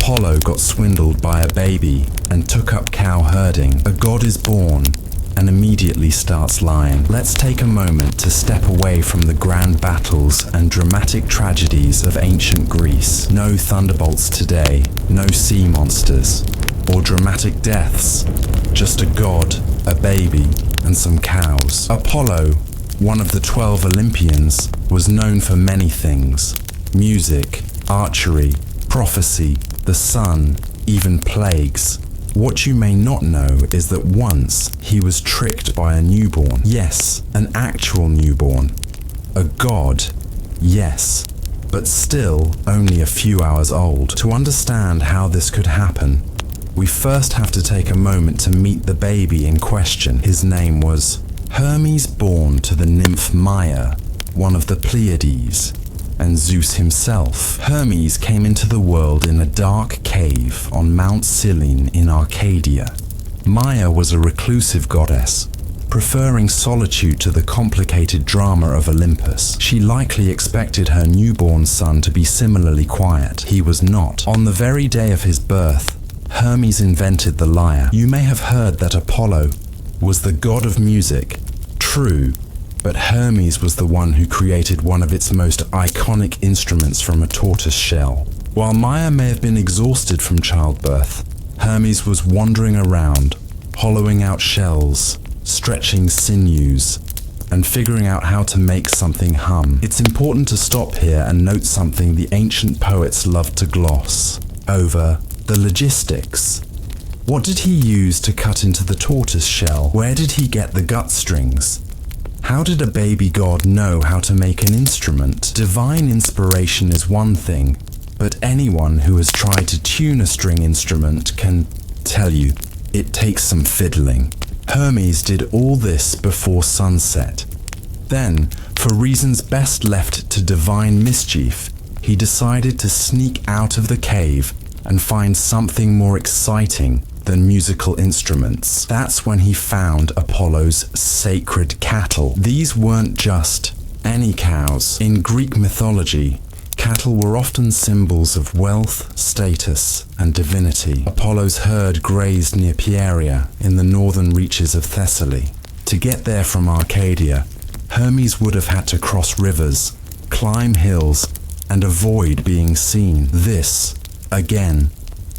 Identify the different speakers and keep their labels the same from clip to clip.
Speaker 1: Apollo got swindled by a baby and took up cow herding. A god is born and immediately starts lying. Let's take a moment to step away from the grand battles and dramatic tragedies of ancient Greece. No thunderbolts today, no sea monsters, or dramatic deaths. Just a god, a baby, and some cows. Apollo, one of the 12 Olympians, was known for many things: music, archery, prophecy, the sun, even plagues. What you may not know is that once he was tricked by a newborn. Yes, an actual newborn. A god, yes, but still only a few hours old. To understand how this could happen, we first have to take a moment to meet the baby in question. His name was Hermes, born to the nymph Maia, one of the Pleiades, and Zeus himself. Hermes came into the world in a dark cave on Mount Cyllene in Arcadia. Maia was a reclusive goddess, preferring solitude to the complicated drama of Olympus. She likely expected her newborn son to be similarly quiet. He was not. On the very day of his birth, Hermes invented the lyre. You may have heard that Apollo was the god of music. True, but Hermes was the one who created one of its most iconic instruments from a tortoise shell. While Maia may have been exhausted from childbirth, Hermes was wandering around, hollowing out shells, stretching sinews, and figuring out how to make something hum. It's important to stop here and note something the ancient poets loved to gloss over: the logistics. What did he use to cut into the tortoise shell? Where did he get the gut strings? How did a baby god know how to make an instrument? Divine inspiration is one thing, but anyone who has tried to tune a string instrument can tell you it takes some fiddling. Hermes did all this before sunset. Then, for reasons best left to divine mischief, he decided to sneak out of the cave and find something more exciting than musical instruments. That's when he found Apollo's sacred cattle. These weren't just any cows. In Greek mythology, cattle were often symbols of wealth, status, and divinity. Apollo's herd grazed near Pieria in the northern reaches of Thessaly. To get there from Arcadia, Hermes would have had to cross rivers, climb hills, and avoid being seen. This, again,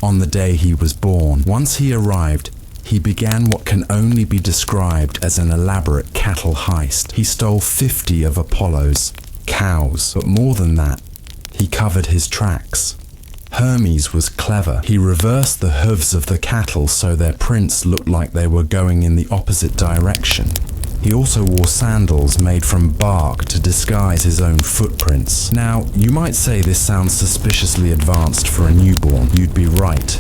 Speaker 1: on the day he was born. Once he arrived, he began what can only be described as an elaborate cattle heist. He stole 50 of Apollo's cows, but more than that, he covered his tracks. Hermes was clever. He reversed the hooves of the cattle so their prints looked like they were going in the opposite direction. He also wore sandals made from bark to disguise his own footprints. Now, you might say this sounds suspiciously advanced for a newborn. You'd be right.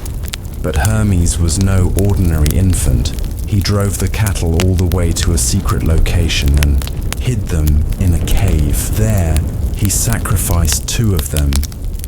Speaker 1: But Hermes was no ordinary infant. He drove the cattle all the way to a secret location and hid them in a cave. There, he sacrificed 2 of them,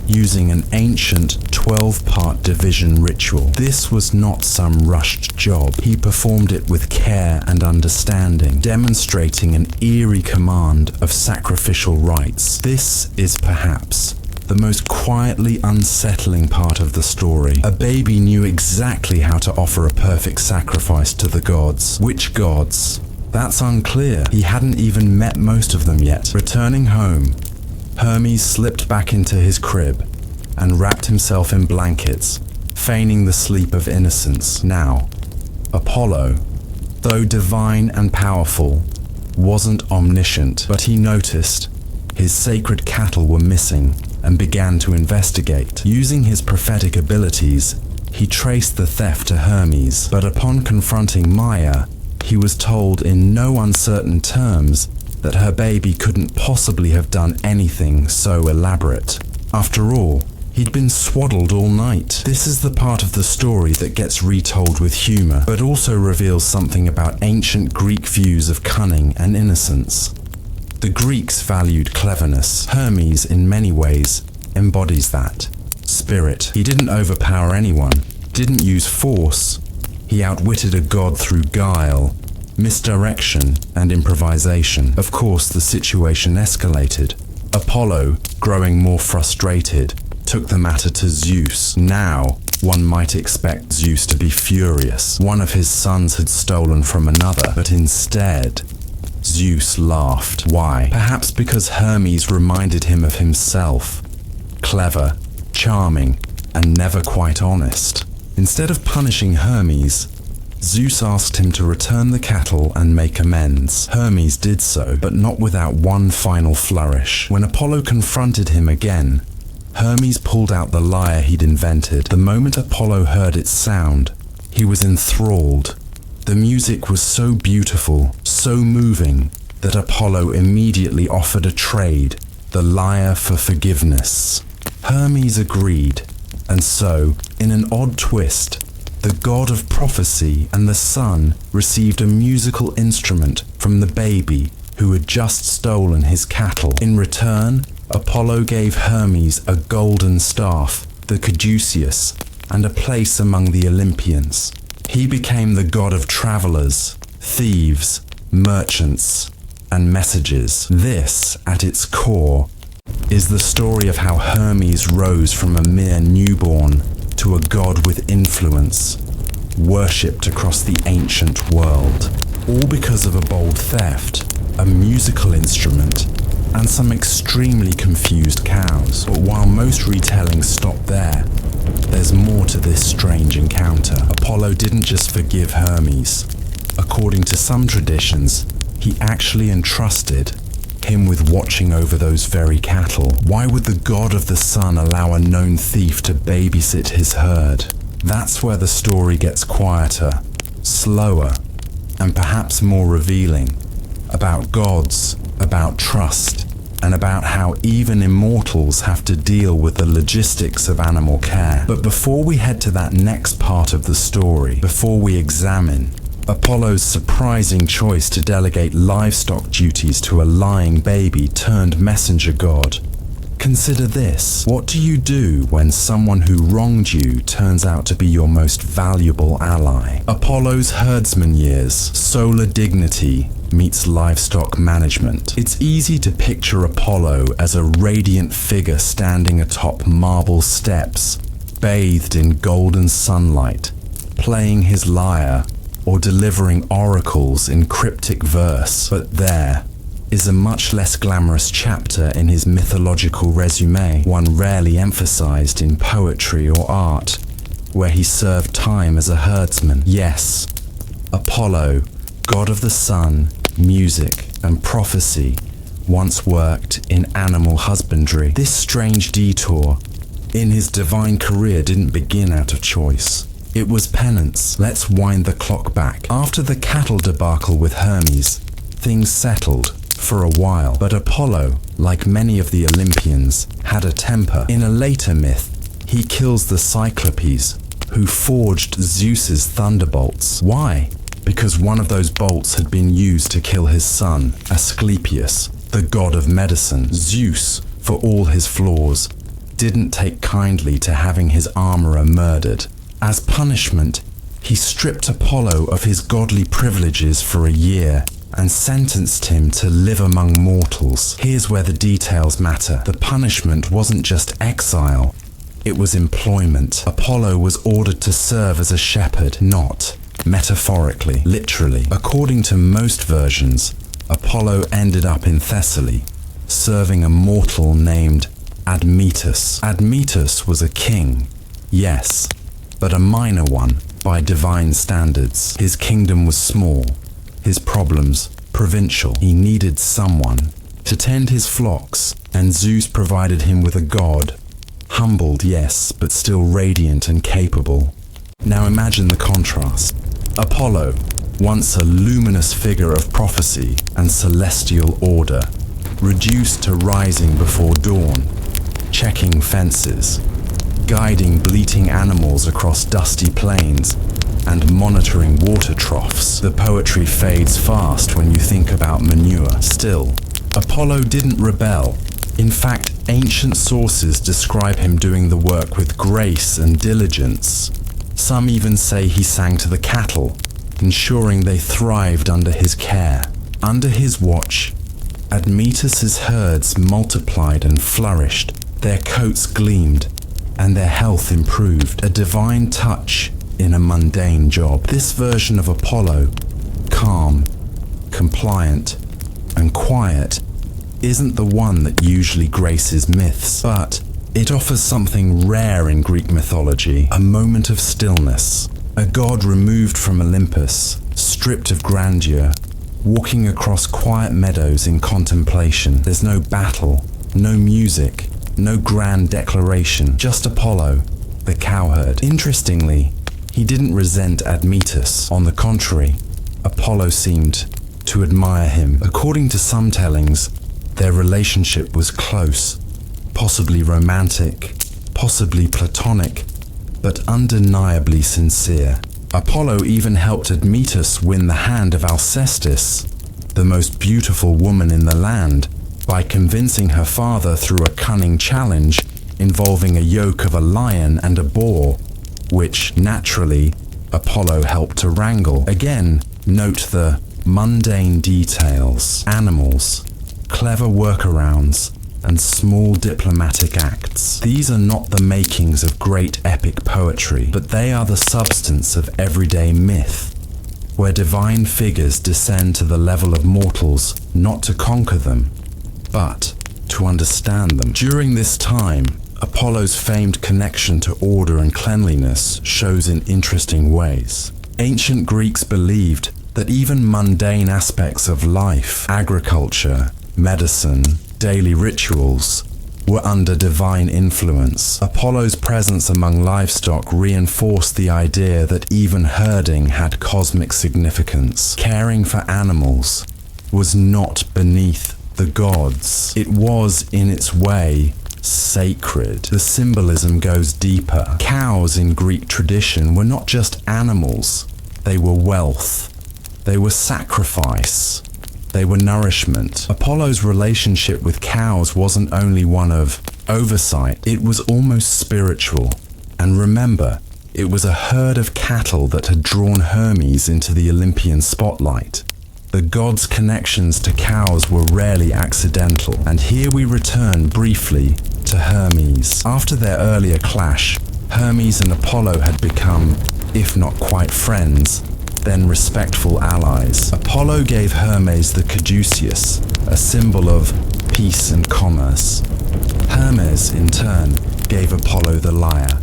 Speaker 1: using an ancient 12-part division ritual. This was not some rushed job. He performed it with care and understanding, demonstrating an eerie command of sacrificial rites. This is perhaps the most quietly unsettling part of the story. A baby knew exactly how to offer a perfect sacrifice to the gods. Which gods? That's unclear. He hadn't even met most of them yet. Returning home, Hermes slipped back into his crib and wrapped himself in blankets, feigning the sleep of innocence. Now, Apollo, though divine and powerful, wasn't omniscient, but he noticed his sacred cattle were missing and began to investigate. Using his prophetic abilities, he traced the theft to Hermes, but upon confronting Maia, he was told in no uncertain terms that her baby couldn't possibly have done anything so elaborate. After all, he'd been swaddled all night. This is the part of the story that gets retold with humor, but also reveals something about ancient Greek views of cunning and innocence. The Greeks valued cleverness. Hermes, in many ways, embodies that spirit. He didn't overpower anyone, didn't use force. He outwitted a god through guile, misdirection, and improvisation. Of course, the situation escalated. Apollo, growing more frustrated, took the matter to Zeus. Now, one might expect Zeus to be furious. One of his sons had stolen from another, but instead, Zeus laughed. Why? Perhaps because Hermes reminded him of himself. Clever, charming, and never quite honest. Instead of punishing Hermes, Zeus asked him to return the cattle and make amends. Hermes did so, but not without one final flourish. When Apollo confronted him again, Hermes pulled out the lyre he'd invented. The moment Apollo heard its sound, he was enthralled. The music was so beautiful, so moving, that Apollo immediately offered a trade, the lyre for forgiveness. Hermes agreed, and so, in an odd twist, the god of prophecy and the sun received a musical instrument from the baby who had just stolen his cattle. In return, Apollo gave Hermes a golden staff, the caduceus, and a place among the Olympians. He became the god of travelers, thieves, merchants, and messages. This, at its core, is the story of how Hermes rose from a mere newborn to a god with influence, worshipped across the ancient world, all because of a bold theft, a musical instrument, and some extremely confused cows. But while most retellings stop there, there's more to this strange encounter. Apollo didn't just forgive Hermes. According to some traditions, he actually entrusted him with watching over those very cattle. Why would the god of the sun allow a known thief to babysit his herd? That's where the story gets quieter, slower, and perhaps more revealing. About gods, about trust, and about how even immortals have to deal with the logistics of animal care. But before we head to that next part of the story, before we examine Apollo's surprising choice to delegate livestock duties to a lying baby turned messenger god, consider this. What do you do when someone who wronged you turns out to be your most valuable ally? Apollo's herdsman years, solar dignity, meets livestock management. It's easy to picture Apollo as a radiant figure standing atop marble steps, bathed in golden sunlight, playing his lyre or delivering oracles in cryptic verse. But there is a much less glamorous chapter in his mythological resume, one rarely emphasized in poetry or art, where he served time as a herdsman. Yes, Apollo, god of the sun, music, and prophecy, once worked in animal husbandry. This strange detour in his divine career didn't begin out of choice. It was penance. Let's wind the clock back. After the cattle debacle with Hermes, things settled for a while. But Apollo, like many of the Olympians, had a temper. In a later myth, he kills the Cyclopes, who forged Zeus's thunderbolts. Why? Because one of those bolts had been used to kill his son, Asclepius, the god of medicine. Zeus, for all his flaws, didn't take kindly to having his armorer murdered. As punishment, he stripped Apollo of his godly privileges for a year and sentenced him to live among mortals. Here's where the details matter. The punishment wasn't just exile, it was employment. Apollo was ordered to serve as a shepherd, not metaphorically, literally. According to most versions, Apollo ended up in Thessaly, serving a mortal named Admetus. Admetus was a king, yes, but a minor one by divine standards. His kingdom was small, his problems provincial. He needed someone to tend his flocks, and Zeus provided him with a god, humbled, yes, but still radiant and capable. Now imagine the contrast. Apollo, once a luminous figure of prophecy and celestial order, reduced to rising before dawn, checking fences, guiding bleating animals across dusty plains, and monitoring water troughs. The poetry fades fast when you think about manure. Still, Apollo didn't rebel. In fact, ancient sources describe him doing the work with grace and diligence. Some even say he sang to the cattle, ensuring they thrived under his care. Under his watch, Admetus's herds multiplied and flourished. Their coats gleamed, and their health improved. A divine touch in a mundane job. This version of Apollo, calm, compliant, and quiet, isn't the one that usually graces myths, but it offers something rare in Greek mythology, a moment of stillness. A god removed from Olympus, stripped of grandeur, walking across quiet meadows in contemplation. There's no battle, no music, no grand declaration, just Apollo, the cowherd. Interestingly, he didn't resent Admetus. On the contrary, Apollo seemed to admire him. According to some tellings, their relationship was close, possibly romantic, possibly platonic, but undeniably sincere. Apollo even helped Admetus win the hand of Alcestis, the most beautiful woman in the land, by convincing her father through a cunning challenge involving a yoke of a lion and a boar, which, naturally, Apollo helped to wrangle. Again, note the mundane details, animals, clever workarounds, and small diplomatic acts. These are not the makings of great epic poetry, but they are the substance of everyday myth, where divine figures descend to the level of mortals not to conquer them, but to understand them. During this time, Apollo's famed connection to order and cleanliness shows in interesting ways. Ancient Greeks believed that even mundane aspects of life, agriculture, medicine, daily rituals, were under divine influence. Apollo's presence among livestock reinforced the idea that even herding had cosmic significance. Caring for animals was not beneath the gods. It was, in its way, sacred. The symbolism goes deeper. Cows in Greek tradition were not just animals, they were wealth. They were sacrifice. They were nourishment. Apollo's relationship with cows wasn't only one of oversight, it was almost spiritual. And remember, it was a herd of cattle that had drawn Hermes into the Olympian spotlight. The gods' connections to cows were rarely accidental, and here we return briefly to Hermes. After their earlier clash, Hermes and Apollo had become, if not quite friends, then respectful allies. Apollo gave Hermes the caduceus, a symbol of peace and commerce. Hermes, in turn, gave Apollo the lyre.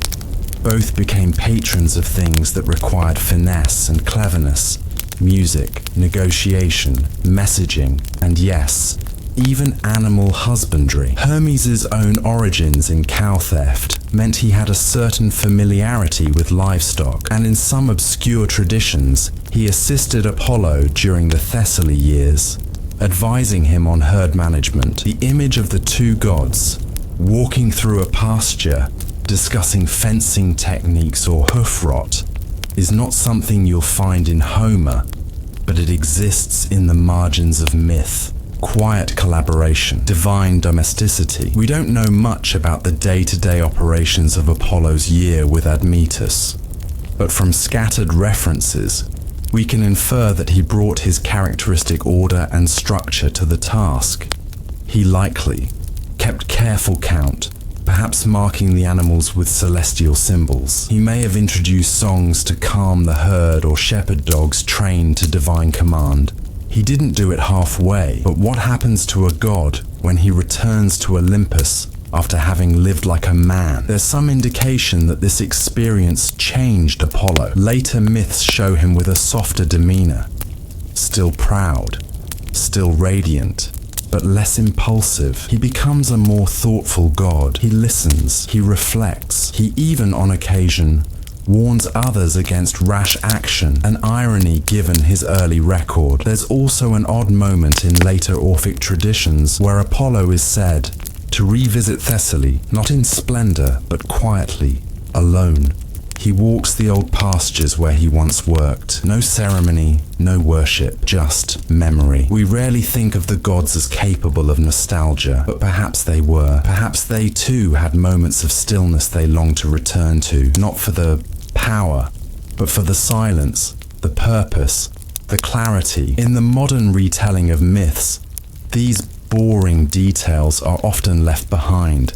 Speaker 1: Both became patrons of things that required finesse and cleverness, music, negotiation, messaging, and yes, even animal husbandry. Hermes' own origins in cow theft meant he had a certain familiarity with livestock, and in some obscure traditions, he assisted Apollo during the Thessaly years, advising him on herd management. The image of the two gods, walking through a pasture, discussing fencing techniques or hoof rot, is not something you'll find in Homer, but it exists in the margins of myth. Quiet collaboration, divine domesticity. We don't know much about the day-to-day operations of Apollo's year with Admetus, but from scattered references, we can infer that he brought his characteristic order and structure to the task. He likely kept careful count, perhaps marking the animals with celestial symbols. He may have introduced songs to calm the herd or shepherd dogs trained to divine command. He didn't do it halfway, but what happens to a god when he returns to Olympus after having lived like a man? There's some indication that this experience changed Apollo. Later myths show him with a softer demeanor, still proud, still radiant, but less impulsive. He becomes a more thoughtful god. He listens, he reflects, he even on occasion warns others against rash action, an irony given his early record. There's also an odd moment in later Orphic traditions where Apollo is said to revisit Thessaly, not in splendor, but quietly, alone. He walks the old pastures where he once worked. No ceremony, no worship, just memory. We rarely think of the gods as capable of nostalgia, but perhaps they were. Perhaps they too had moments of stillness they longed to return to, not for the power, but for the silence, the purpose, the clarity. In the modern retelling of myths, these boring details are often left behind.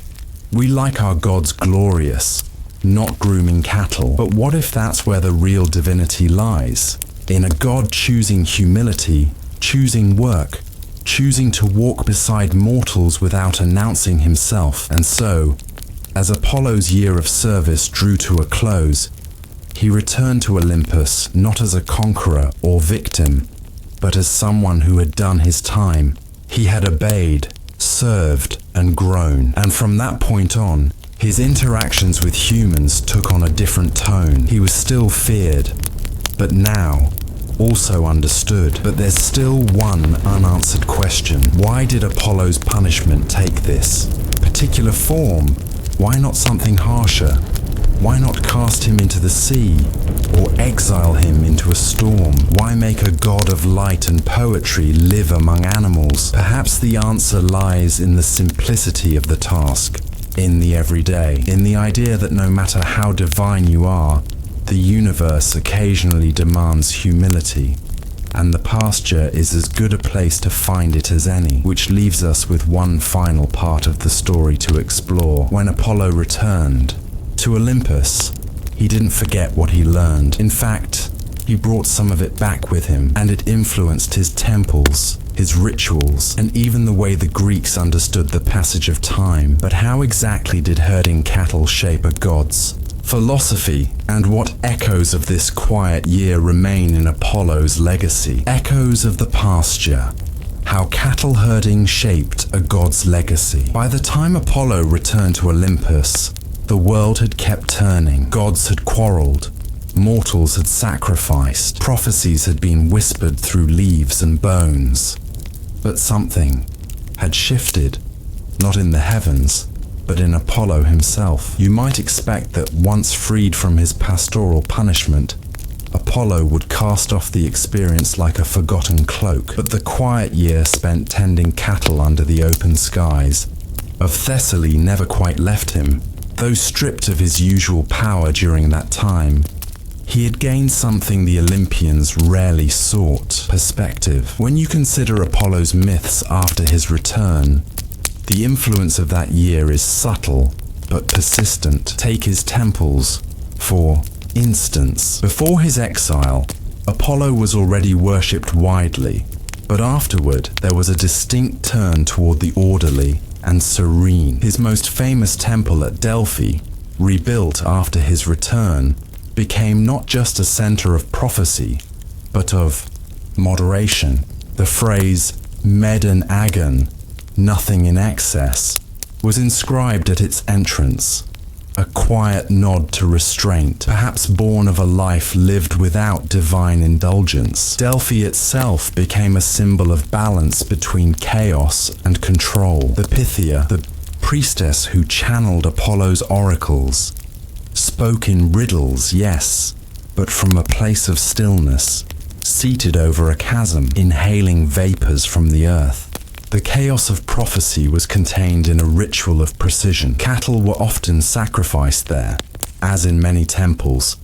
Speaker 1: We like our gods glorious, not grooming cattle. But what if that's where the real divinity lies? In a god choosing humility, choosing work, choosing to walk beside mortals without announcing himself. And so, as Apollo's year of service drew to a close, he returned to Olympus not as a conqueror or victim, but as someone who had done his time. He had obeyed, served, and grown. And from that point on, his interactions with humans took on a different tone. He was still feared, but now also understood. But there's still one unanswered question. Why did Apollo's punishment take this particular form? Why not something harsher? Why not cast him into the sea or exile him into a storm? Why make a god of light and poetry live among animals? Perhaps the answer lies in the simplicity of the task, in the everyday, in the idea that no matter how divine you are, the universe occasionally demands humility, and the pasture is as good a place to find it as any. Which leaves us with one final part of the story to explore. When Apollo returned to Olympus, he didn't forget what he learned. In fact, he brought some of it back with him, and it influenced his temples, his rituals, and even the way the Greeks understood the passage of time. But how exactly did herding cattle shape a god's philosophy, and what echoes of this quiet year remain in Apollo's legacy? Echoes of the pasture. How cattle herding shaped a god's legacy. By the time Apollo returned to Olympus, the world had kept turning. Gods had quarreled. Mortals had sacrificed. Prophecies had been whispered through leaves and bones. But something had shifted, not in the heavens, but in Apollo himself. You might expect that once freed from his pastoral punishment, Apollo would cast off the experience like a forgotten cloak. But the quiet year spent tending cattle under the open skies of Thessaly never quite left him. Though stripped of his usual power during that time, he had gained something the Olympians rarely sought: perspective. When you consider Apollo's myths after his return, the influence of that year is subtle but persistent. Take his temples, for instance. Before his exile, Apollo was already worshipped widely, but afterward there was a distinct turn toward the orderly and serene. His most famous temple at Delphi, rebuilt after his return, became not just a center of prophecy, but of moderation. The phrase "Medon Agon," nothing in excess, was inscribed at its entrance, a quiet nod to restraint, perhaps born of a life lived without divine indulgence. Delphi itself became a symbol of balance between chaos and control. The Pythia, the priestess who channeled Apollo's oracles, spoke in riddles, yes, but from a place of stillness, seated over a chasm, inhaling vapors from the earth. The chaos of prophecy was contained in a ritual of precision. Cattle were often sacrificed there, as in many temples,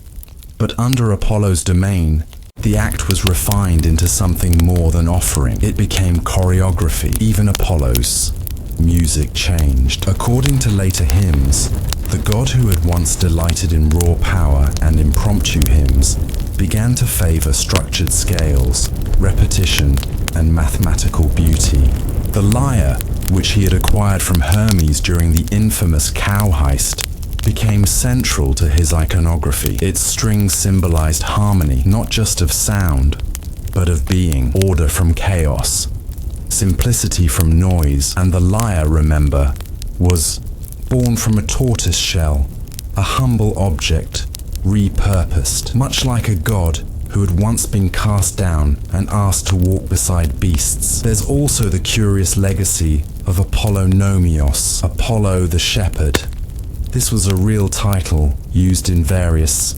Speaker 1: but under Apollo's domain, the act was refined into something more than offering. It became choreography. Even Apollo's music changed. According to later hymns, the god who had once delighted in raw power and impromptu hymns began to favor structured scales, repetition, and mathematical beauty. The lyre, which he had acquired from Hermes during the infamous cow heist, became central to his iconography. Its strings symbolized harmony, not just of sound, but of being, order from chaos, simplicity from noise. And the lyre, remember, was born from a tortoise shell, a humble object, repurposed, much like a god who had once been cast down and asked to walk beside beasts. There's also the curious legacy of Apollonomios, Apollo the shepherd. This was a real title used in various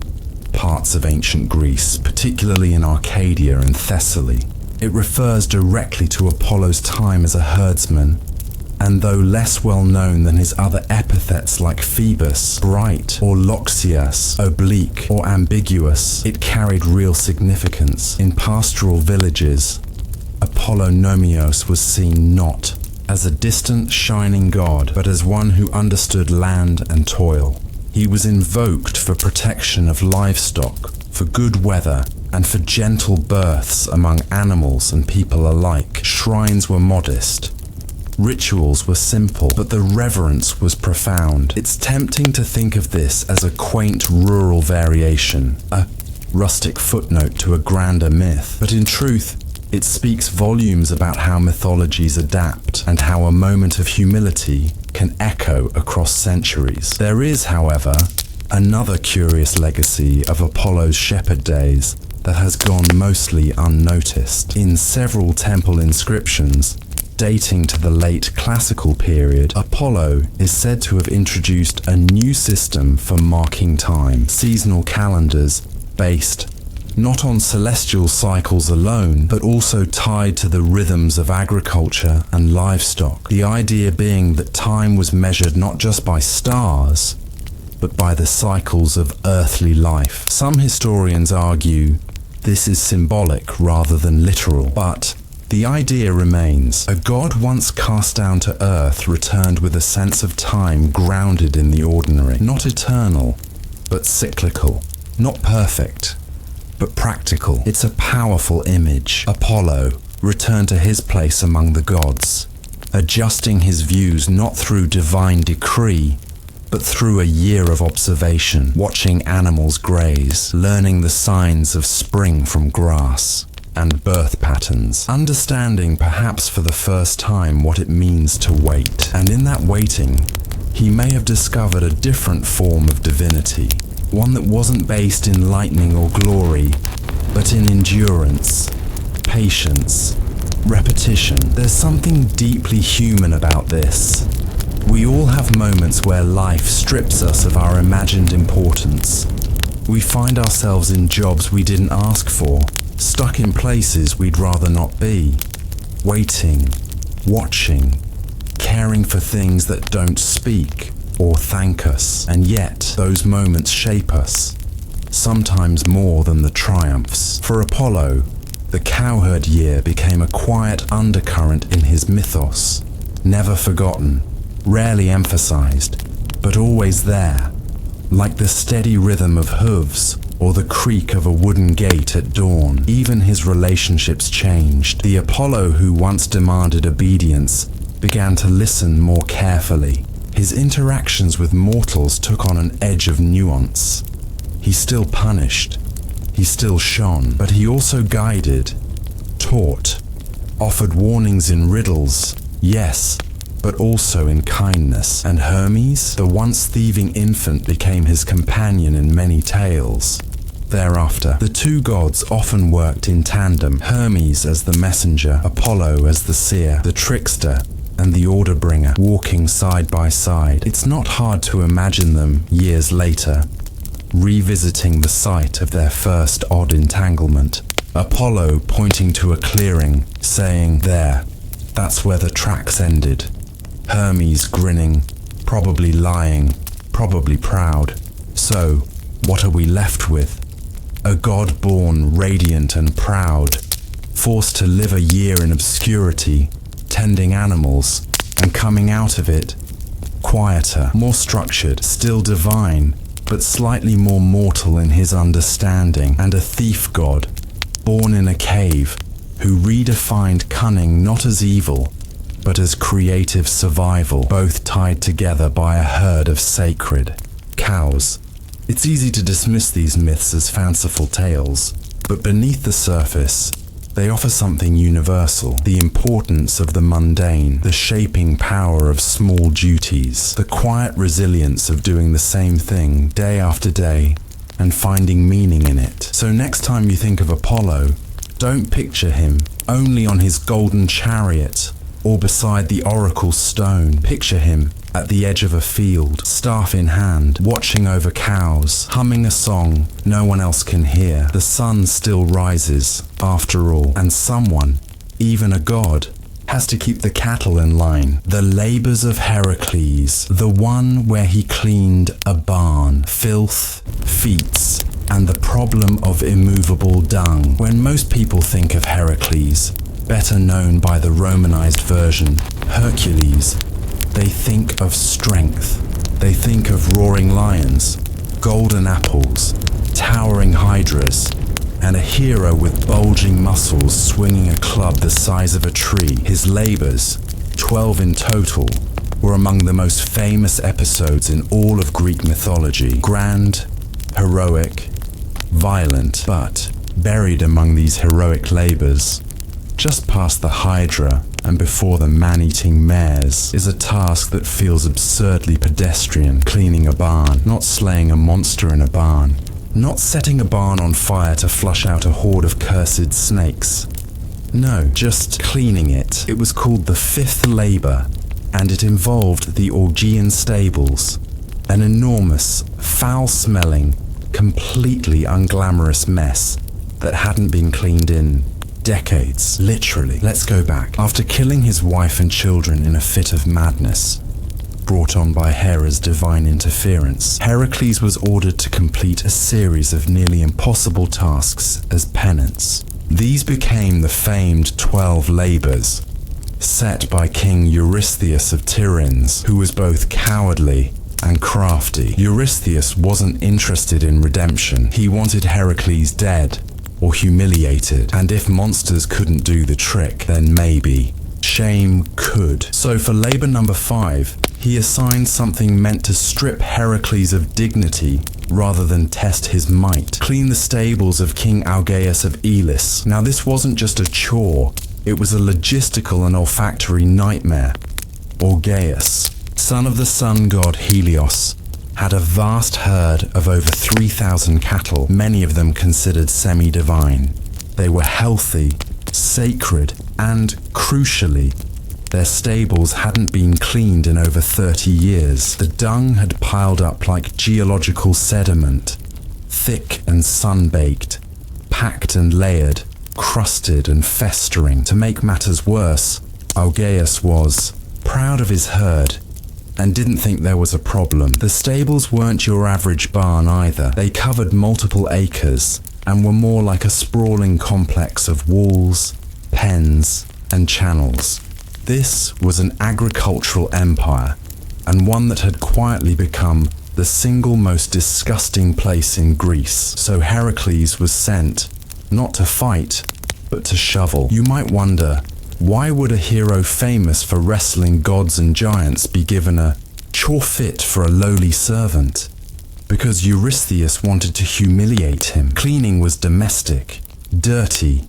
Speaker 1: parts of ancient Greece, particularly in Arcadia and Thessaly. It refers directly to Apollo's time as a herdsman, and though less well known than his other epithets like Phoebus, bright, or Loxias, oblique, or ambiguous, it carried real significance. In pastoral villages, Apollonomios was seen not as a distant, shining god, but as one who understood land and toil. He was invoked for protection of livestock, for good weather, and for gentle births among animals and people alike. Shrines were modest. Rituals were simple, but the reverence was profound. It's tempting to think of this as a quaint rural variation, a rustic footnote to a grander myth, but in truth, it speaks volumes about how mythologies adapt and how a moment of humility can echo across centuries. There is, however, another curious legacy of Apollo's shepherd days that has gone mostly unnoticed. In several temple inscriptions, dating to the late classical period, Apollo is said to have introduced a new system for marking time, seasonal calendars based not on celestial cycles alone, but also tied to the rhythms of agriculture and livestock. The idea being that time was measured not just by stars, but by the cycles of earthly life. Some historians argue this is symbolic rather than literal, but the idea remains. A god once cast down to earth returned with a sense of time grounded in the ordinary, not eternal, but cyclical, not perfect, but practical. It's a powerful image. Apollo returned to his place among the gods, adjusting his views not through divine decree, but through a year of observation, watching animals graze, learning the signs of spring from grass and birth patterns, understanding perhaps for the first time what it means to wait. And in that waiting, he may have discovered a different form of divinity, one that wasn't based in lightning or glory, but in endurance, patience, repetition. There's something deeply human about this. We all have moments where life strips us of our imagined importance. We find ourselves in jobs we didn't ask for, stuck in places we'd rather not be, waiting, watching, caring for things that don't speak or thank us, and yet those moments shape us, sometimes more than the triumphs. For Apollo, the cowherd year became a quiet undercurrent in his mythos, never forgotten, rarely emphasized, but always there, like the steady rhythm of hooves or the creak of a wooden gate at dawn. Even his relationships changed. The Apollo who once demanded obedience began to listen more carefully. His interactions with mortals took on an edge of nuance. He still punished, he still shone, but he also guided, taught, offered warnings in riddles, yes, but also in kindness. And Hermes, the once thieving infant, became his companion in many tales. Thereafter, the two gods often worked in tandem, Hermes as the messenger, Apollo as the seer, the trickster, and the order bringer, walking side by side. It's not hard to imagine them, years later, revisiting the site of their first odd entanglement. Apollo pointing to a clearing, saying, "There, that's where the tracks ended." Hermes grinning, probably lying, probably proud. So, what are we left with? A god born radiant and proud, forced to live a year in obscurity, tending animals, and coming out of it quieter, more structured, still divine, but slightly more mortal in his understanding, and a thief god, born in a cave, who redefined cunning not as evil, but as creative survival, both tied together by a herd of sacred cows. It's easy to dismiss these myths as fanciful tales, but beneath the surface, they offer something universal: the importance of the mundane, the shaping power of small duties, the quiet resilience of doing the same thing day after day and finding meaning in it. So next time you think of Apollo, don't picture him only on his golden chariot or beside the oracle stone. Picture him at the edge of a field, staff in hand, watching over cows, humming a song no one else can hear. The sun still rises, after all, and someone, even a god, has to keep the cattle in line. The labors of Heracles, the one where he cleaned a barn, filth, feats, and the problem of immovable dung. When most people think of Heracles, better known by the Romanized version Hercules, they think of strength. They think of roaring lions, golden apples, towering hydras, and a hero with bulging muscles swinging a club the size of a tree. His labors, 12 in total, were among the most famous episodes in all of Greek mythology. Grand, heroic, violent, but buried among these heroic labors, just past the Hydra and before the man-eating mares, is a task that feels absurdly pedestrian. Cleaning a barn, not slaying a monster in a barn, not setting a barn on fire to flush out a horde of cursed snakes. No, just cleaning it. It was called the fifth labor, and it involved the Augean stables, an enormous, foul-smelling, completely unglamorous mess that hadn't been cleaned in decades, literally. Let's go back. After killing his wife and children in a fit of madness, brought on by Hera's divine interference, Heracles was ordered to complete a series of nearly impossible tasks as penance. These became the famed 12 labors, set by King Eurystheus of Tiryns, who was both cowardly and crafty. Eurystheus wasn't interested in redemption. He wanted Heracles dead or humiliated, and if monsters couldn't do the trick, then maybe shame could. So for labor number 5, he assigned something meant to strip Heracles of dignity rather than test his might. Clean the stables of King Augeas of Elis. Now this wasn't just a chore, it was a logistical and olfactory nightmare. Augeas, son of the sun god Helios, had a vast herd of over 3,000 cattle, many of them considered semi-divine. They were healthy, sacred, and, crucially, their stables hadn't been cleaned in over 30 years. The dung had piled up like geological sediment, thick and sun-baked, packed and layered, crusted and festering. To make matters worse, Augeas was proud of his herd and didn't think there was a problem. The stables weren't your average barn either. They covered multiple acres and were more like a sprawling complex of walls, pens, and channels. This was an agricultural empire, and one that had quietly become the single most disgusting place in Greece. So Heracles was sent not to fight, but to shovel. You might wonder, why would a hero famous for wrestling gods and giants be given a chore fit for a lowly servant? Because Eurystheus wanted to humiliate him. Cleaning was domestic, dirty,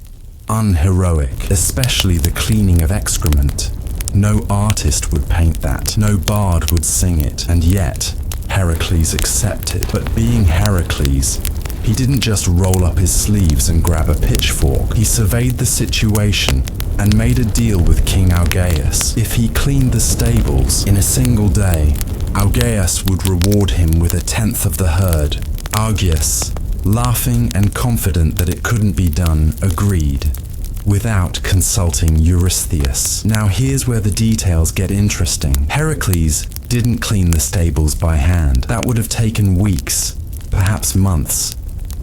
Speaker 1: unheroic, especially the cleaning of excrement. No artist would paint that, no bard would sing it, and yet Heracles accepted. But being Heracles, he didn't just roll up his sleeves and grab a pitchfork. He surveyed the situation and made a deal with King Augeas. If he cleaned the stables in a single day, Augeas would reward him with 1/10 of the herd. Augeas, laughing and confident that it couldn't be done, agreed, without consulting Eurystheus. Now here's where the details get interesting. Heracles didn't clean the stables by hand. That would have taken weeks, perhaps months,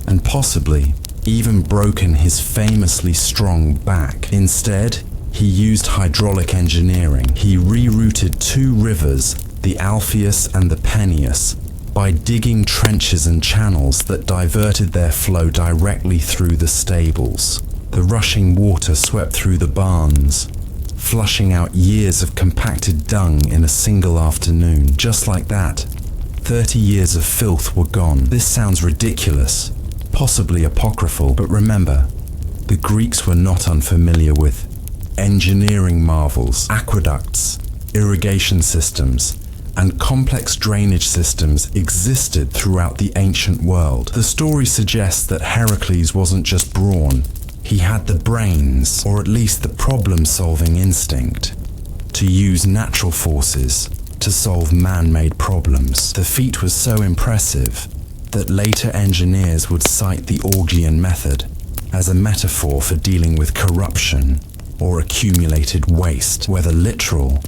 Speaker 1: and possibly even broken his famously strong back. Instead, he used hydraulic engineering. He rerouted 2 rivers, the Alpheus and the Peneus, by digging trenches and channels that diverted their flow directly through the stables. The rushing water swept through the barns, flushing out years of compacted dung in a single afternoon. Just like that, 30 years of filth were gone. This sounds ridiculous, possibly apocryphal, but remember, the Greeks were not unfamiliar with engineering marvels. Aqueducts, irrigation systems, and complex drainage systems existed throughout the ancient world. The story suggests that Heracles wasn't just brawn, he had the brains, or at least the problem-solving instinct, to use natural forces to solve man-made problems. The feat was so impressive that later engineers would cite the Augean method as a metaphor for dealing with corruption or accumulated waste, whether literal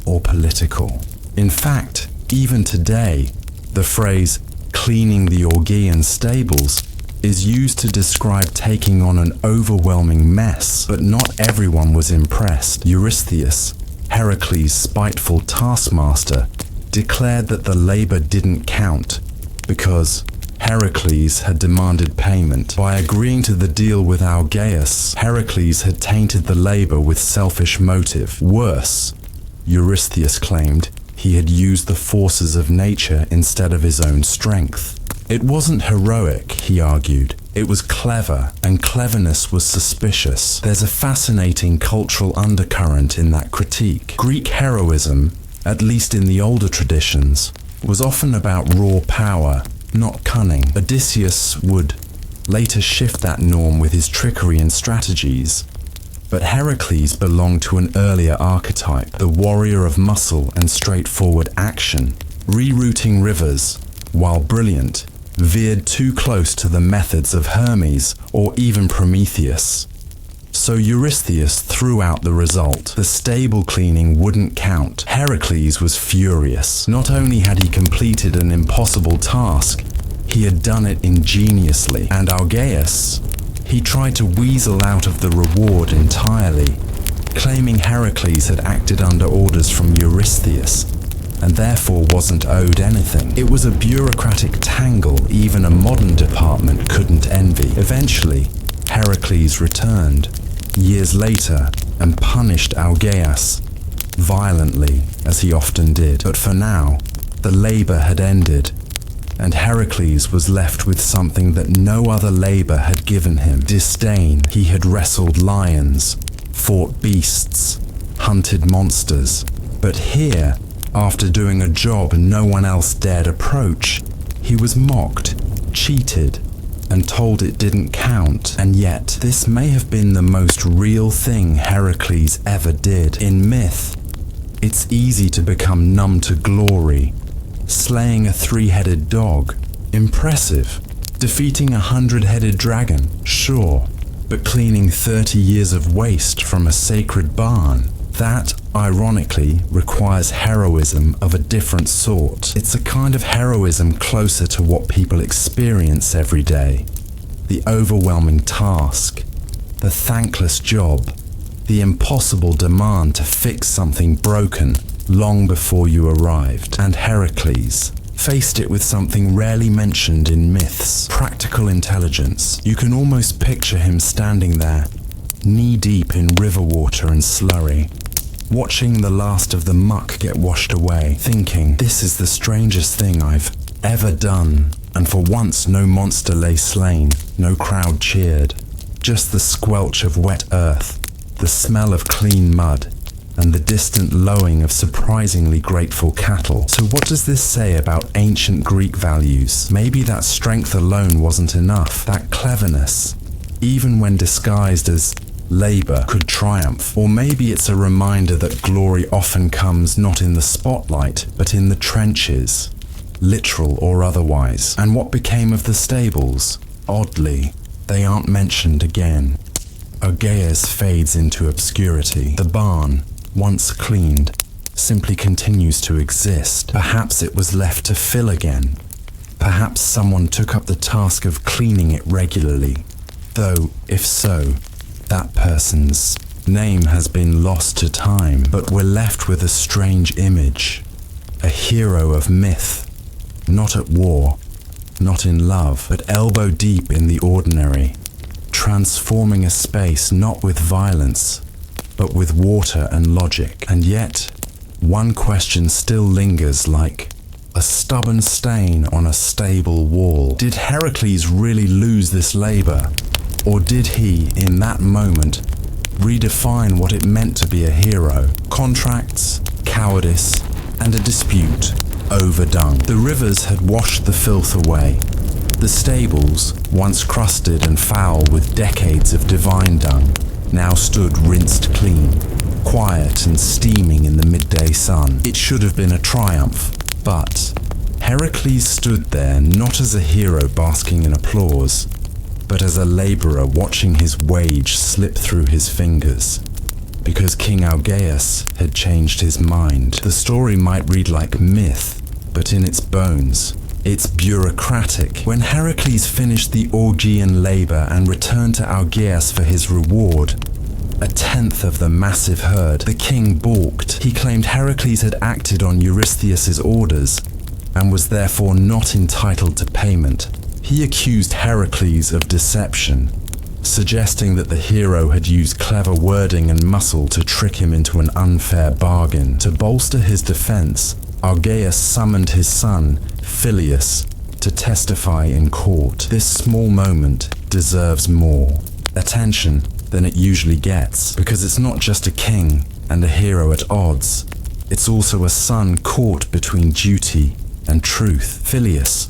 Speaker 1: or political. In fact, even today, the phrase cleaning the Augean stables is used to describe taking on an overwhelming mess, but not everyone was impressed. Eurystheus Heracles' spiteful taskmaster declared that the labor didn't count because Heracles had demanded payment. By agreeing to the deal with Algaeus, Heracles had tainted the labor with selfish motive. Worse, Eurystheus claimed he had used the forces of nature instead of his own strength. It wasn't heroic, he argued. It was clever, and cleverness was suspicious. There's a fascinating cultural undercurrent in that critique. Greek heroism, at least in the older traditions, was often about raw power, not cunning. Odysseus would later shift that norm with his trickery and strategies. But Heracles belonged to an earlier archetype, the warrior of muscle and straightforward action. Rerouting rivers, while brilliant, veered too close to the methods of Hermes or even Prometheus. So Eurystheus threw out the result. The stable cleaning wouldn't count. Heracles was furious. Not only had he completed an impossible task, he had done it ingeniously. And Algaeus, he tried to weasel out of the reward entirely, claiming Heracles had acted under orders from Eurystheus and therefore wasn't owed anything. It was a bureaucratic tangle even a modern department couldn't envy. Eventually, Heracles returned, years later, and punished Algaeus violently, as he often did. But for now, the labor had ended, and Heracles was left with something that no other labor had given him: disdain. He had wrestled lions, fought beasts, hunted monsters. But here, after doing a job no one else dared approach, he was mocked, cheated, and told it didn't count. And yet, this may have been the most real thing Heracles ever did. In myth, it's easy to become numb to glory. Slaying a 3-headed dog, impressive. Defeating a 100-headed dragon, sure. But cleaning 30 years of waste from a sacred barn, that, ironically, requires heroism of a different sort. It's a kind of heroism closer to what people experience every day. The overwhelming task, the thankless job, the impossible demand to fix something broken long before you arrived. And Heracles faced it with something rarely mentioned in myths: practical intelligence. You can almost picture him standing there, knee-deep in river water and slurry, watching the last of the muck get washed away, thinking, this is the strangest thing I've ever done. And for once no monster lay slain, no crowd cheered, just the squelch of wet earth, the smell of clean mud, and the distant lowing of surprisingly grateful cattle. So what does this say about ancient Greek values? Maybe that strength alone wasn't enough, that cleverness, even when disguised as labor, could triumph. Or maybe it's a reminder that glory often comes not in the spotlight, but in the trenches, literal or otherwise. And what became of the stables? Oddly, they aren't mentioned again. Algaeus fades into obscurity. The barn, once cleaned, simply continues to exist. Perhaps it was left to fill again. Perhaps someone took up the task of cleaning it regularly. Though, if so, that person's name has been lost to time. But we're left with a strange image. A hero of myth, not at war, not in love, but elbow deep in the ordinary, transforming a space not with violence, but with water and logic. And yet, one question still lingers like a stubborn stain on a stable wall. Did Heracles really lose this labor? Or did he, in that moment, redefine what it meant to be a hero? Contracts, cowardice, and a dispute overdone. The rivers had washed the filth away. The stables, once crusted and foul with decades of divine dung, now stood rinsed clean, quiet and steaming in the midday sun. It should have been a triumph, but Heracles stood there not as a hero basking in applause, but as a laborer watching his wage slip through his fingers. Because King Algaeus had changed his mind. The story might read like myth, but in its bones, it's bureaucratic. When Heracles finished the Augean labor and returned to Algaeus for his reward, a tenth of the massive herd. The king balked. He claimed Heracles had acted on Eurystheus's orders and was therefore not entitled to payment. He accused Heracles of deception, suggesting that the hero had used clever wording and muscle to trick him into an unfair bargain. To bolster his defense, Argeus summoned his son, Phileus, to testify in court. This small moment deserves more attention than it usually gets, because it's not just a king and a hero at odds. It's also a son caught between duty and truth. Phileus,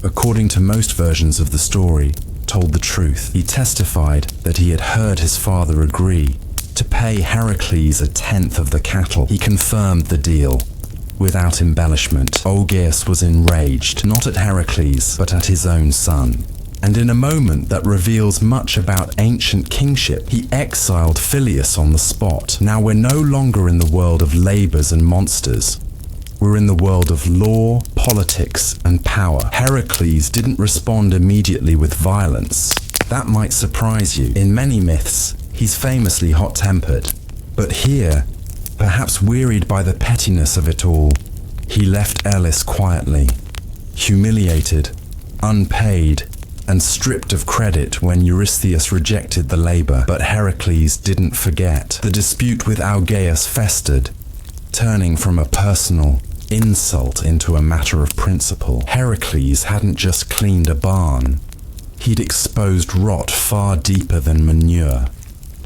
Speaker 1: according to most versions of the story, told the truth. He testified that he had heard his father agree to pay Heracles a tenth of the cattle. He confirmed the deal without embellishment. Argeus was enraged, not at Heracles, but at his own son. And in a moment that reveals much about ancient kingship, he exiled Phileus on the spot. Now we're no longer in the world of labors and monsters. We're in the world of law, politics, and power. Heracles didn't respond immediately with violence. That might surprise you. In many myths, he's famously hot-tempered. But here, perhaps wearied by the pettiness of it all, he left Elis quietly, humiliated, unpaid, and stripped of credit when Eurystheus rejected the labor. But Heracles didn't forget. The dispute with Argeus festered, turning from a personal insult into a matter of principle. Heracles hadn't just cleaned a barn. He'd exposed rot far deeper than manure.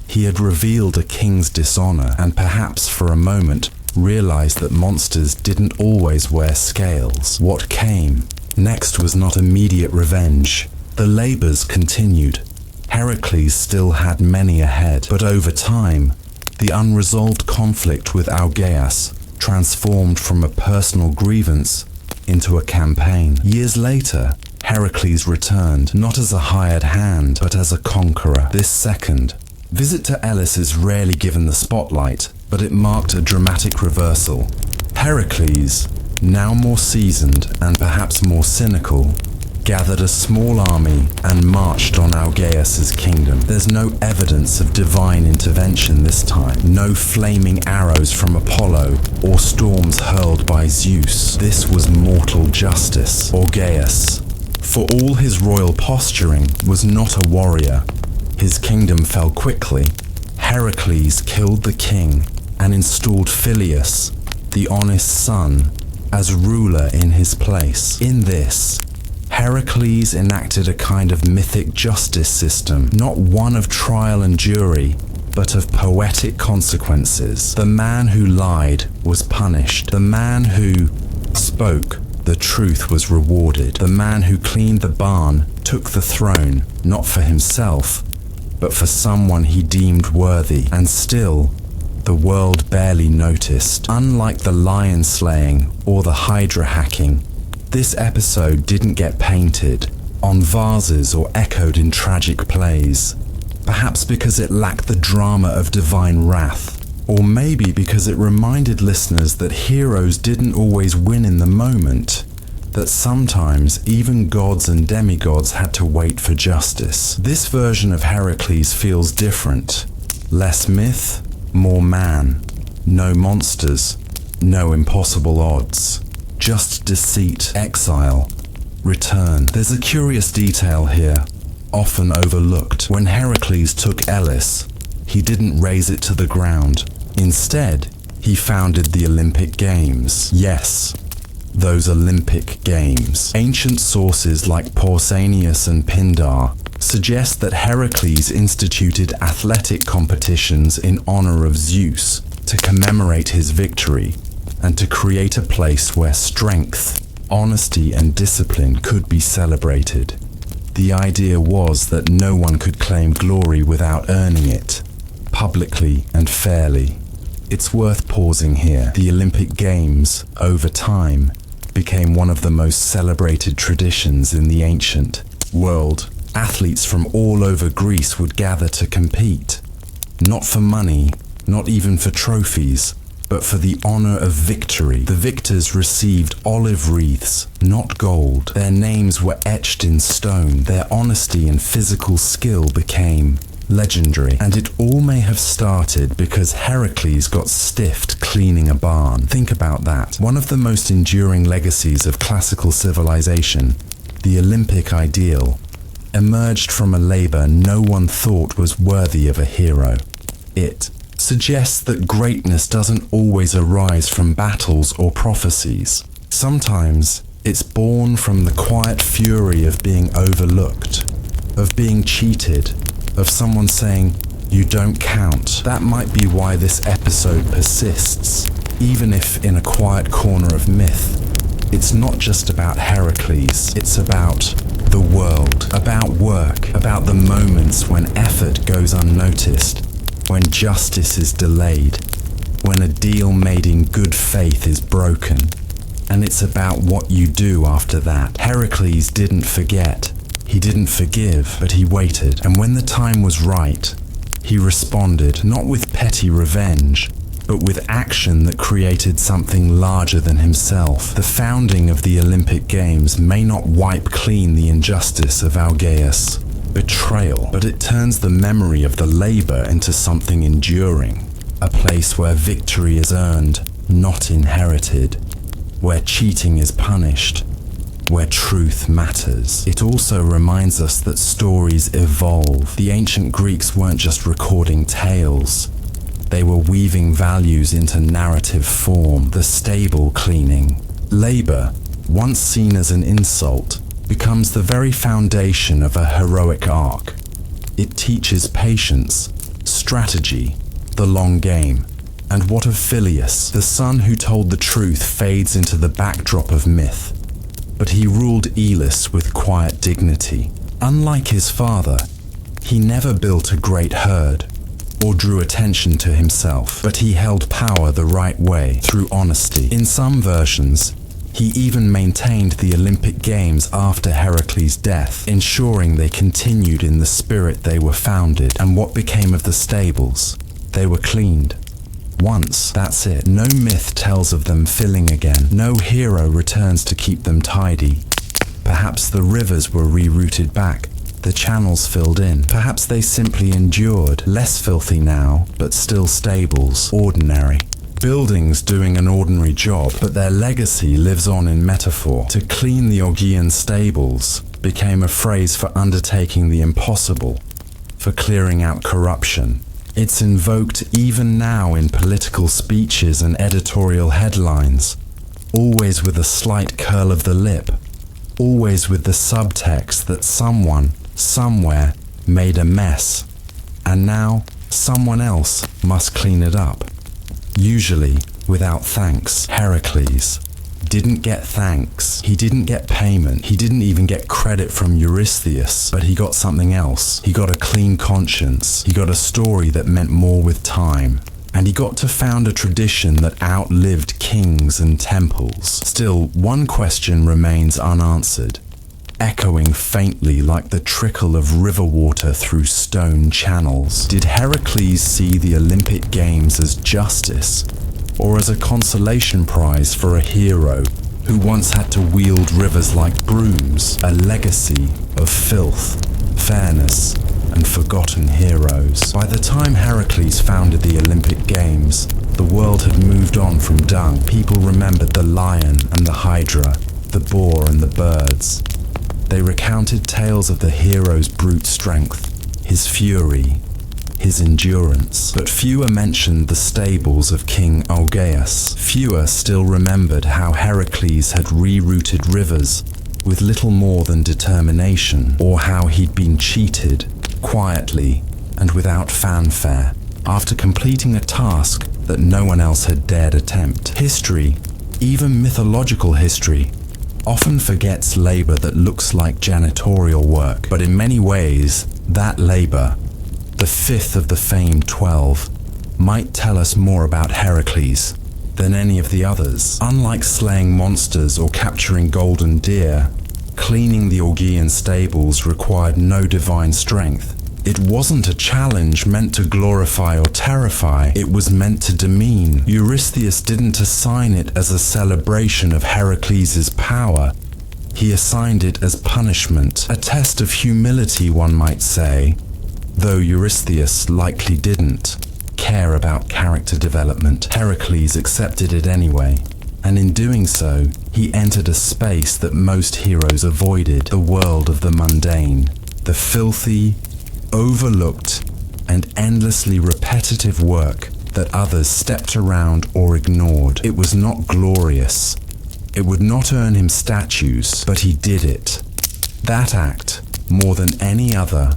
Speaker 1: He had revealed a king's dishonor, and perhaps for a moment realized that monsters didn't always wear scales. What came next was not immediate revenge. The labors continued. Heracles still had many ahead, but over time, the unresolved conflict with Argeus transformed from a personal grievance into a campaign. Years later, Heracles returned, not as a hired hand, but as a conqueror. This second visit to Elis is rarely given the spotlight, but it marked a dramatic reversal. Heracles, now more seasoned and perhaps more cynical, gathered a small army and marched on Argeus's kingdom. There's no evidence of divine intervention this time. No flaming arrows from Apollo or storms hurled by Zeus. This was mortal justice. Argeus, for all his royal posturing, was not a warrior. His kingdom fell quickly. Heracles killed the king and installed Phileus, the honest son, as ruler in his place. In this, Heracles enacted a kind of mythic justice system, not one of trial and jury, but of poetic consequences. The man who lied was punished. The man who spoke the truth was rewarded. The man who cleaned the barn took the throne, not for himself, but for someone he deemed worthy. And still, the world barely noticed. Unlike the lion slaying or the hydra hacking, this episode didn't get painted on vases or echoed in tragic plays. Perhaps because it lacked the drama of divine wrath, or maybe because it reminded listeners that heroes didn't always win in the moment, that sometimes even gods and demigods had to wait for justice. This version of Heracles feels different. Less myth, more man. No monsters, no impossible odds. Just deceit, exile, return. There's a curious detail here, often overlooked. When Heracles took Elis, he didn't raze it to the ground. Instead, he founded the Olympic Games. Yes, those Olympic Games. Ancient sources like Pausanias and Pindar suggest that Heracles instituted athletic competitions in honor of Zeus to commemorate his victory, and to create a place where strength, honesty, and discipline could be celebrated. The idea was that no one could claim glory without earning it, publicly and fairly. It's worth pausing here. The Olympic Games, over time, became one of the most celebrated traditions in the ancient world. Athletes from all over Greece would gather to compete, not for money, not even for trophies, but for the honor of victory. The victors received olive wreaths, not gold. Their names were etched in stone. Their honesty and physical skill became legendary, and it all may have started because Heracles got stiffed cleaning a barn. Think about that. One of the most enduring legacies of classical civilization, the Olympic ideal, emerged from a labor no one thought was worthy of a hero. It suggests that greatness doesn't always arise from battles or prophecies. Sometimes it's born from the quiet fury of being overlooked, of being cheated, of someone saying, "You don't count." That might be why this episode persists, even if in a quiet corner of myth. It's not just about Heracles, it's about the world, about work, about the moments when effort goes unnoticed, when justice is delayed, when a deal made in good faith is broken. And it's about what you do after that. Heracles didn't forget. He didn't forgive, but he waited. And when the time was right, he responded, not with petty revenge, but with action that created something larger than himself. The founding of the Olympic Games may not wipe clean the injustice of Algaeus' betrayal, but it turns the memory of the labor into something enduring. A place where victory is earned, not inherited, where cheating is punished, where truth matters. It also reminds us that stories evolve. The ancient Greeks weren't just recording tales. They were weaving values into narrative form. The stable cleaning. Labor, once seen as an insult, becomes the very foundation of a heroic arc. It teaches patience, strategy, the long game. And what of Phileus? The son who told the truth fades into the backdrop of myth. But he ruled Elis with quiet dignity. Unlike his father, he never built a great herd or drew attention to himself, but he held power the right way, through honesty. In some versions, he even maintained the Olympic Games after Heracles' death, ensuring they continued in the spirit they were founded. And what became of the stables? They were cleaned. Once, that's it. No myth tells of them filling again. No hero returns to keep them tidy. Perhaps the rivers were rerouted back, the channels filled in. Perhaps they simply endured, less filthy now, but still stables, ordinary. Buildings doing an ordinary job, but their legacy lives on in metaphor. To clean the Augean stables became a phrase for undertaking the impossible, for clearing out corruption. It's invoked even now in political speeches and editorial headlines, always with a slight curl of the lip, always with the subtext that someone, somewhere, made a mess, and now someone else must clean it up. Usually without thanks. Heracles didn't get thanks. He didn't get payment. He didn't even get credit from Eurystheus, but he got something else. He got a clean conscience. He got a story that meant more with time. And he got to found a tradition that outlived kings and temples. Still, one question remains unanswered, echoing faintly like the trickle of river water through stone channels. Did Heracles see the Olympic Games as justice, or as a consolation prize for a hero who once had to wield rivers like brooms, a legacy of filth, fairness, and forgotten heroes? By the time Heracles founded the Olympic Games, the world had moved on from dung. People remembered the lion and the hydra, the boar and the birds. They recounted tales of the hero's brute strength, his fury, his endurance. But fewer mentioned the stables of King Algaeus. Fewer still remembered how Heracles had rerouted rivers with little more than determination, or how he'd been cheated, quietly and without fanfare, after completing a task that no one else had dared attempt. History, even mythological history, often forgets labor that looks like janitorial work, but in many ways, that labor, the fifth of the famed 12, might tell us more about Heracles than any of the others. Unlike slaying monsters or capturing golden deer, cleaning the Augean stables required no divine strength. It wasn't a challenge meant to glorify or terrify, it was meant to demean. Eurystheus didn't assign it as a celebration of Heracles' power. He assigned it as punishment, a test of humility, one might say. Though Eurystheus likely didn't care about character development, Heracles accepted it anyway. And in doing so, he entered a space that most heroes avoided, the world of the mundane, the filthy, overlooked, and endlessly repetitive work that others stepped around or ignored. It was not glorious. It would not earn him statues, but he did it. That act, more than any other,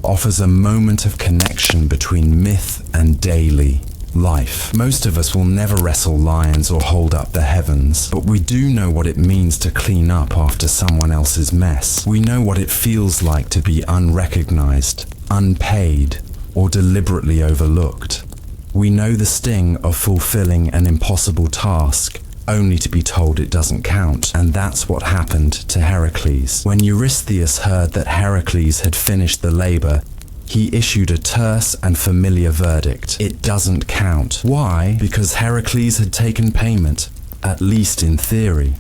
Speaker 1: offers a moment of connection between myth and daily life. Most of us will never wrestle lions or hold up the heavens, but we do know what it means to clean up after someone else's mess. We know what it feels like to be unrecognized, unpaid, or deliberately overlooked. We know the sting of fulfilling an impossible task, only to be told it doesn't count. And that's what happened to Heracles. When Eurystheus heard that Heracles had finished the labor, he issued a terse and familiar verdict. It doesn't count. Why? Because Heracles had taken payment, at least in theory.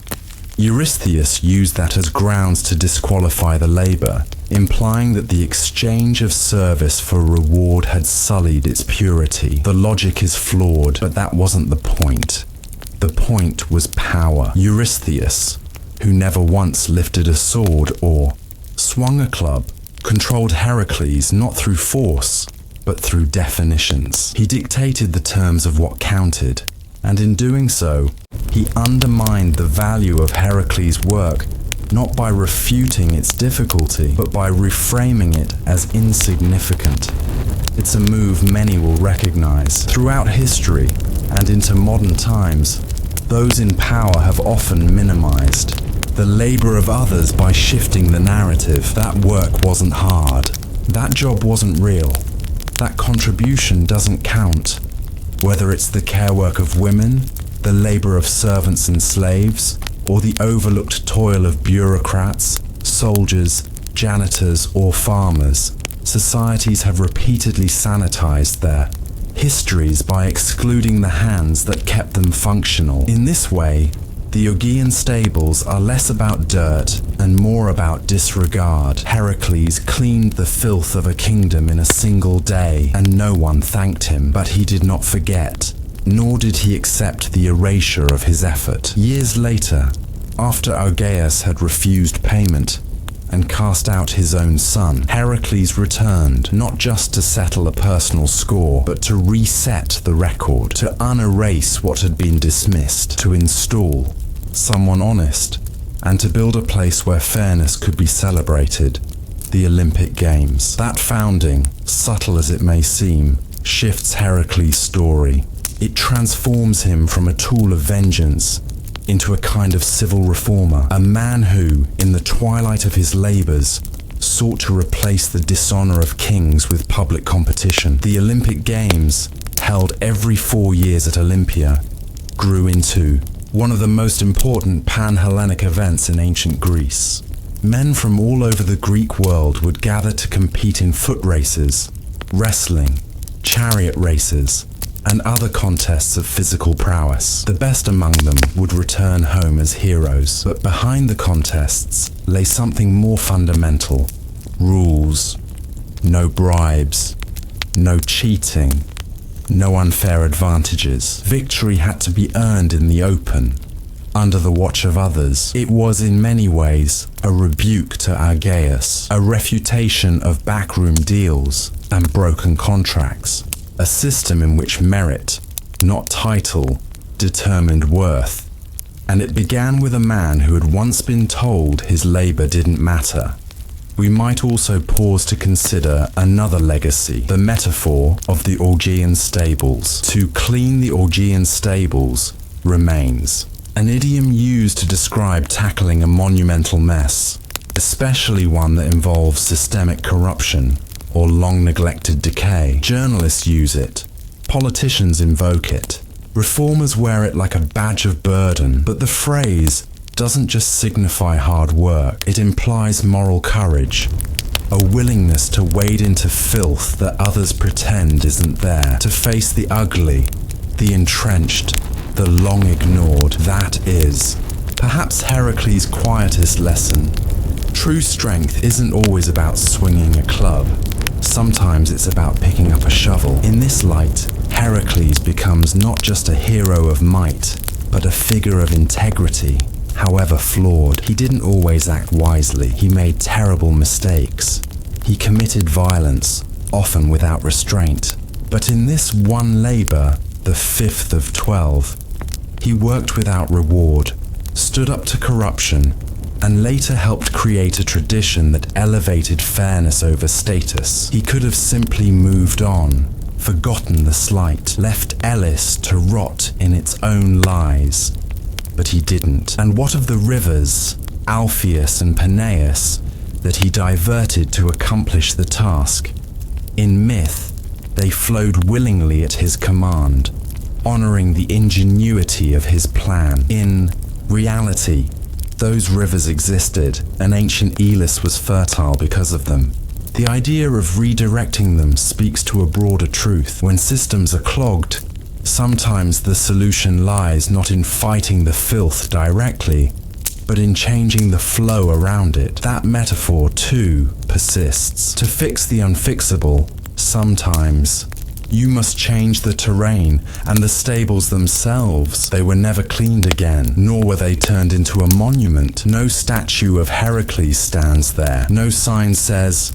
Speaker 1: Eurystheus used that as grounds to disqualify the labor, implying that the exchange of service for reward had sullied its purity. The logic is flawed, but that wasn't the point. The point was power. Eurystheus, who never once lifted a sword or swung a club, controlled Heracles not through force, but through definitions. He dictated the terms of what counted, and in doing so, he undermined the value of Heracles' work, not by refuting its difficulty, but by reframing it as insignificant. It's a move many will recognize. Throughout history and into modern times, those in power have often minimized the labor of others by shifting the narrative. That work wasn't hard. That job wasn't real. That contribution doesn't count. Whether it's the care work of women, the labor of servants and slaves, or the overlooked toil of bureaucrats, soldiers, janitors, or farmers, societies have repeatedly sanitized their histories by excluding the hands that kept them functional. In this way, the Augean stables are less about dirt and more about disregard. Heracles cleaned the filth of a kingdom in a single day, and no one thanked him. But he did not forget, nor did he accept the erasure of his effort. Years later, after Augeas had refused payment and cast out his own son, Heracles returned, not just to settle a personal score, but to reset the record, to unerase what had been dismissed, to install someone honest, and to build a place where fairness could be celebrated, the Olympic Games. That founding, subtle as it may seem, shifts Heracles' story. It transforms him from a tool of vengeance into a kind of civil reformer, a man who, in the twilight of his labors, sought to replace the dishonor of kings with public competition. The Olympic Games, held every 4 years at Olympia, grew into one of the most important pan-Hellenic events in ancient Greece. Men from all over the Greek world would gather to compete in foot races, wrestling, chariot races, and other contests of physical prowess. The best among them would return home as heroes, but behind the contests lay something more fundamental: rules. No bribes, no cheating, no unfair advantages. Victory had to be earned in the open, under the watch of others. It was in many ways a rebuke to Augeas, a refutation of backroom deals and broken contracts, a system in which merit, not title, determined worth. And it began with a man who had once been told his labor didn't matter. We might also pause to consider another legacy, the metaphor of the Augean stables. To clean the Augean stables remains, an idiom used to describe tackling a monumental mess, especially one that involves systemic corruption or long-neglected decay. Journalists use it, politicians invoke it, reformers wear it like a badge of burden, but the phrase doesn't just signify hard work, it implies moral courage, a willingness to wade into filth that others pretend isn't there, to face the ugly, the entrenched, the long ignored. That is, perhaps Heracles' quietest lesson. True strength isn't always about swinging a club. Sometimes it's about picking up a shovel. In this light, Heracles becomes not just a hero of might, but a figure of integrity, however flawed. He didn't always act wisely. He made terrible mistakes. He committed violence, often without restraint. But in this one labor, the 5th of 12, he worked without reward, stood up to corruption, and later helped create a tradition that elevated fairness over status. He could have simply moved on, forgotten the slight, left Elis to rot in its own lies. But he didn't. And what of the rivers, Alpheus and Peneus, that he diverted to accomplish the task? In myth, they flowed willingly at his command, honoring the ingenuity of his plan. In reality, those rivers existed, and ancient Elis was fertile because of them. The idea of redirecting them speaks to a broader truth. When systems are clogged, sometimes the solution lies not in fighting the filth directly, but in changing the flow around it. That metaphor, too, persists. To fix the unfixable, sometimes you must change the terrain and the stables themselves. They were never cleaned again, nor were they turned into a monument. No statue of Heracles stands there. No sign says,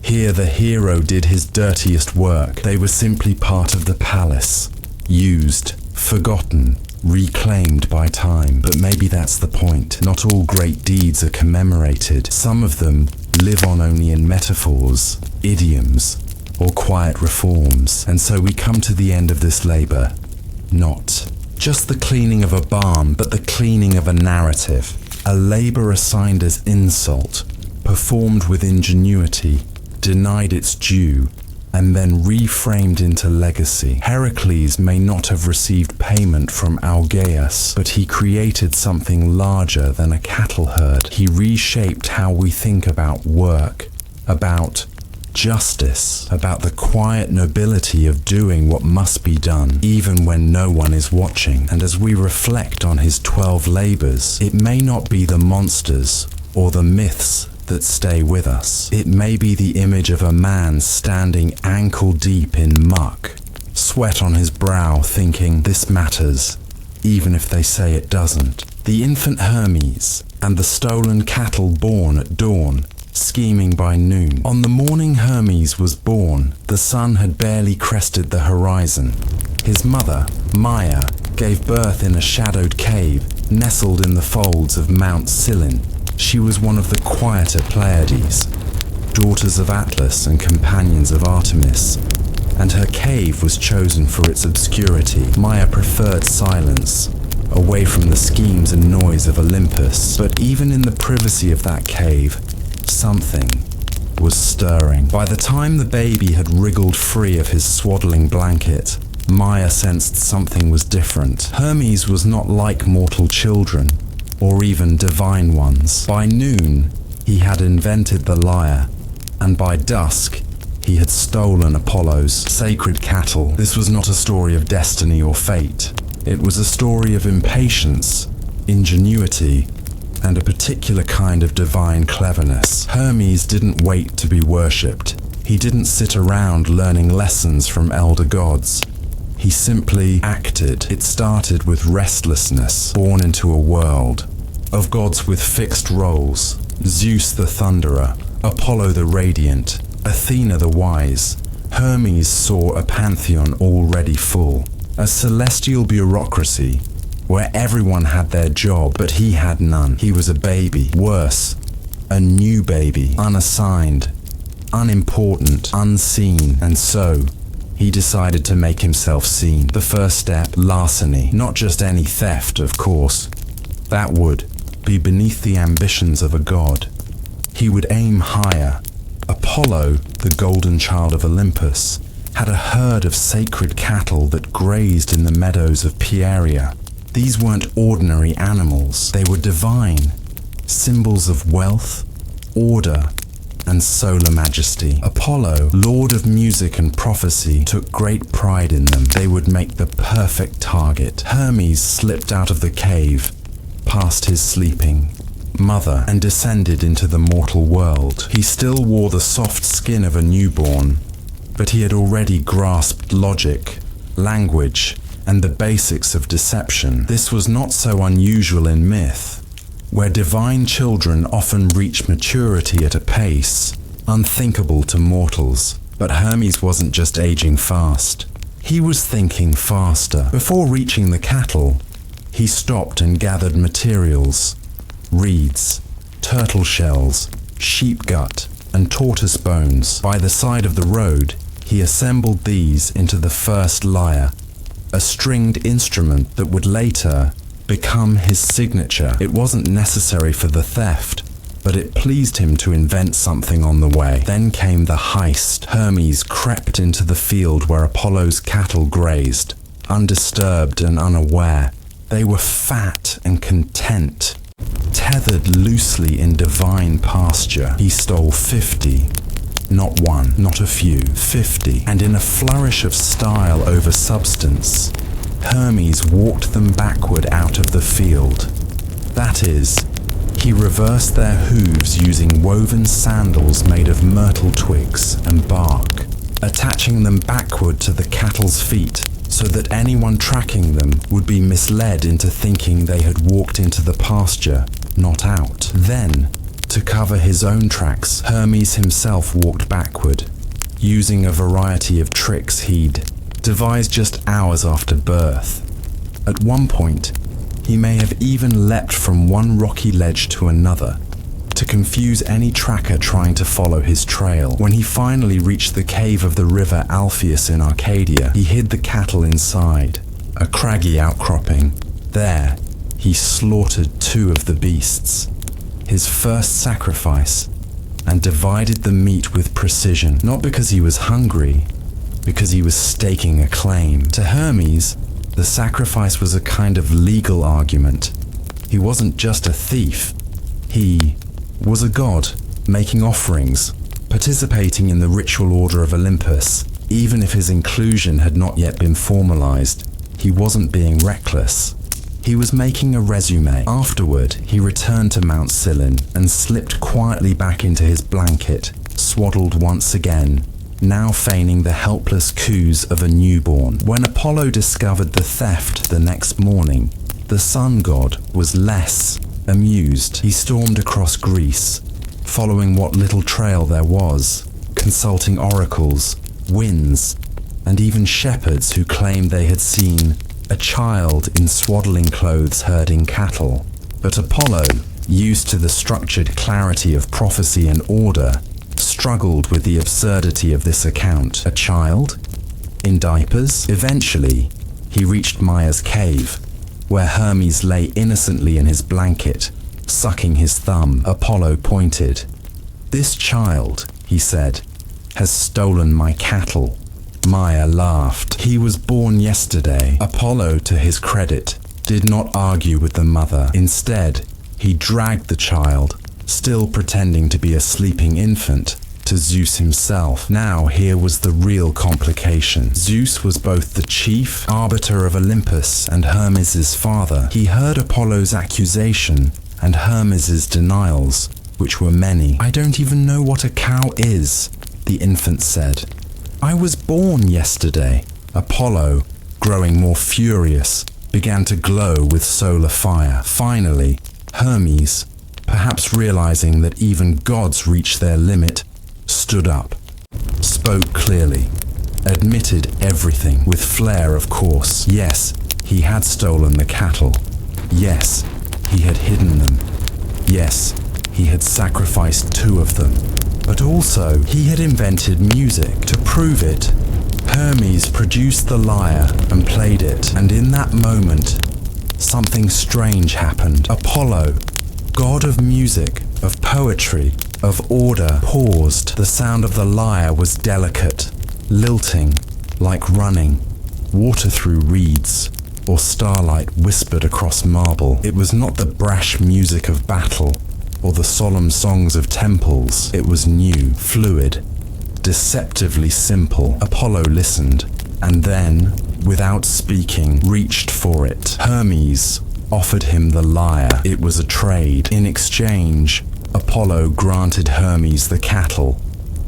Speaker 1: "Here the hero did his dirtiest work." They were simply part of the palace, used, forgotten, reclaimed by time. But maybe that's the point. Not all great deeds are commemorated. Some of them live on only in metaphors, idioms, or quiet reforms. And so we come to the end of this labor. Not just the cleaning of a barn, but the cleaning of a narrative. A labor assigned as insult, performed with ingenuity, denied its due, and then reframed into legacy. Heracles may not have received payment from Algaeus, but he created something larger than a cattle herd. He reshaped how we think about work, about justice, about the quiet nobility of doing what must be done, even when no one is watching. And as we reflect on his 12 labors, it may not be the monsters or the myths that stay with us. It may be the image of a man standing ankle deep in muck, sweat on his brow, thinking, "This matters, even if they say it doesn't." The infant Hermes and the stolen cattle born at dawn, scheming by noon. On the morning Hermes was born, the sun had barely crested the horizon. His mother, Maia, gave birth in a shadowed cave nestled in the folds of Mount Cylin. She was one of the quieter Pleiades, daughters of Atlas and companions of Artemis, and her cave was chosen for its obscurity. Maia preferred silence, away from the schemes and noise of Olympus. But even in the privacy of that cave, something was stirring. By the time the baby had wriggled free of his swaddling blanket, Maia sensed something was different. Hermes was not like mortal children, or even divine ones. By noon, he had invented the lyre, and by dusk, he had stolen Apollo's sacred cattle. This was not a story of destiny or fate. It was a story of impatience, ingenuity, and a particular kind of divine cleverness. Hermes didn't wait to be worshipped. He didn't sit around learning lessons from elder gods. He simply acted. It started with restlessness, born into a world of gods with fixed roles. Zeus the thunderer, Apollo the radiant, Athena the wise. Hermes saw a pantheon already full, a celestial bureaucracy where everyone had their job, but he had none. He was a baby. Worse, a new baby, unassigned, unimportant, unseen, and so he decided to make himself seen. The first step, larceny. Not just any theft, of course. That would be beneath the ambitions of a god. He would aim higher. Apollo, the golden child of Olympus, had a herd of sacred cattle that grazed in the meadows of Pieria. These weren't ordinary animals. They were divine, symbols of wealth, order, and solar majesty. Apollo, lord of music and prophecy, took great pride in them. They would make the perfect target. Hermes slipped out of the cave, past his sleeping, mother, and descended into the mortal world. He still wore the soft skin of a newborn, but he had already grasped logic, language, and the basics of deception. This was not so unusual in myth, where divine children often reach maturity at a pace unthinkable to mortals. But Hermes wasn't just aging fast. He was thinking faster. Before reaching the cattle, he stopped and gathered materials: reeds, turtle shells, sheep gut, and tortoise bones. By the side of the road, he assembled these into the first lyre, a stringed instrument that would later become his signature. It wasn't necessary for the theft, but it pleased him to invent something on the way. Then came the heist. Hermes crept into the field where Apollo's cattle grazed, undisturbed and unaware. They were fat and content, tethered loosely in divine pasture. He stole 50. Not one, not a few, 50. And in a flourish of style over substance, Hermes walked them backward out of the field. That is, he reversed their hooves using woven sandals made of myrtle twigs and bark, attaching them backward to the cattle's feet so that anyone tracking them would be misled into thinking they had walked into the pasture, not out. Then, to cover his own tracks, Hermes himself walked backward, using a variety of tricks he'd devised just hours after birth. At one point, he may have even leapt from one rocky ledge to another, to confuse any tracker trying to follow his trail. When he finally reached the cave of the river Alpheus in Arcadia, he hid the cattle inside, a craggy outcropping. There, he slaughtered 2 of the beasts, his first sacrifice, and divided the meat with precision, not because he was hungry, because he was staking a claim. To Hermes, the sacrifice was a kind of legal argument. He wasn't just a thief. He was a god, making offerings, participating in the ritual order of Olympus. Even if his inclusion had not yet been formalized, he wasn't being reckless. He was making a resume. Afterward, he returned to Mount Cylon and slipped quietly back into his blanket, swaddled once again, now feigning the helpless coos of a newborn. When Apollo discovered the theft the next morning, the sun god was less amused. He stormed across Greece, following what little trail there was, consulting oracles, winds, and even shepherds who claimed they had seen a child in swaddling clothes herding cattle. But Apollo, used to the structured clarity of prophecy and order, struggled with the absurdity of this account. A child? In diapers? Eventually, he reached Maia's cave, where Hermes lay innocently in his blanket, sucking his thumb. Apollo pointed. "This child," he said, "has stolen my cattle." Maia laughed. "He was born yesterday." Apollo, to his credit, did not argue with the mother. Instead, he dragged the child, still pretending to be a sleeping infant, to Zeus himself. Now here was the real complication. Zeus was both the chief arbiter of Olympus and Hermes's father. He heard Apollo's accusation and Hermes's denials, which were many. "I don't even know what a cow is," the infant said. "I was born yesterday." Apollo, growing more furious, began to glow with solar fire. Finally, Hermes, perhaps realizing that even gods reach their limit, stood up, spoke clearly, admitted everything, with flair of course. Yes, he had stolen the cattle. Yes, he had hidden them. Yes, he had sacrificed 2 of them. But also, he had invented music. To prove it, Hermes produced the lyre and played it. And in that moment, something strange happened. Apollo, god of music, of poetry, of order, paused. The sound of the lyre was delicate, lilting, like running, water through reeds, or starlight whispered across marble. It was not the brash music of battle, or the solemn songs of temples. It was new, fluid, deceptively simple. Apollo listened, and then, without speaking, reached for it. Hermes, offered him the lyre. It was a trade. In exchange, Apollo granted Hermes the cattle,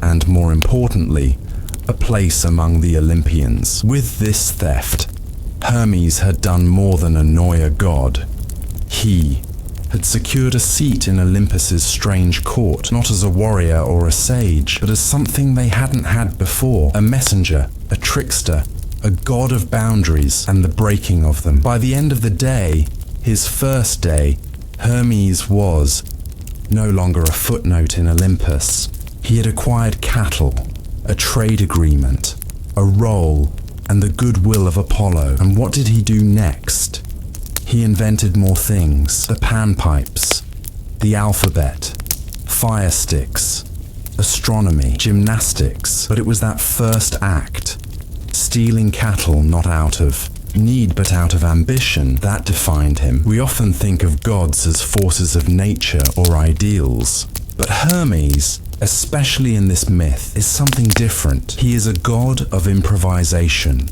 Speaker 1: and more importantly, a place among the Olympians. With this theft, Hermes had done more than annoy a god. He had secured a seat in Olympus's strange court, not as a warrior or a sage, but as something they hadn't had before, a messenger, a trickster, a god of boundaries and the breaking of them. By the end of the day, his first day, Hermes was no longer a footnote in Olympus. He had acquired cattle, a trade agreement, a role, and the goodwill of Apollo. And what did he do next? He invented more things: the panpipes, the alphabet, fire sticks, astronomy, gymnastics. But it was that first act, stealing cattle not out of need but out of ambition, that defined him. We often think of gods as forces of nature or ideals, but Hermes, especially in this myth, is something different. He is a god of improvisation,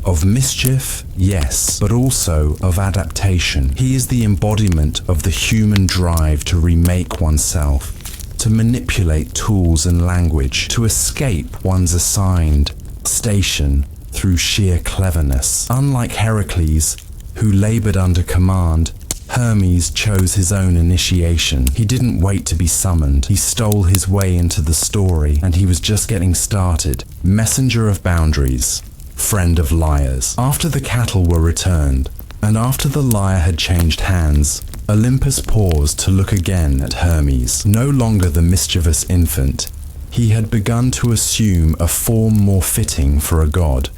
Speaker 1: of mischief, yes, but also of adaptation. He is the embodiment of the human drive to remake oneself, to manipulate tools and language, to escape one's assigned station through sheer cleverness. Unlike Heracles, who labored under command, Hermes chose his own initiation. He didn't wait to be summoned. He stole his way into the story, and he was just getting started. Messenger of boundaries, friend of liars. After the cattle were returned, and after the lyre had changed hands, Olympus paused to look again at Hermes. No longer the mischievous infant, he had begun to assume a form more fitting for a god.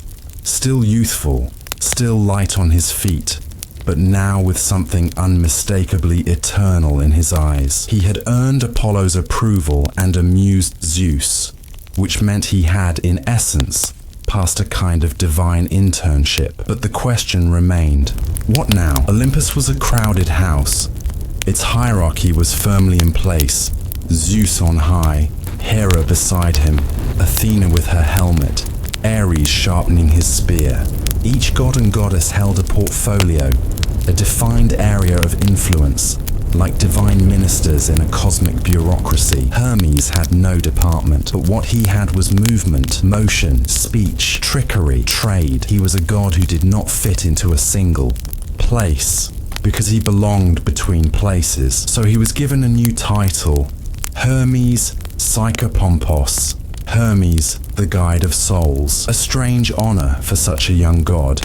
Speaker 1: Still youthful, still light on his feet, but now with something unmistakably eternal in his eyes. He had earned Apollo's approval and amused Zeus, which meant he had, in essence, passed a kind of divine internship. But the question remained, what now? Olympus was a crowded house. Its hierarchy was firmly in place. Zeus on high, Hera beside him, Athena with her helmet, Ares sharpening his spear. Each god and goddess held a portfolio, a defined area of influence, like divine ministers in a cosmic bureaucracy. Hermes had no department, but what he had was movement, motion, speech, trickery, trade. He was a god who did not fit into a single place, because he belonged between places. So he was given a new title, Hermes Psychopompos, Hermes, the guide of souls. A strange honor for such a young god.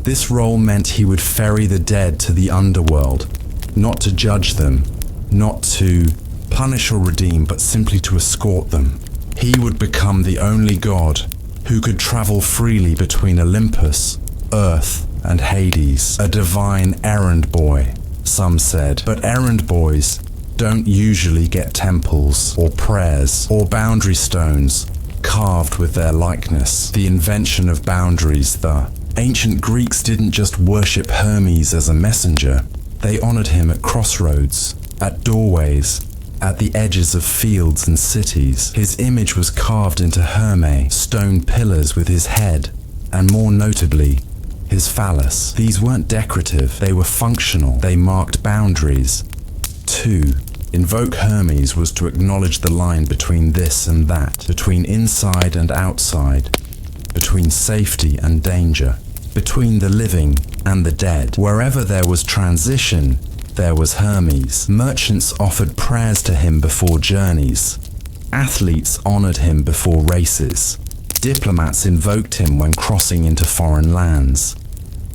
Speaker 1: This role meant he would ferry the dead to the underworld, not to judge them, not to punish or redeem, but simply to escort them. He would become the only god who could travel freely between Olympus, Earth, and Hades. A divine errand boy, some said. But errand boys don't usually get temples or prayers or boundary stones carved with their likeness. The invention of boundaries, the ancient Greeks didn't just worship Hermes as a messenger. They honored him at crossroads, at doorways, at the edges of fields and cities. His image was carved into Herme, stone pillars with his head, and more notably, his phallus. These weren't decorative, they were functional. They marked boundaries. 2. Invoke Hermes was to acknowledge the line between this and that, between inside and outside, between safety and danger, between the living and the dead. Wherever there was transition, there was Hermes. Merchants offered prayers to him before journeys. Athletes honored him before races. Diplomats invoked him when crossing into foreign lands.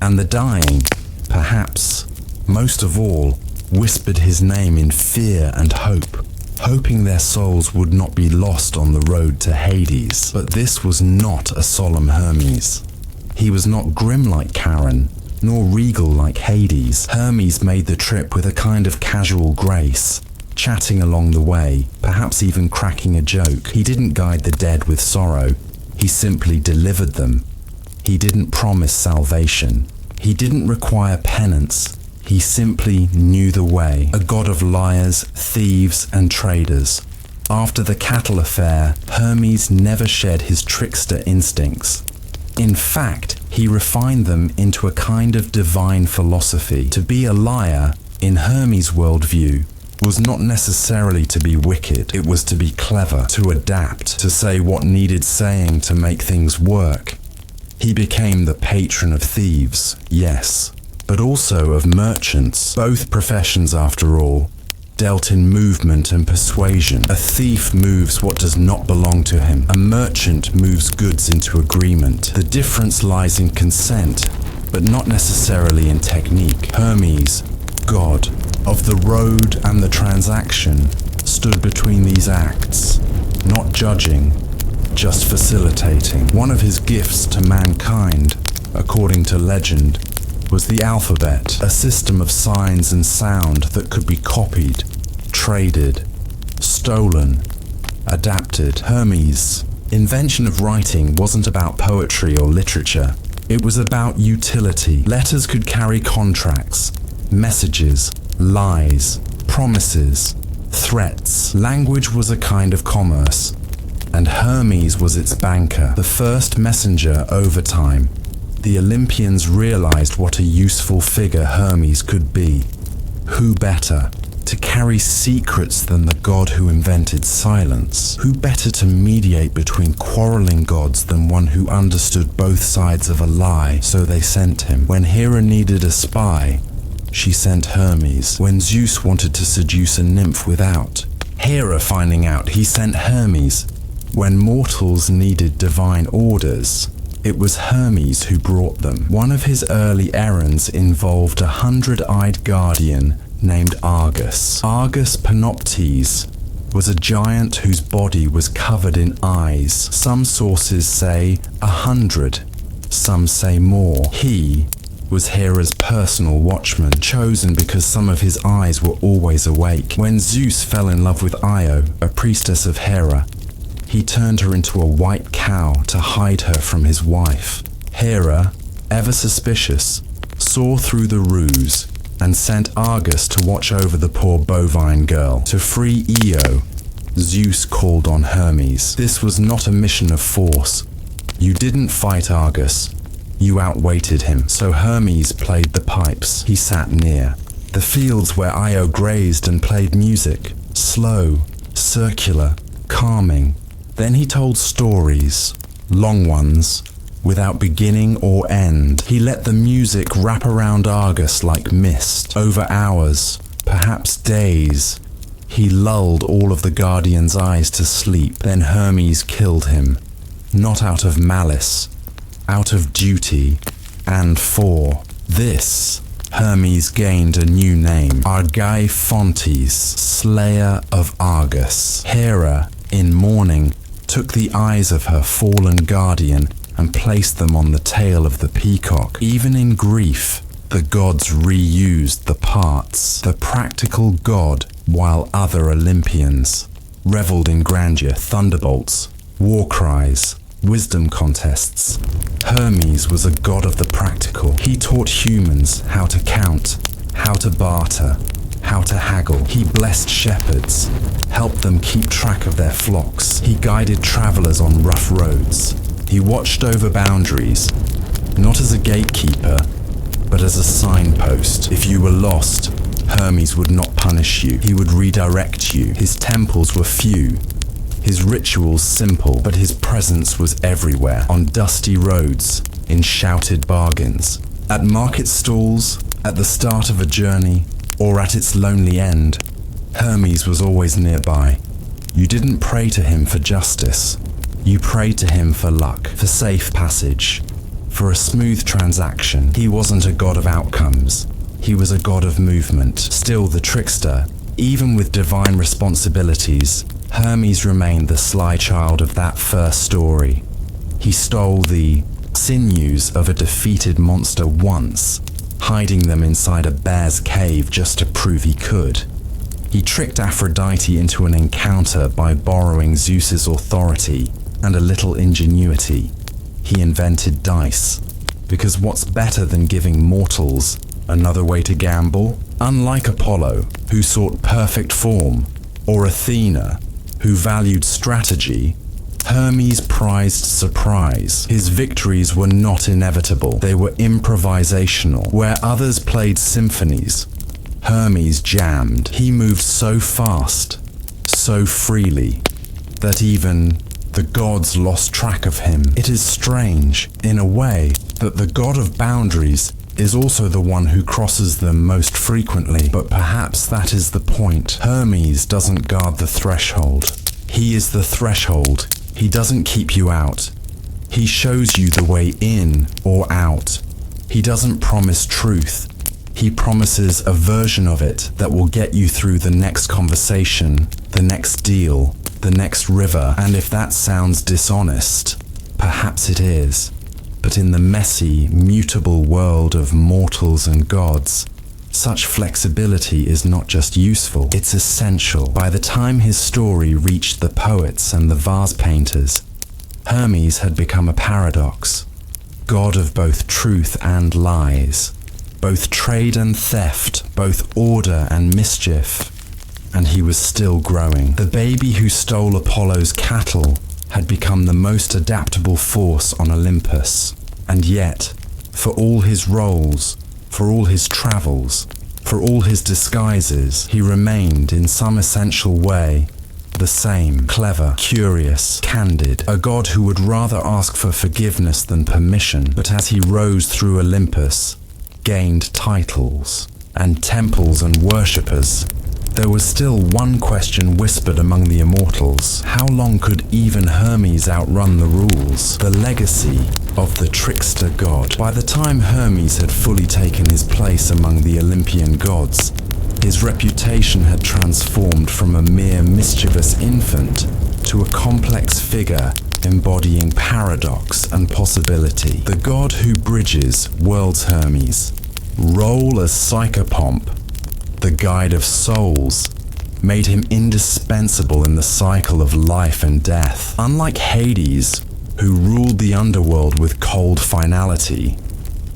Speaker 1: And the dying, perhaps most of all, whispered his name in fear and hope, hoping their souls would not be lost on the road to Hades. But this was not a solemn Hermes. He was not grim like Charon, nor regal like Hades. Hermes made the trip with a kind of casual grace, chatting along the way, perhaps even cracking a joke. He didn't guide the dead with sorrow, he simply delivered them. He didn't promise salvation. He didn't require penance. He simply knew the way. A god of liars, thieves, and traders. After the cattle affair, Hermes never shed his trickster instincts. In fact, He refined them into a kind of divine philosophy. To be a liar, in Hermes' worldview, was not necessarily to be wicked. It was to be clever, to adapt, to say what needed saying to make things work. He became the patron of thieves, yes, but also of merchants. Both professions, after all, dealt in movement and persuasion. A thief moves what does not belong to him. A merchant moves goods into agreement. The difference lies in consent, but not necessarily in technique. Hermes, god of the road and the transaction, stood between these acts, not judging, just facilitating. One of his gifts to mankind, according to legend, was the alphabet, a system of signs and sound that could be copied, traded, stolen, adapted. Hermes' invention of writing wasn't about poetry or literature. It was about utility. Letters could carry contracts, messages, lies, promises, threats. Language was a kind of commerce, and Hermes was its banker, the first messenger over time. The Olympians realized what a useful figure Hermes could be. Who better to carry secrets than the god who invented silence? Who better to mediate between quarreling gods than one who understood both sides of a lie? So they sent him. When Hera needed a spy, she sent Hermes. When Zeus wanted to seduce a nymph without Hera finding out, he sent Hermes. When mortals needed divine orders, it was Hermes who brought them. One of his early errands involved a 100-eyed guardian named Argus. Argus Panoptes was a giant whose body was covered in eyes. Some sources say 100, some say more. He was Hera's personal watchman, chosen because some of his eyes were always awake. When Zeus fell in love with Io, a priestess of Hera, he turned her into a white cow to hide her from his wife. Hera, ever suspicious, saw through the ruse and sent Argus to watch over the poor bovine girl. To free Io, Zeus called on Hermes. This was not a mission of force. You didn't fight Argus. You outweighted him. So Hermes played the pipes. He sat near the fields where Io grazed and played music. Slow, circular, calming. Then he told stories, long ones, without beginning or end. He let the music wrap around Argus like mist. Over hours, perhaps days, he lulled all of the guardian's eyes to sleep. Then Hermes killed him, not out of malice, out of duty, and for this, Hermes gained a new name, Argeiphontes, slayer of Argus. Hera, in mourning, took the eyes of her fallen guardian and placed them on the tail of the peacock. Even in grief, the gods reused the parts. The practical god, while other Olympians reveled in grandeur, thunderbolts, war cries, wisdom contests. Hermes was a god of the practical. He taught humans how to count, how to barter, how to haggle. He blessed shepherds, helped them keep track of their flocks. He guided travelers on rough roads. He watched over boundaries, not as a gatekeeper, but as a signpost. If you were lost, Hermes would not punish you. He would redirect you. His temples were few, his rituals simple, but his presence was everywhere, on dusty roads, in shouted bargains, at market stalls, at the start of a journey, or at its lonely end. Hermes was always nearby. You didn't pray to him for justice. You prayed to him for luck, for safe passage, for a smooth transaction. He wasn't a god of outcomes. He was a god of movement. Still the trickster, even with divine responsibilities, Hermes remained the sly child of that first story. He stole the sinews of a defeated monster once, hiding them inside a bear's cave just to prove he could. He tricked Aphrodite into an encounter by borrowing Zeus's authority and a little ingenuity. He invented dice, because what's better than giving mortals another way to gamble? Unlike Apollo, who sought perfect form, or Athena, who valued strategy, Hermes prized surprise. His victories were not inevitable. They were improvisational. Where others played symphonies, Hermes jammed. He moved so fast, so freely, that even the gods lost track of him. It is strange, in a way, that the god of boundaries is also the one who crosses them most frequently, but perhaps that is the point. Hermes doesn't guard the threshold. He is the threshold. He doesn't keep you out. He shows you the way in or out. He doesn't promise truth. He promises a version of it that will get you through the next conversation, the next deal, the next river. And if that sounds dishonest, perhaps it is. But in the messy, mutable world of mortals and gods, such flexibility is not just useful, it's essential. By the time his story reached the poets and the vase painters, Hermes had become a paradox, god of both truth and lies, both trade and theft, both order and mischief. And he was still growing. The baby who stole Apollo's cattle had become the most adaptable force on Olympus. And yet, for all his roles, for all his travels, for all his disguises, he remained in some essential way the same, clever, curious, candid, a god who would rather ask for forgiveness than permission. But as he rose through Olympus, gained titles and temples and worshippers, there was still one question whispered among the immortals. How long could even Hermes outrun the rules? The legacy of the trickster god. By the time Hermes had fully taken his place among the Olympian gods, his reputation had transformed from a mere mischievous infant to a complex figure embodying paradox and possibility. The god who bridges worlds Hermes, role as psychopomp, the guide of souls, made him indispensable in the cycle of life and death. Unlike Hades, who ruled the underworld with cold finality,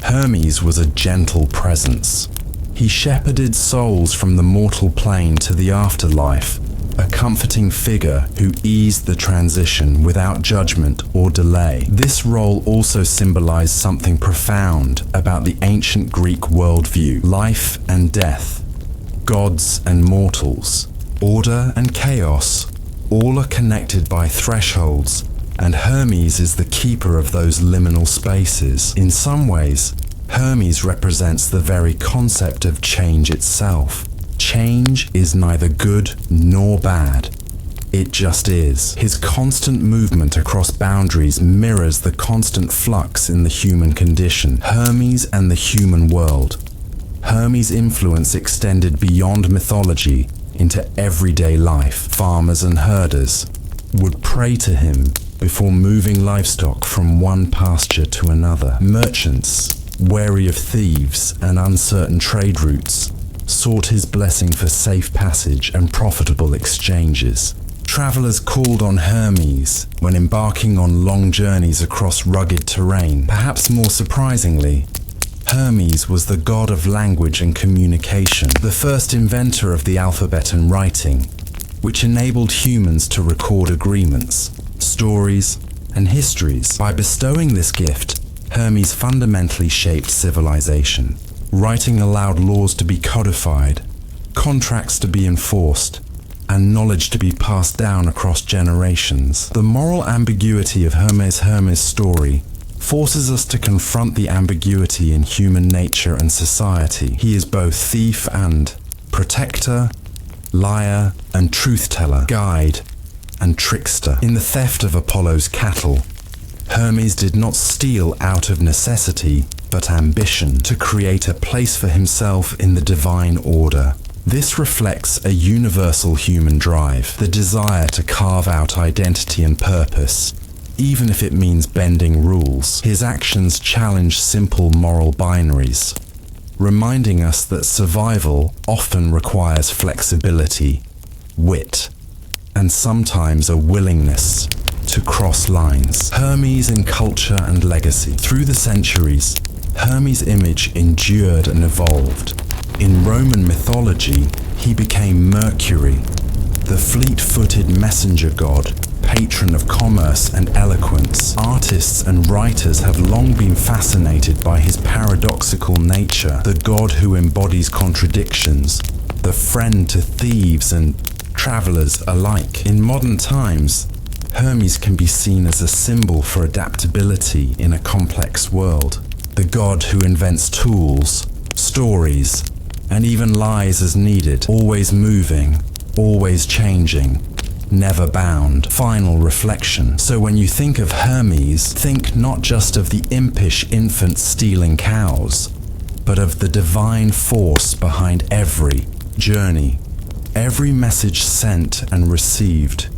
Speaker 1: Hermes was a gentle presence. He shepherded souls from the mortal plane to the afterlife, a comforting figure who eased the transition without judgment or delay. This role also symbolized something profound about the ancient Greek worldview: life and death, gods and mortals, order and chaos, all are connected by thresholds, and Hermes is the keeper of those liminal spaces. In some ways, Hermes represents the very concept of change itself. Change is neither good nor bad. It just is. His constant movement across boundaries mirrors the constant flux in the human condition. Hermes and the human world. Hermes' influence extended beyond mythology into everyday life. Farmers and herders would pray to him before moving livestock from one pasture to another. Merchants, wary of thieves and uncertain trade routes, sought his blessing for safe passage and profitable exchanges. Travelers called on Hermes when embarking on long journeys across rugged terrain. Perhaps more surprisingly, Hermes was the god of language and communication, the first inventor of the alphabet and writing, which enabled humans to record agreements, stories, and histories. By bestowing this gift, Hermes fundamentally shaped civilization. Writing allowed laws to be codified, contracts to be enforced, and knowledge to be passed down across generations. The moral ambiguity of Hermes' story forces us to confront the ambiguity in human nature and society. He is both thief and protector, liar and truth-teller, guide and trickster. In the theft of Apollo's cattle, Hermes did not steal out of necessity, but ambition, to create a place for himself in the divine order. This reflects a universal human drive, the desire to carve out identity and purpose, even if it means bending rules. His actions challenge simple moral binaries, reminding us that survival often requires flexibility, wit, and sometimes a willingness to cross lines. Hermes in culture and legacy. Through the centuries, Hermes' image endured and evolved. In Roman mythology, he became Mercury, the fleet-footed messenger god, patron of commerce and eloquence. Artists and writers have long been fascinated by his paradoxical nature, the god who embodies contradictions, the friend to thieves and travelers alike. In modern times, Hermes can be seen as a symbol for adaptability in a complex world. The god who invents tools, stories, and even lies as needed, always moving, always changing, never bound. Final reflection. So when you think of Hermes, think not just of the impish infant stealing cows, but of the divine force behind every journey, every message sent and received,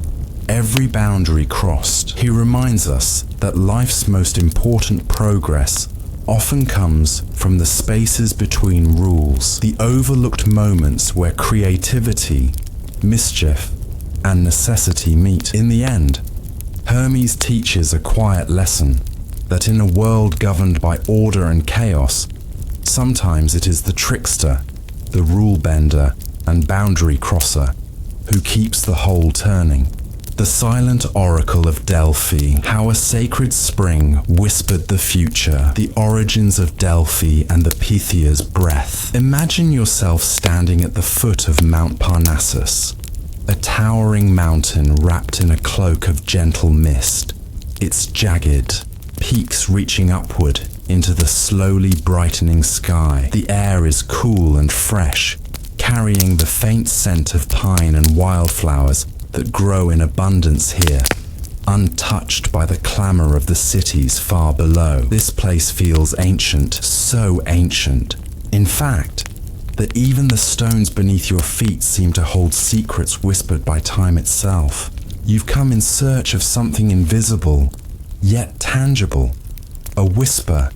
Speaker 1: every boundary crossed. He reminds us that life's most important progress often comes from the spaces between rules, the overlooked moments where creativity, mischief, and necessity meet. In the end, Hermes teaches a quiet lesson that in a world governed by order and chaos, sometimes it is the trickster, the rule bender, and boundary crosser who keeps the whole turning. The silent oracle of Delphi, how a sacred spring whispered the future, the origins of Delphi and the Pythia's breath. Imagine yourself standing at the foot of Mount Parnassus, a towering mountain wrapped in a cloak of gentle mist, its jagged peaks reaching upward into the slowly brightening sky. The air is cool and fresh, carrying the faint scent of pine and wildflowers that grow in abundance here, untouched by the clamor of the cities far below. This place feels ancient, so ancient, in fact, that even the stones beneath your feet seem to hold secrets whispered by time itself. You've come in search of something invisible, yet tangible, a whisper,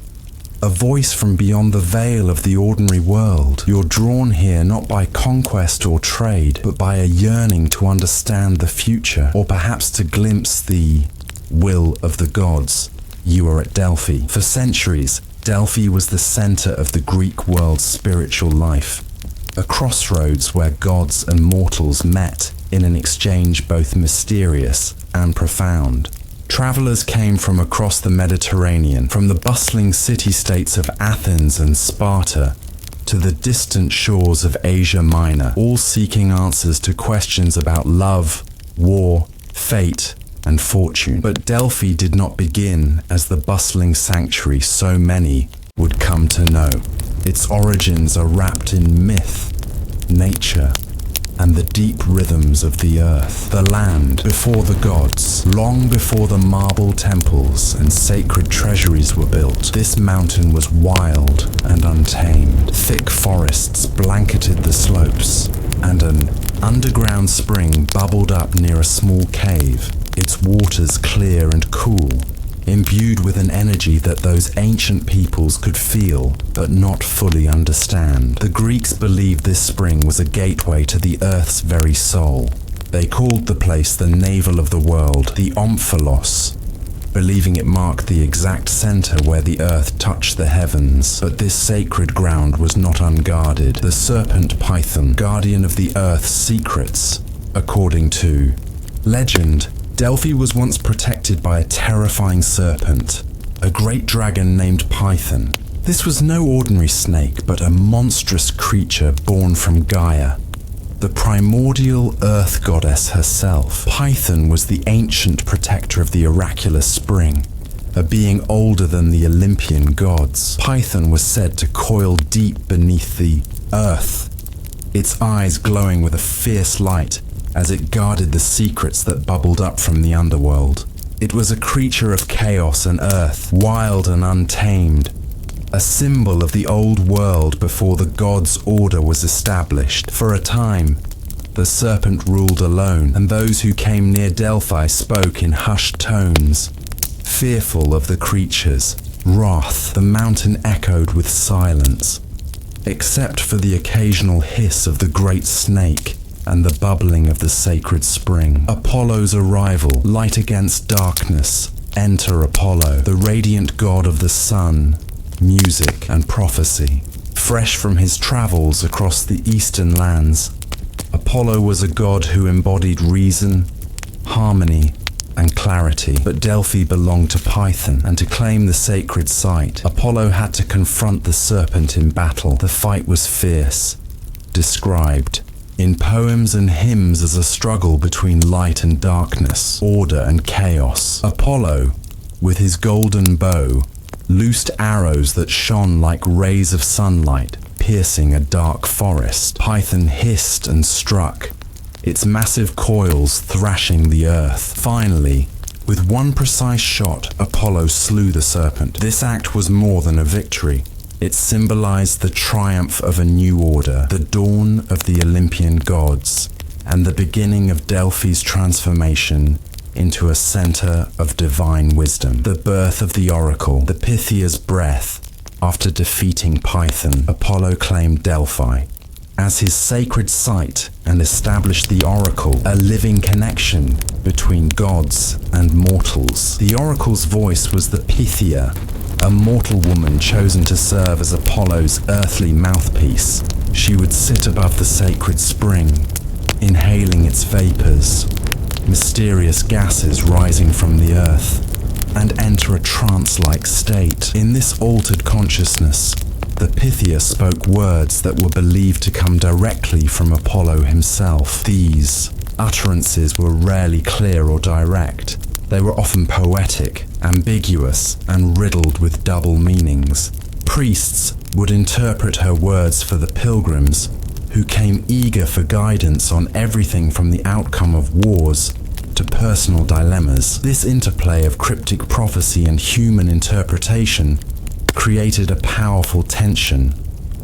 Speaker 1: a voice from beyond the veil of the ordinary world. You're drawn here not by conquest or trade, but by a yearning to understand the future, or perhaps to glimpse the will of the gods. You are at Delphi. For centuries, Delphi was the center of the Greek world's spiritual life, a crossroads where gods and mortals met in an exchange both mysterious and profound. Travelers came from across the Mediterranean, from the bustling city-states of Athens and Sparta to the distant shores of Asia Minor, all seeking answers to questions about love, war, fate, and fortune. But Delphi did not begin as the bustling sanctuary so many would come to know. Its origins are wrapped in myth, nature, and the deep rhythms of the earth. The land before the gods, long before the marble temples and sacred treasuries were built. This mountain was wild and untamed. Thick forests blanketed the slopes, and an underground spring bubbled up near a small cave, its waters clear and cool, imbued with an energy that those ancient peoples could feel but not fully understand. The Greeks believed this spring was a gateway to the earth's very soul. They called the place the navel of the world, the Omphalos, believing it marked the exact center where the earth touched the heavens. But this sacred ground was not unguarded. The serpent Python, guardian of the earth's secrets, according to legend, Delphi was once protected by a terrifying serpent, a great dragon named Python. This was no ordinary snake, but a monstrous creature born from Gaia, the primordial earth goddess herself. Python was the ancient protector of the oracular spring, a being older than the Olympian gods. Python was said to coil deep beneath the earth, its eyes glowing with a fierce light as it guarded the secrets that bubbled up from the underworld. It was a creature of chaos and earth, wild and untamed, a symbol of the old world before the gods' order was established. For a time, the serpent ruled alone, and those who came near Delphi spoke in hushed tones, fearful of the creature's wrath. The mountain echoed with silence, except for the occasional hiss of the great snake and the bubbling of the sacred spring. Apollo's arrival, light against darkness. Enter Apollo, the radiant god of the sun, music, and prophecy. Fresh from his travels across the eastern lands, Apollo was a god who embodied reason, harmony, and clarity. But Delphi belonged to Python, and to claim the sacred site, Apollo had to confront the serpent in battle. The fight was fierce, described in poems and hymns as a struggle between light and darkness, order and chaos. Apollo, with his golden bow, loosed arrows that shone like rays of sunlight, piercing a dark forest. Python hissed and struck, its massive coils thrashing the earth. Finally, with one precise shot, Apollo slew the serpent. This act was more than a victory. It symbolized the triumph of a new order, the dawn of the Olympian gods, and the beginning of Delphi's transformation into a center of divine wisdom. The birth of the oracle, the Pythia's breath. After defeating Python, Apollo claimed Delphi as his sacred site and established the oracle, a living connection between gods and mortals. The oracle's voice was the Pythia, a mortal woman chosen to serve as Apollo's earthly mouthpiece. She would sit above the sacred spring, inhaling its vapors, mysterious gases rising from the earth, and enter a trance-like state. In this altered consciousness, the Pythia spoke words that were believed to come directly from Apollo himself. These utterances were rarely clear or direct. They were often poetic, ambiguous, and riddled with double meanings. Priests would interpret her words for the pilgrims, who came eager for guidance on everything from the outcome of wars to personal dilemmas. This interplay of cryptic prophecy and human interpretation created a powerful tension,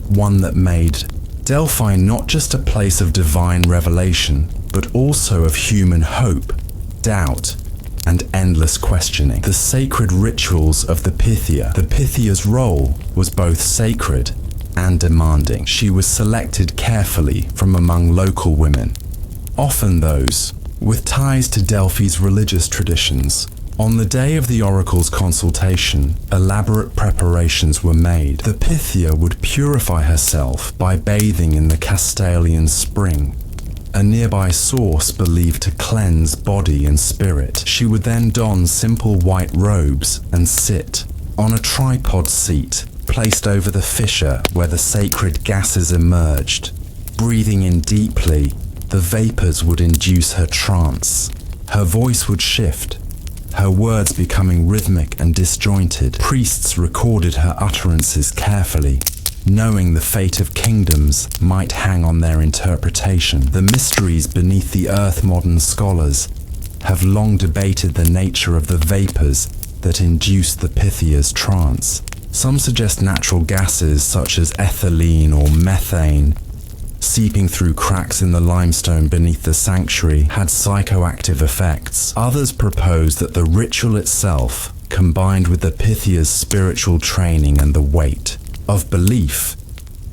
Speaker 1: one that made Delphi not just a place of divine revelation, but also of human hope, doubt, and endless questioning. The sacred rituals of the Pythia. The Pythia's role was both sacred and demanding. She was selected carefully from among local women, often those with ties to Delphi's religious traditions. On the day of the oracle's consultation, elaborate preparations were made. The Pythia would purify herself by bathing in the Castalian spring, a nearby source believed to cleanse body and spirit. She would then don simple white robes and sit on a tripod seat placed over the fissure where the sacred gases emerged. Breathing in deeply, the vapors would induce her trance. Her voice would shift, her words becoming rhythmic and disjointed. Priests recorded her utterances carefully, knowing the fate of kingdoms might hang on their interpretation. The mysteries beneath the earth. Modern scholars have long debated the nature of the vapors that induced the Pythia's trance. Some suggest natural gases such as ethylene or methane, seeping through cracks in the limestone beneath the sanctuary, had psychoactive effects. Others propose that the ritual itself, combined with the Pythia's spiritual training and the weight of belief,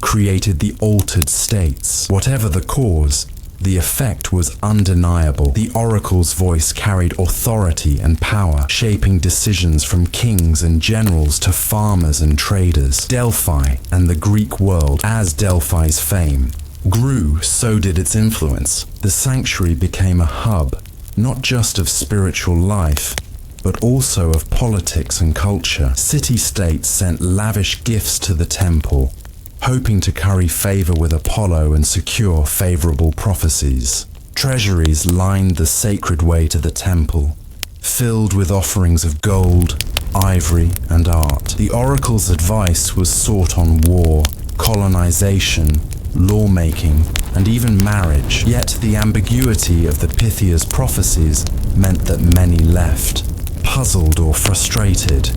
Speaker 1: created the altered states. Whatever the cause, the effect was undeniable. The oracle's voice carried authority and power, shaping decisions from kings and generals to farmers and traders. Delphi and the Greek world. As Delphi's fame grew, so did its influence. The sanctuary became a hub, not just of spiritual life, but also of politics and culture. City-states sent lavish gifts to the temple, hoping to curry favor with Apollo and secure favorable prophecies. Treasuries lined the sacred way to the temple, filled with offerings of gold, ivory, and art. The oracle's advice was sought on war, colonization, lawmaking, and even marriage. Yet the ambiguity of the Pythia's prophecies meant that many left, puzzled or frustrated,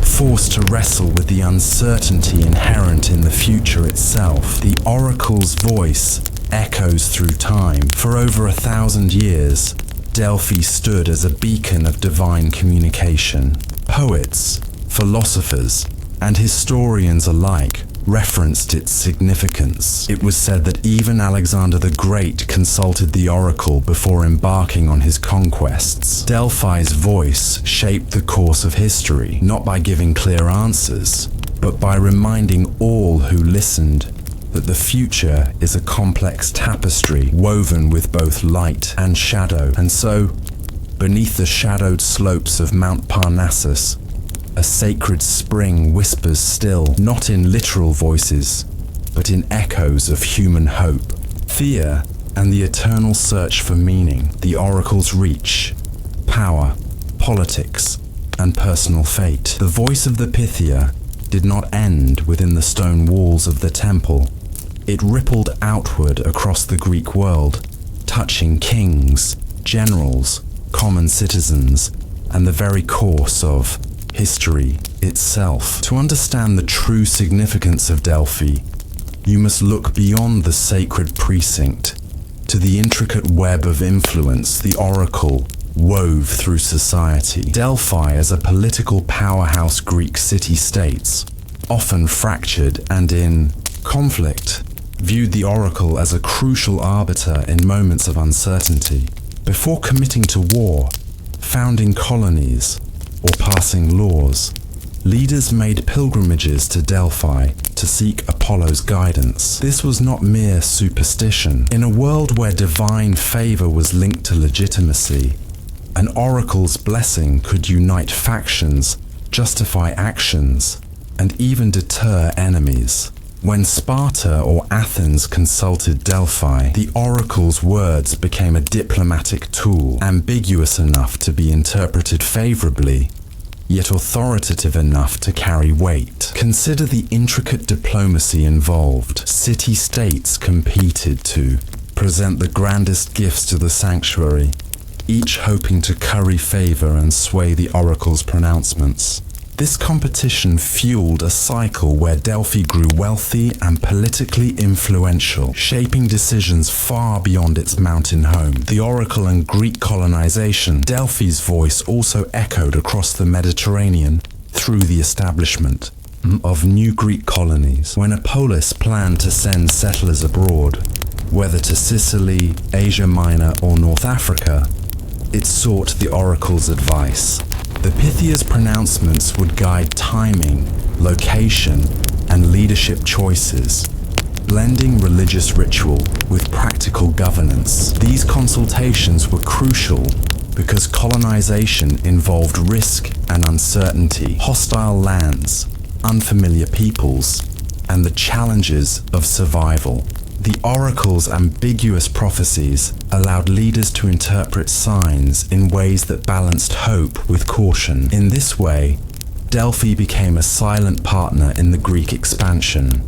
Speaker 1: forced to wrestle with the uncertainty inherent in the future itself. The oracle's voice echoes through time. For over 1,000 years, Delphi stood as a beacon of divine communication. Poets, philosophers, and historians alike referenced its significance. It was said that even Alexander the Great consulted the oracle before embarking on his conquests. Delphi's voice shaped the course of history, not by giving clear answers, but by reminding all who listened that the future is a complex tapestry woven with both light and shadow. And so, Beneath the shadowed slopes of Mount Parnassus, a sacred spring whispers still, not in literal voices, but in echoes of human hope, fear, and the eternal search for meaning. The oracle's reach, power, politics, and personal fate. The voice of the Pythia did not end within the stone walls of the temple. It rippled outward across the Greek world, touching kings, generals, common citizens, and the very course of history itself. To understand the true significance of Delphi, you must look beyond the sacred precinct to the intricate web of influence the oracle wove through society. Delphi, as a political powerhouse Greek city-states, often fractured and in conflict, viewed the oracle as a crucial arbiter in moments of uncertainty. Before committing to war, founding colonies, or passing laws, leaders made pilgrimages to Delphi to seek Apollo's guidance. This was not mere superstition. In a world where divine favor was linked to legitimacy, an oracle's blessing could unite factions, justify actions, and even deter enemies. When Sparta or Athens consulted Delphi, the oracle's words became a diplomatic tool, ambiguous enough to be interpreted favorably, yet authoritative enough to carry weight. Consider the intricate diplomacy involved. City-states competed to present the grandest gifts to the sanctuary, each hoping to curry favor and sway the oracle's pronouncements. This competition fueled a cycle where Delphi grew wealthy and politically influential, shaping decisions far beyond its mountain home. The oracle and Greek colonization, Delphi's voice also echoed across the Mediterranean through the establishment of new Greek colonies. When a polis planned to send settlers abroad, whether to Sicily, Asia Minor, or North Africa, it sought the oracle's advice. The Pythia's pronouncements would guide timing, location, and leadership choices, blending religious ritual with practical governance. These consultations were crucial because colonization involved risk and uncertainty, hostile lands, unfamiliar peoples, and the challenges of survival. The oracle's ambiguous prophecies allowed leaders to interpret signs in ways that balanced hope with caution. In this way, Delphi became a silent partner in the Greek expansion,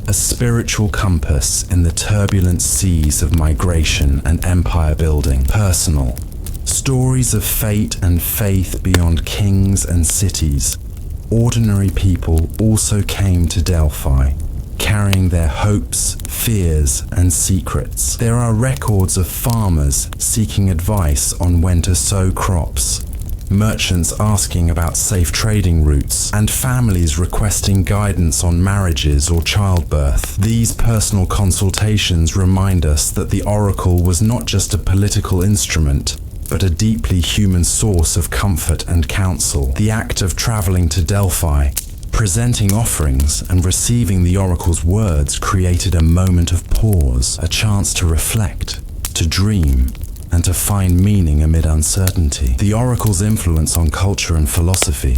Speaker 1: a spiritual compass in the turbulent seas of migration and empire building. Personal stories of fate and faith beyond kings and cities. Ordinary people also came to Delphi, carrying their hopes, fears, and secrets. There are records of farmers seeking advice on when to sow crops, merchants asking about safe trading routes, and families requesting guidance on marriages or childbirth. These personal consultations remind us that the oracle was not just a political instrument, but a deeply human source of comfort and counsel. The act of traveling to Delphi, presenting offerings and receiving the oracle's words created a moment of pause, a chance to reflect, to dream, and to find meaning amid uncertainty. The oracle's influence on culture and philosophy.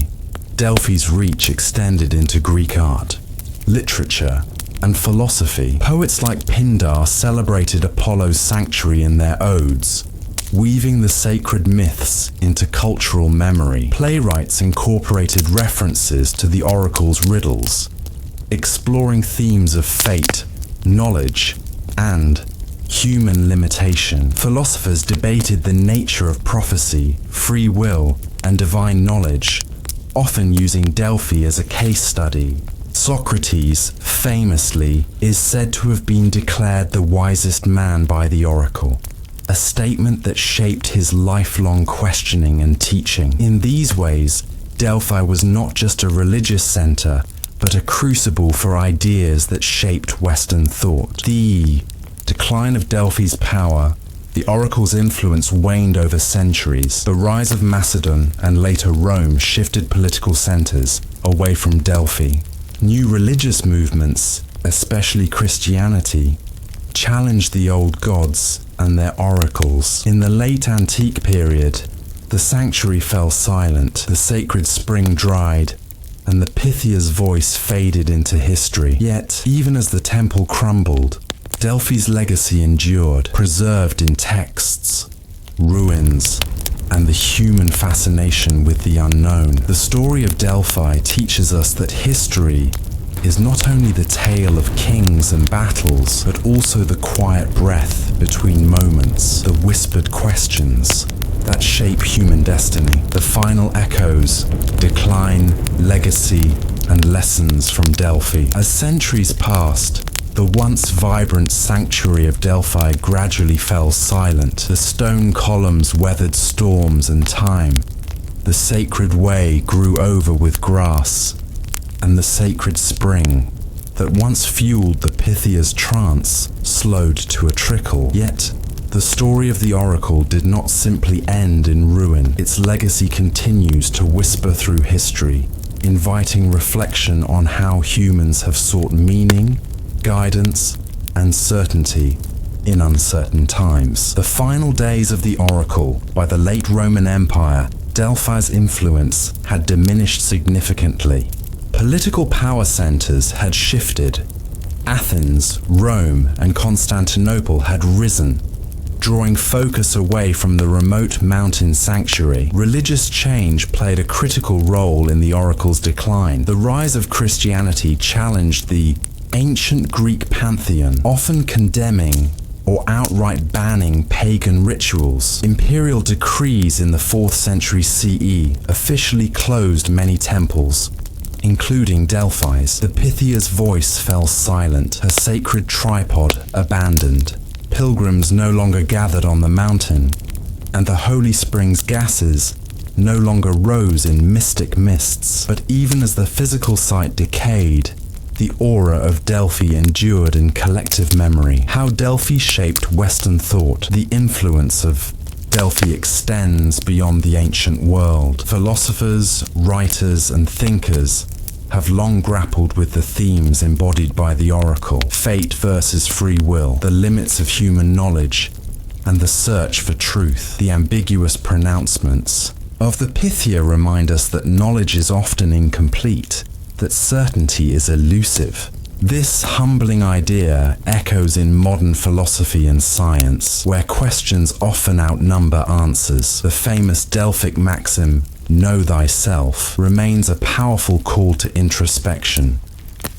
Speaker 1: Delphi's reach extended into Greek art, literature, and philosophy. Poets like Pindar celebrated Apollo's sanctuary in their odes, weaving the sacred myths into cultural memory. Playwrights incorporated references to the oracle's riddles, exploring themes of fate, knowledge, and human limitation. Philosophers debated the nature of prophecy, free will, and divine knowledge, often using Delphi as a case study. Socrates, famously, is said to have been declared the wisest man by the oracle, a statement that shaped his lifelong questioning and teaching. In these ways, Delphi was not just a religious center, but a crucible for ideas that shaped Western thought. The decline of Delphi's power, the oracle's influence waned over centuries. The rise of Macedon and later Rome shifted political centers away from Delphi. New religious movements, especially Christianity, challenged the old gods and their oracles. In the late antique period, The sanctuary fell silent, the sacred spring dried, and the Pythia's voice faded into history. Yet, even as the temple crumbled, Delphi's legacy endured, preserved in texts, ruins, and the human fascination with the unknown. The story of Delphi teaches us that history is not only the tale of kings and battles, but also the quiet breath between moments, the whispered questions that shape human destiny, the final echoes, decline, legacy, and lessons from Delphi. As centuries passed, the once vibrant sanctuary of Delphi gradually fell silent. The stone columns weathered storms and time. The sacred way grew over with grass, and the sacred spring that once fueled the Pythia's trance slowed to a trickle. Yet, the story of the oracle did not simply end in ruin. Its legacy continues to whisper through history, inviting reflection on how humans have sought meaning, guidance, and certainty in uncertain times. The final days of the oracle, by the late Roman Empire, Delphi's influence had diminished significantly. Political power centers had shifted. Athens, Rome, and Constantinople had risen, drawing focus away from the remote mountain sanctuary. Religious change played a critical role in the oracle's decline. The rise of Christianity challenged the ancient Greek pantheon, often condemning or outright banning pagan rituals. Imperial decrees in the 4th century CE officially closed many temples, including Delphi's. The Pythia's voice fell silent, her sacred tripod abandoned. Pilgrims no longer gathered on the mountain, and the holy spring's gases no longer rose in mystic mists. But even as the physical site decayed, the aura of Delphi endured in collective memory. How Delphi shaped Western thought. The influence of Delphi extends beyond the ancient world. Philosophers, writers, and thinkers have long grappled with the themes embodied by the oracle: fate versus free will, the limits of human knowledge, and the search for truth. The ambiguous pronouncements of the Pythia remind us that knowledge is often incomplete, that certainty is elusive. This humbling idea echoes in modern philosophy and science, where questions often outnumber answers. The famous Delphic maxim, "Know thyself," remains a powerful call to introspection,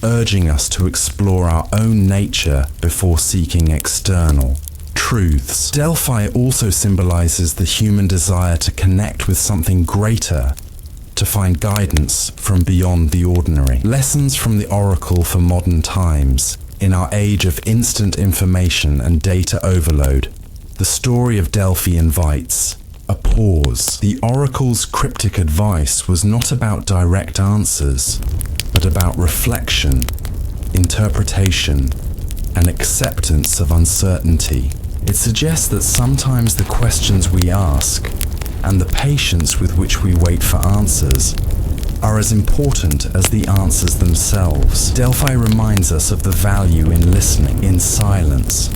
Speaker 1: urging us to explore our own nature before seeking external truths. Delphi also symbolizes the human desire to connect with something greater, to find guidance from beyond the ordinary. Lessons from the oracle for modern times. In our age of instant information and data overload, the story of Delphi invites a pause. The oracle's cryptic advice was not about direct answers, but about reflection, interpretation, and acceptance of uncertainty. It suggests that sometimes the questions we ask and the patience with which we wait for answers are as important as the answers themselves. Delphi reminds us of the value in listening, in silence,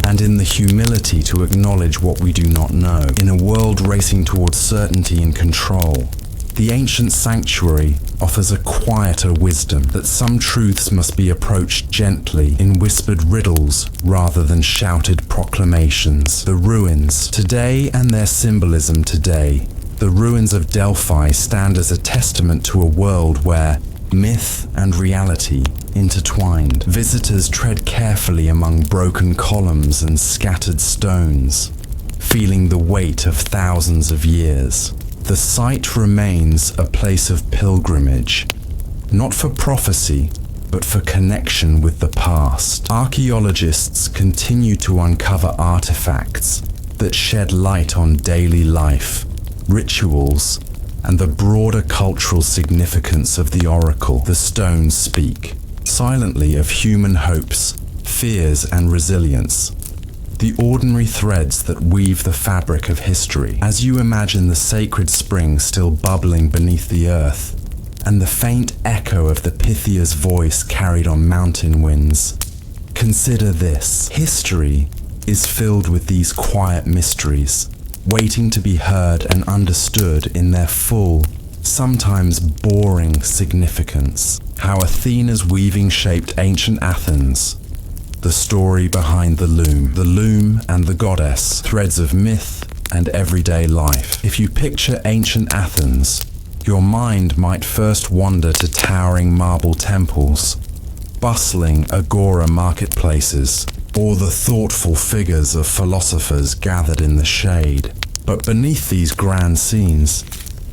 Speaker 1: and in the humility to acknowledge what we do not know. In a world racing towards certainty and control, the ancient sanctuary offers a quieter wisdom, that some truths must be approached gently, in whispered riddles rather than shouted proclamations. The ruins, today, and their symbolism today. The ruins of Delphi stand as a testament to a world where myth and reality intertwined. Visitors tread carefully among broken columns and scattered stones, feeling the weight of thousands of years. The site remains a place of pilgrimage, not for prophecy, but for connection with the past. Archaeologists continue to uncover artifacts that shed light on daily life, rituals, and the broader cultural significance of the oracle. The stones speak silently of human hopes, fears, and resilience, the ordinary threads that weave the fabric of history. As you imagine the sacred spring still bubbling beneath the earth, and the faint echo of the Pythia's voice carried on mountain winds, consider this: history is filled with these quiet mysteries, waiting to be heard and understood in their full, sometimes boring significance. How Athena's weaving shaped ancient Athens. The story behind the loom and the goddess, threads of myth and everyday life. If you picture ancient Athens, your mind might first wander to towering marble temples, bustling agora marketplaces, or the thoughtful figures of philosophers gathered in the shade. But beneath these grand scenes,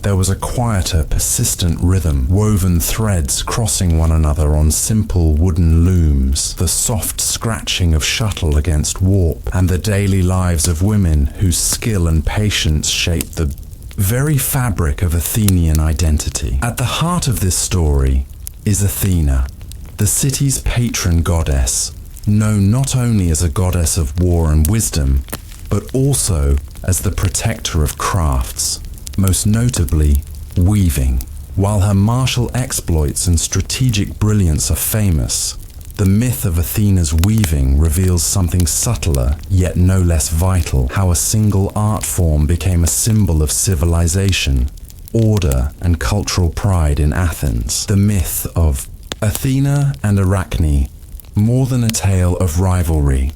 Speaker 1: there was a quieter, persistent rhythm, woven threads crossing one another on simple wooden looms, the soft scratching of shuttle against warp, and the daily lives of women whose skill and patience shaped the very fabric of Athenian identity. At the heart of this story is Athena, the city's patron goddess, known not only as a goddess of war and wisdom, but also as the protector of crafts, most notably weaving. While her martial exploits and strategic brilliance are famous, the myth of Athena's weaving reveals something subtler, yet no less vital: how a single art form became a symbol of civilization, order, and cultural pride in Athens. The myth of Athena and Arachne, more than a tale of rivalry.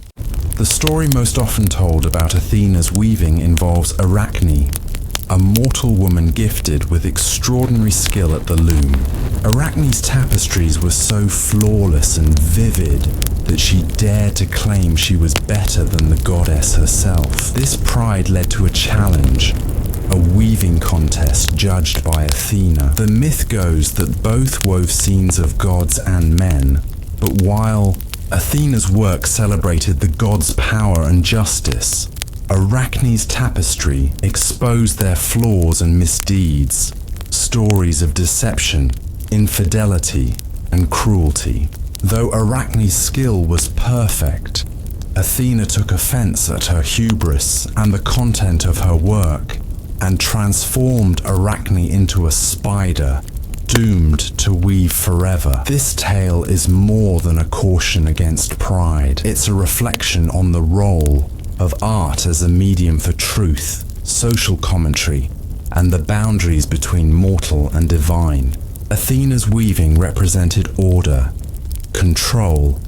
Speaker 1: The story most often told about Athena's weaving involves Arachne, a mortal woman gifted with extraordinary skill at the loom. Arachne's tapestries were so flawless and vivid that she dared to claim she was better than the goddess herself. This pride led to a challenge, a weaving contest judged by Athena. The myth goes that both wove scenes of gods and men, but while Athena's work celebrated the gods' power and justice, Arachne's tapestry exposed their flaws and misdeeds, stories of deception, infidelity, and cruelty. Though Arachne's skill was perfect, Athena took offense at her hubris and the content of her work, and transformed Arachne into a spider, doomed to weave forever. This tale is more than a caution against pride. It's a reflection on the role of art as a medium for truth, social commentary, and the boundaries between mortal and divine. Athena's weaving represented order, control,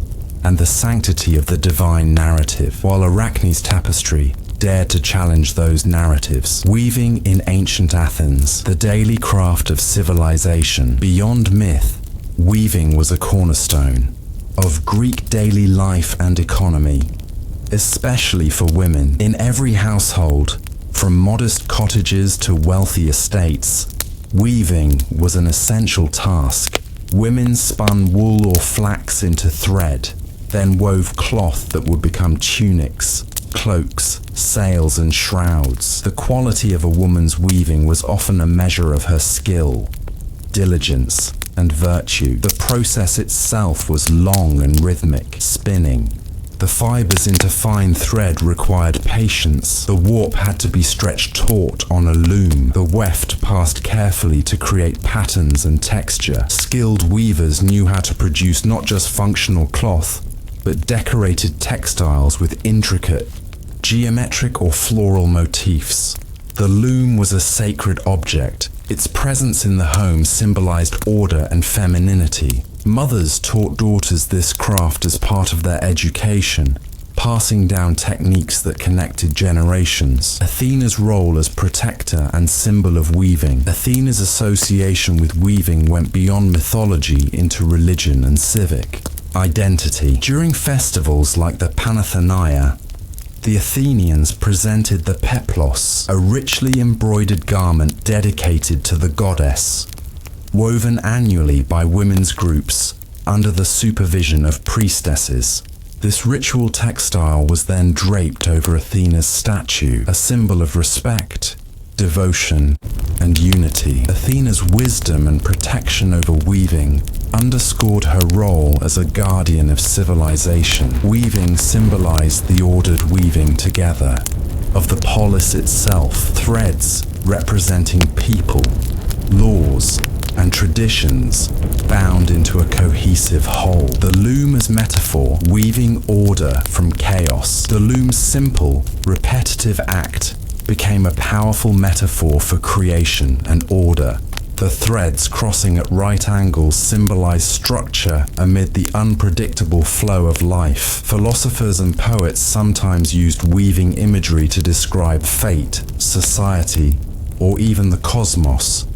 Speaker 1: and the sanctity of the divine narrative, while Arachne's tapestry dared to challenge those narratives. Weaving in ancient Athens, the daily craft of civilization. Beyond myth, weaving was a cornerstone of Greek daily life and economy, especially for women. In every household, from modest cottages to wealthy estates, weaving was an essential task. Women spun wool or flax into thread, then wove cloth that would become tunics, cloaks, sails, and shrouds. The quality of a woman's weaving was often a measure of her skill, diligence, and virtue. The process itself was long and rhythmic, spinning. The fibers into fine thread required patience. The warp had to be stretched taut on a loom. The weft passed carefully to create patterns and texture. Skilled weavers knew how to produce not just functional cloth, but decorated textiles with intricate, geometric or floral motifs. The loom was a sacred object. Its presence in the home symbolized order and femininity. Mothers taught daughters this craft as part of their education, passing down techniques that connected generations. Athena's role as protector and symbol of weaving. Athena's association with weaving went beyond mythology into religion and civic identity. During festivals like the Panathenaea, the Athenians presented the peplos, a richly embroidered garment dedicated to the goddess, woven annually by women's groups under the supervision of priestesses. This ritual textile was then draped over Athena's statue, a symbol of respect, devotion, and unity. Athena's wisdom and protection over weaving underscored her role as a guardian of civilization. Weaving symbolized the ordered weaving together of the polis itself, threads representing people, laws, and traditions bound into a cohesive whole. The loom as metaphor, weaving order from chaos. The loom's simple, repetitive act became a powerful metaphor for creation and order. The threads crossing at right angles symbolize structure amid the unpredictable flow of life. Philosophers and poets sometimes used weaving imagery to describe fate, society, or even the cosmos.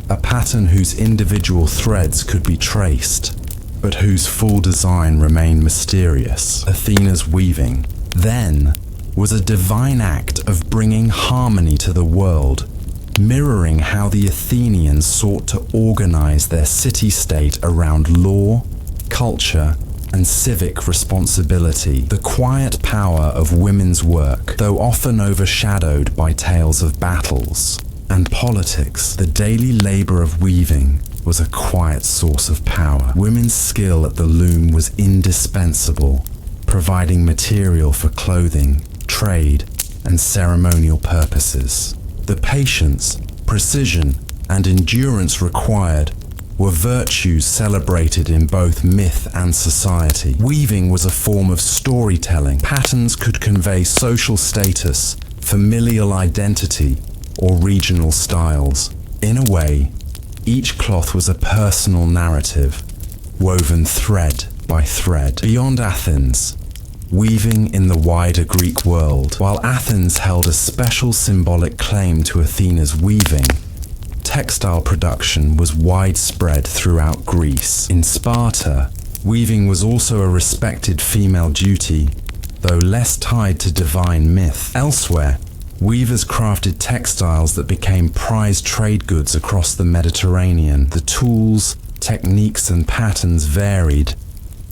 Speaker 1: A pattern whose individual threads could be traced, but whose full design remained mysterious. Athena's weaving, then, was a divine act of bringing harmony to the world, mirroring how the Athenians sought to organize their city-state around law, culture, and civic responsibility. The quiet power of women's work, though often overshadowed by tales of battles and politics, the daily labor of weaving was a quiet source of power. Women's skill at the loom was indispensable, providing material for clothing, trade, and ceremonial purposes. The patience, precision, and endurance required were virtues celebrated in both myth and society. Weaving was a form of storytelling. Patterns could convey social status, familial identity, or regional styles. In a way, each cloth was a personal narrative, woven thread by thread. Beyond Athens, weaving in the wider Greek world. While Athens held a special symbolic claim to Athena's weaving, textile production was widespread throughout Greece. In Sparta, weaving was also a respected female duty, though less tied to divine myth. Elsewhere, weavers crafted textiles that became prized trade goods across the Mediterranean. The tools, techniques, and patterns varied,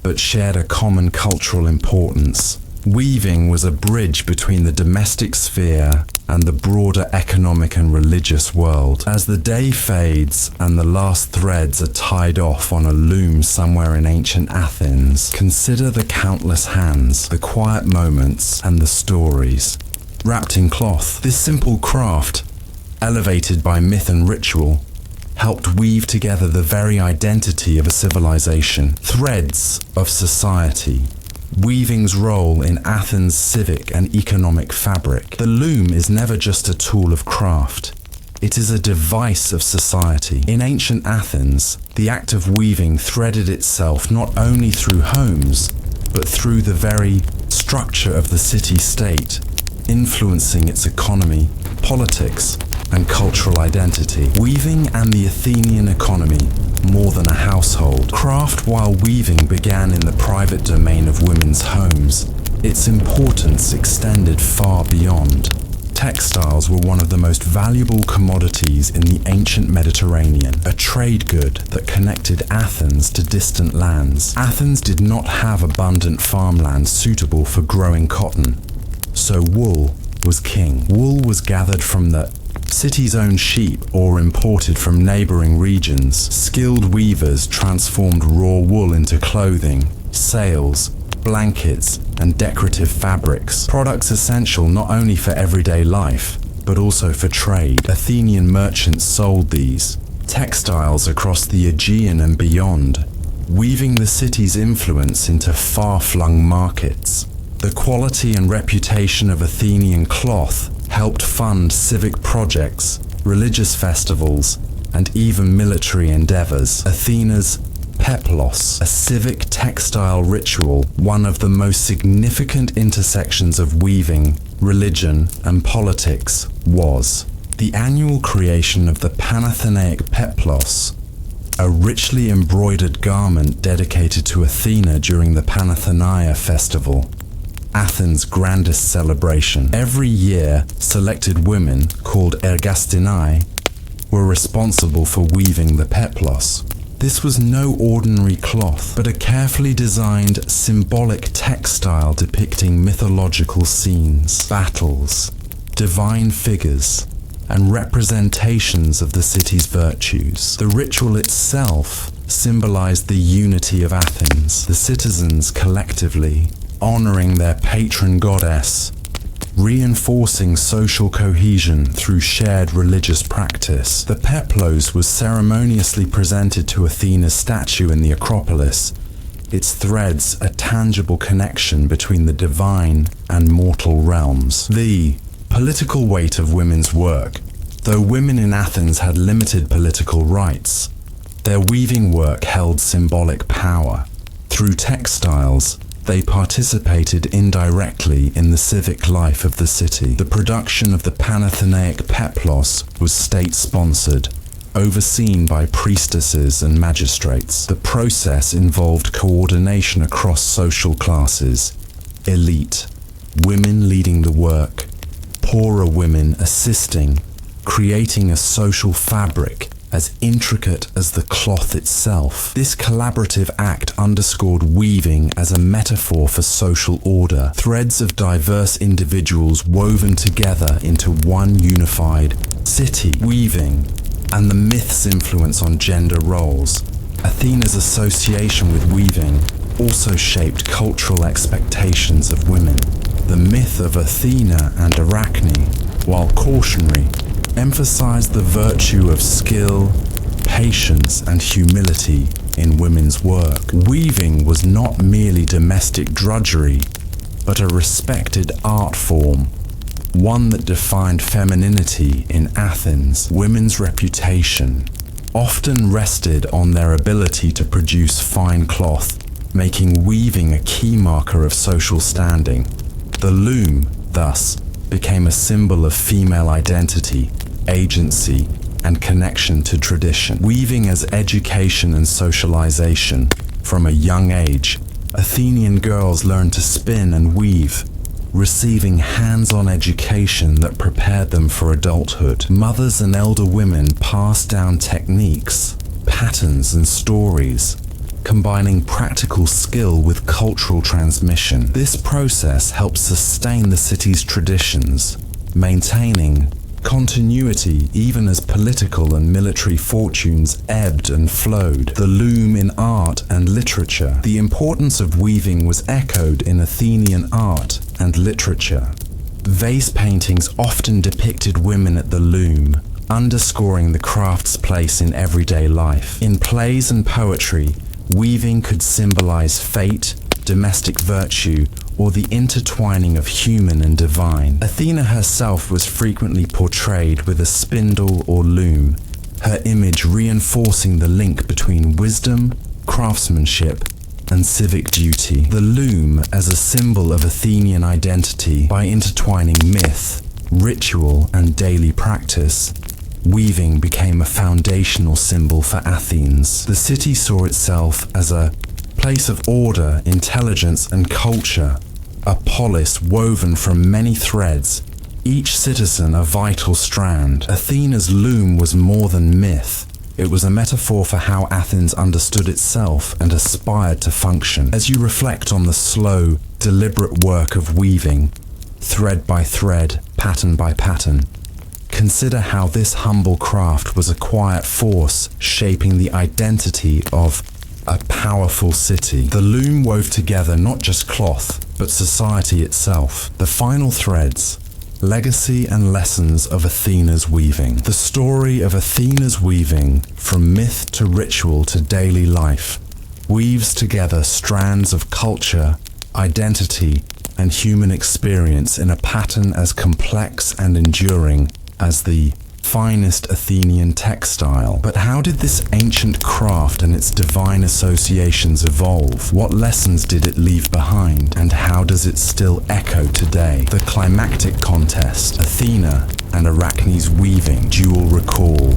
Speaker 1: but shared a common cultural importance. Weaving was a bridge between the domestic sphere and the broader economic and religious world. As the day fades and the last threads are tied off on a loom somewhere in ancient Athens, consider the countless hands, the quiet moments, and the stories. Wrapped in cloth, this simple craft, elevated by myth and ritual, helped weave together the very identity of a civilization, threads of society. Weaving's role in Athens' civic and economic fabric. The loom is never just a tool of craft. It is a device of society. In ancient Athens, the act of weaving threaded itself not only through homes, but through the very structure of the city-state, influencing its economy, politics, and cultural identity. Weaving and the Athenian economy, more than a household. Craft while weaving began in the private domain of women's homes. Its importance extended far beyond. Textiles were one of the most valuable commodities in the ancient Mediterranean, a trade good that connected Athens to distant lands. Athens did not have abundant farmland suitable for growing cotton, so wool was king. Wool was gathered from the city's own sheep or imported from neighboring regions. Skilled weavers transformed raw wool into clothing, sails, blankets, and decorative fabrics, products essential not only for everyday life, but also for trade. Athenian merchants sold these textiles across the Aegean and beyond, weaving the city's influence into far-flung markets. The quality and reputation of Athenian cloth helped fund civic projects, religious festivals, and even military endeavors. Athena's peplos, a civic textile ritual, one of the most significant intersections of weaving, religion, and politics, was the annual creation of the Panathenaic peplos, a richly embroidered garment dedicated to Athena during the Panathenaia festival, Athens' grandest celebration. Every year, selected women, called ergastinai, were responsible for weaving the peplos. This was no ordinary cloth, but a carefully designed symbolic textile depicting mythological scenes, battles, divine figures, and representations of the city's virtues. The ritual itself symbolized the unity of Athens, the citizens collectively honoring their patron goddess, reinforcing social cohesion through shared religious practice. The peplos was ceremoniously presented to Athena's statue in the Acropolis, its threads a tangible connection between the divine and mortal realms. The Political weight of women's work. Though women in Athens had limited political rights, their weaving work held symbolic power. Through textiles, they participated indirectly in the civic life of the city. The production of the Panathenaic peplos was state-sponsored, overseen by priestesses and magistrates. The process involved coordination across social classes: elite, women leading the work, poorer women assisting, creating a social fabric as intricate as the cloth itself. This collaborative act underscored weaving as a metaphor for social order, threads of diverse individuals woven together into one unified city. Weaving and the myth's influence on gender roles. Athena's association with weaving also shaped cultural expectations of women. The myth of Athena and Arachne, while cautionary, emphasized the virtue of skill, patience, and humility in women's work. Weaving was not merely domestic drudgery, but a respected art form, one that defined femininity in Athens. Women's reputation often rested on their ability to produce fine cloth, making weaving a key marker of social standing. The loom, thus, became a symbol of female identity, agency, and connection to tradition. Weaving as education and socialization. From a young age, Athenian girls learned to spin and weave, receiving hands-on education that prepared them for adulthood. Mothers and elder women passed down techniques, patterns, and stories, combining practical skill with cultural transmission. This process helped sustain the city's traditions, maintaining continuity even as political and military fortunes ebbed and flowed. The loom in art and literature. The importance of weaving was echoed in Athenian art and literature. Vase paintings often depicted women at the loom, underscoring the craft's place in everyday life. In plays and poetry, weaving could symbolize fate, domestic virtue, or the intertwining of human and divine. Athena herself was frequently portrayed with a spindle or loom, her image reinforcing the link between wisdom, craftsmanship, and civic duty. The loom as a symbol of Athenian identity. By intertwining myth, ritual, and daily practice, weaving became a foundational symbol for Athens. The city saw itself as a place of order, intelligence, and culture, a polis woven from many threads, each citizen a vital strand. Athena's loom was more than myth. It was a metaphor for how Athens understood itself and aspired to function. As you reflect on the slow, deliberate work of weaving, thread by thread, pattern by pattern, consider how this humble craft was a quiet force shaping the identity of a powerful city. The loom wove together not just cloth, but society itself. The final threads, legacy and lessons of Athena's weaving. The story of Athena's weaving, from myth to ritual to daily life, weaves together strands of culture, identity, and human experience in a pattern as complex and enduring as the finest Athenian textile. But how did this ancient craft and its divine associations evolve? What lessons did it leave behind? And how does it still echo today? The climactic contest, Athena and Arachne's weaving, dual recall.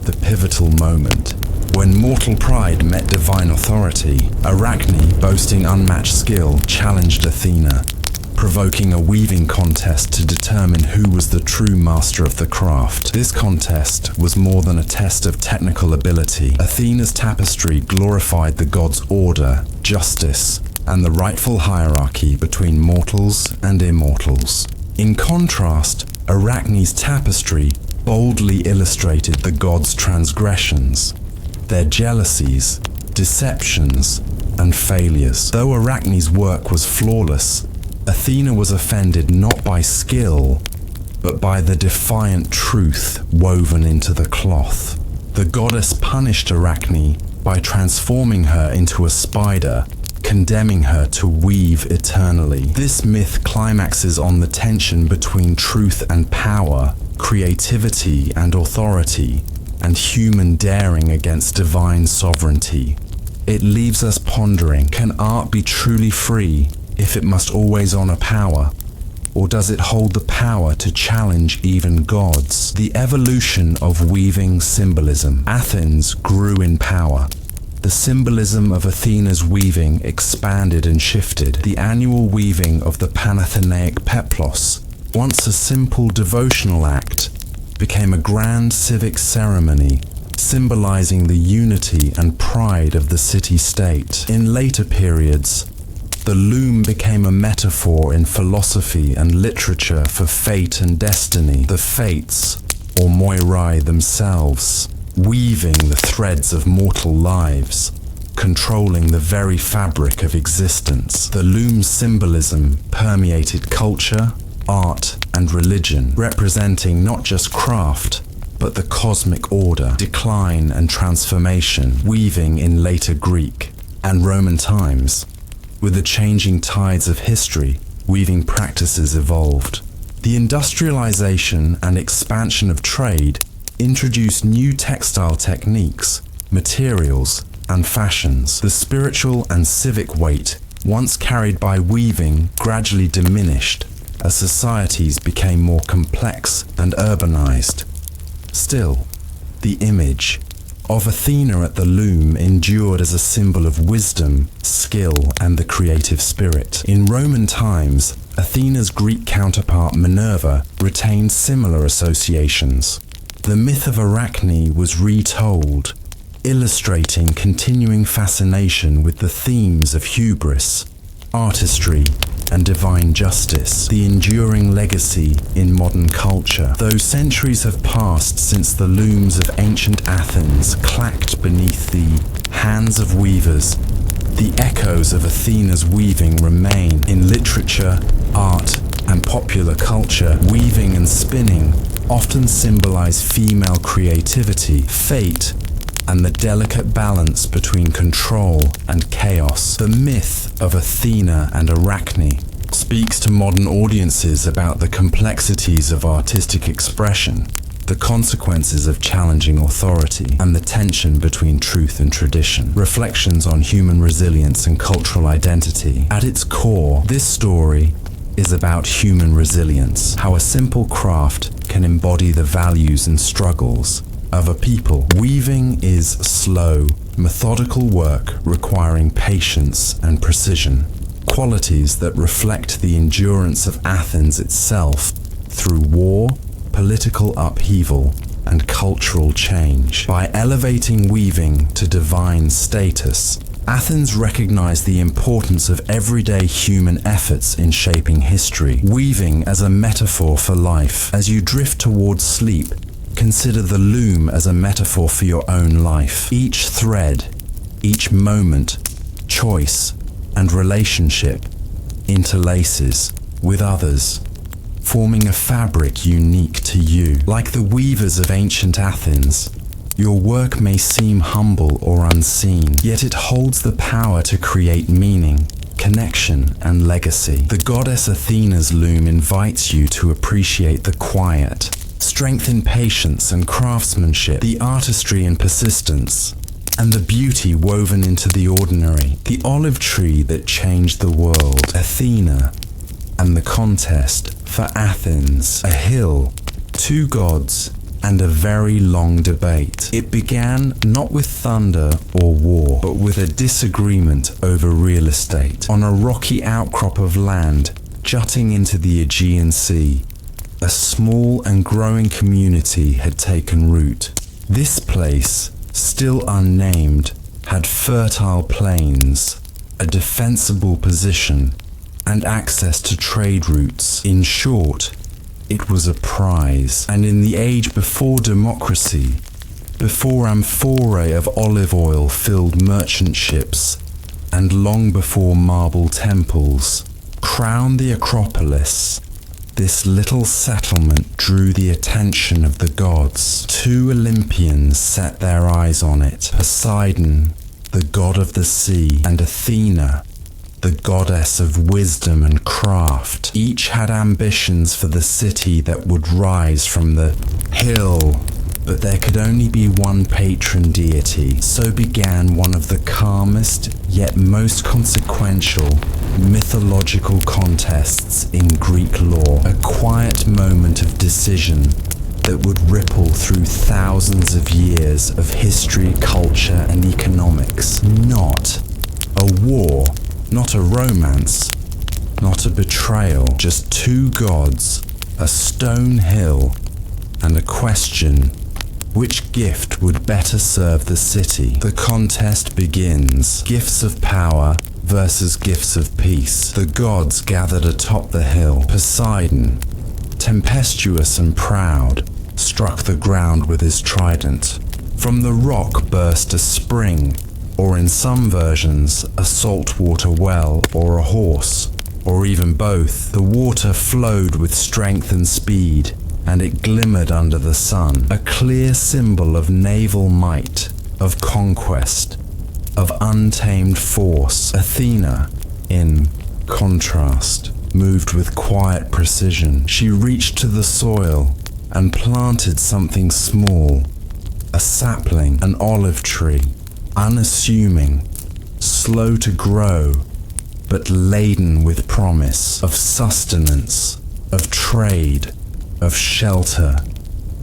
Speaker 1: The pivotal moment. When mortal pride met divine authority, Arachne, boasting unmatched skill, challenged Athena, provoking a weaving contest to determine who was the true master of the craft. This contest was more than a test of technical ability. Athena's tapestry glorified the gods' order, justice, and the rightful hierarchy between mortals and immortals. In contrast, Arachne's tapestry boldly illustrated the gods' transgressions, their jealousies, deceptions, and failures. Though Arachne's work was flawless, Athena was offended not by skill, but by the defiant truth woven into the cloth. The goddess punished Arachne by transforming her into a spider, condemning her to weave eternally. This myth climaxes on the tension between truth and power, creativity and authority, and human daring against divine sovereignty. It leaves us pondering, can art be truly free if it must always honor power? Or does it hold the power to challenge even gods? The evolution of weaving symbolism. Athens grew in power. The symbolism of Athena's weaving expanded and shifted. The annual weaving of the Panathenaic peplos, once a simple devotional act, became a grand civic ceremony, symbolizing the unity and pride of the city-state. In later periods, the loom became a metaphor in philosophy and literature for fate and destiny. The fates, or moirai themselves, weaving the threads of mortal lives, controlling the very fabric of existence. The loom's symbolism permeated culture, art, and religion, representing not just craft, but the cosmic order, decline and transformation. Weaving in later Greek and Roman times. With the changing tides of history, weaving practices evolved. The industrialization and expansion of trade introduced new textile techniques, materials, and fashions. The spiritual and civic weight once carried by weaving gradually diminished as societies became more complex and urbanized. Still, the image of Athena at the loom endured as a symbol of wisdom, skill, and the creative spirit. In Roman times, Athena's Greek counterpart Minerva retained similar associations. The myth of Arachne was retold, illustrating continuing fascination with the themes of hubris, artistry, and divine justice, the enduring legacy in modern culture. Though centuries have passed since the looms of ancient Athens clacked beneath the hands of weavers, the echoes of Athena's weaving remain. In literature, art, and popular culture. Weaving and spinning often symbolize female creativity, fate, and the delicate balance between control and chaos. The myth of Athena and Arachne speaks to modern audiences about the complexities of artistic expression, the consequences of challenging authority, and the tension between truth and tradition. Reflections on human resilience and cultural identity. At its core, this story is about human resilience, how a simple craft can embody the values and struggles of a people. Weaving is slow, methodical work requiring patience and precision, qualities that reflect the endurance of Athens itself through war, political upheaval, and cultural change. By elevating weaving to divine status, Athens recognized the importance of everyday human efforts in shaping history. Weaving as a metaphor for life. As you drift towards sleep, consider the loom as a metaphor for your own life. Each thread, each moment, choice, and relationship interlaces with others, forming a fabric unique to you. Like the weavers of ancient Athens, your work may seem humble or unseen, yet it holds the power to create meaning, connection, and legacy. The goddess Athena's loom invites you to appreciate the quiet, strength in patience and craftsmanship, the artistry and persistence, and the beauty woven into the ordinary. The olive tree that changed the world, Athena, and the contest for Athens, a hill, two gods, and a very long debate. It began not with thunder or war, but with a disagreement over real estate. On a rocky outcrop of land jutting into the Aegean Sea, a small and growing community had taken root. This place, still unnamed, had fertile plains, a defensible position, and access to trade routes. In short, it was a prize. And in the age before democracy, before amphorae of olive oil filled merchant ships, and long before marble temples crowned the Acropolis, this little settlement drew the attention of the gods. Two Olympians set their eyes on it, Poseidon, the god of the sea, and Athena, the goddess of wisdom and craft. Each had ambitions for the city that would rise from the hill, but there could only be one patron deity. So began one of the calmest yet most consequential mythological contests in Greek lore, a quiet moment of decision that would ripple through thousands of years of history, culture, and economics. Not a war, not a romance, not a betrayal, just two gods, a stone hill, and a question: which gift would better serve the city? The contest begins. Gifts of power versus gifts of peace. The gods gathered atop the hill. Poseidon, tempestuous and proud, struck the ground with his trident. From the rock burst a spring, or in some versions, a saltwater well or a horse, or even both. The water flowed with strength and speed, and it glimmered under the sun, a clear symbol of naval might, of conquest, of untamed force. Athena, in contrast, moved with quiet precision. She reached to the soil and planted something small, a sapling, an olive tree, unassuming, slow to grow, but laden with promise of sustenance, of trade, of shelter,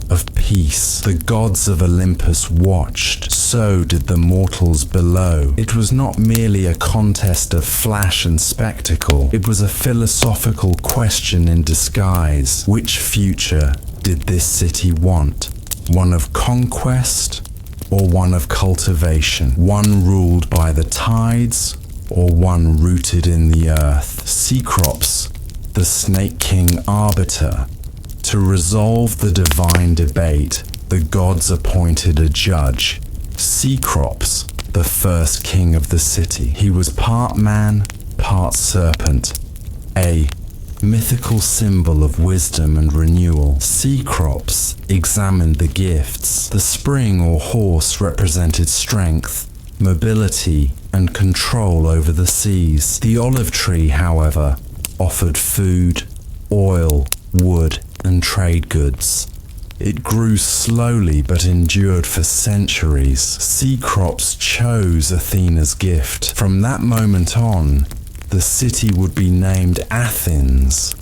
Speaker 1: of peace. The gods of Olympus watched, so did the mortals below. It was not merely a contest of flash and spectacle, it was a philosophical question in disguise. Which future did this city want? One of conquest or one of cultivation? One ruled by the tides or one rooted in the earth? Cecrops, the Snake King arbiter. To resolve the divine debate, the gods appointed a judge, Cecrops, the first king of the city. He was part man, part serpent, a mythical symbol of wisdom and renewal. Cecrops examined the gifts. The spring or horse represented strength, mobility, and control over the seas. The olive tree, however, offered food, oil, wood, and trade goods. It grew slowly but endured for centuries. Cecrops chose Athena's gift. From that moment on, the city would be named Athens,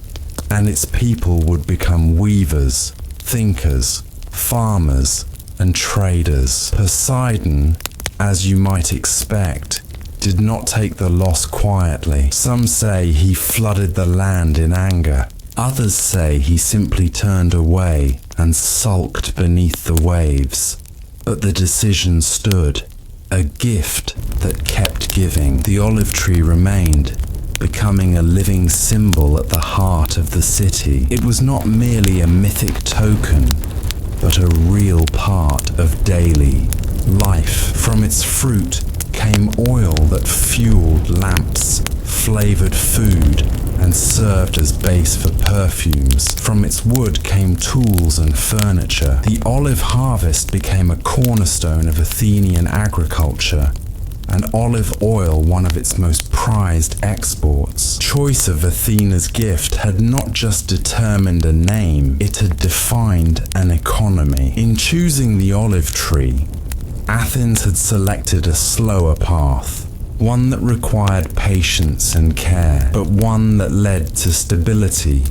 Speaker 1: and its people would become weavers, thinkers, farmers, and traders. Poseidon, as you might expect, did not take the loss quietly. Some say he flooded the land in anger. Others say he simply turned away and sulked beneath the waves. But the decision stood, a gift that kept giving. The olive tree remained, becoming a living symbol at the heart of the city. It was not merely a mythic token, but a real part of daily life. From its fruit came oil that fueled lamps, flavored food, and served as base for perfumes. From its wood came tools and furniture. The olive harvest became a cornerstone of Athenian agriculture, and olive oil one of its most prized exports. Choice of Athena's gift had not just determined a name, it had defined an economy. In choosing the olive tree, Athens had selected a slower path, one that required patience and care, but one that led to stability,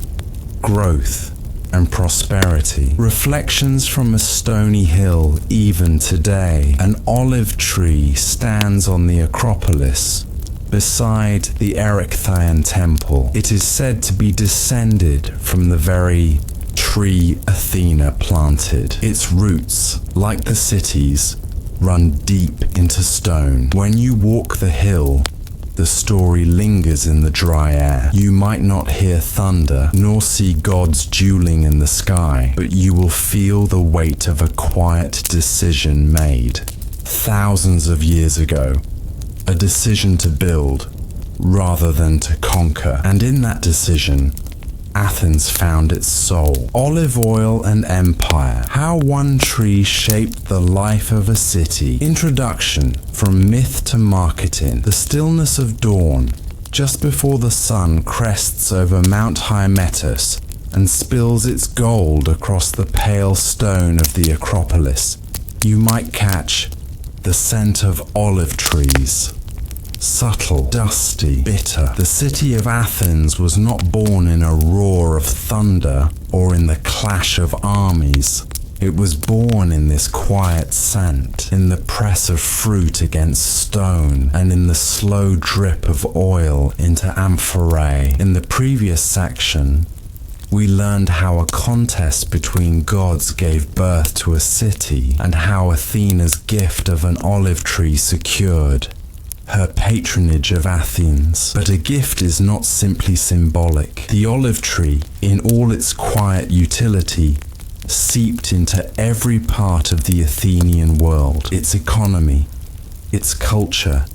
Speaker 1: growth, and prosperity. Reflections from a stony hill even today. An olive tree stands on the Acropolis, beside the Erechtheian temple. It is said to be descended from the very tree Athena planted. Its roots, like the city's, run deep into stone. When you walk the hill, the story lingers in the dry air. You might not hear thunder, nor see gods dueling in the sky, but you will feel the weight of a quiet decision made. Thousands of years ago, a decision to build rather than to conquer. And in that decision, Athens found its soul. Olive oil and empire. How one tree shaped the life of a city. Introduction: from myth to marketing. The stillness of dawn, just before the sun crests over Mount Hymettus and spills its gold across the pale stone of the Acropolis, you might catch the scent of olive trees. Subtle, dusty, bitter. The city of Athens was not born in a roar of thunder or in the clash of armies. It was born in this quiet scent, in the press of fruit against stone, and in the slow drip of oil into amphorae. In the previous section, we learned how a contest between gods gave birth to a city, and how Athena's gift of an olive tree secured her patronage of Athens. But a gift is not simply symbolic. The olive tree, in all its quiet utility, seeped into every part of the Athenian world, its economy, its culture,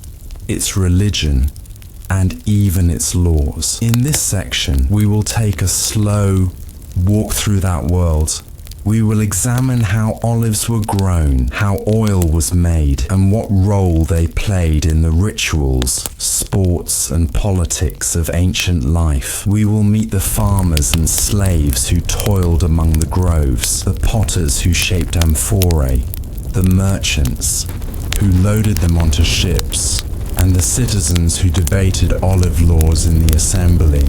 Speaker 1: its religion, and even its laws. In this section, we will take a slow walk through that world. We will examine how olives were grown, how oil was made, and what role they played in the rituals, sports, and politics of ancient life. We will meet the farmers and slaves who toiled among the groves, the potters who shaped amphorae, the merchants who loaded them onto ships, and the citizens who debated olive laws in the assembly.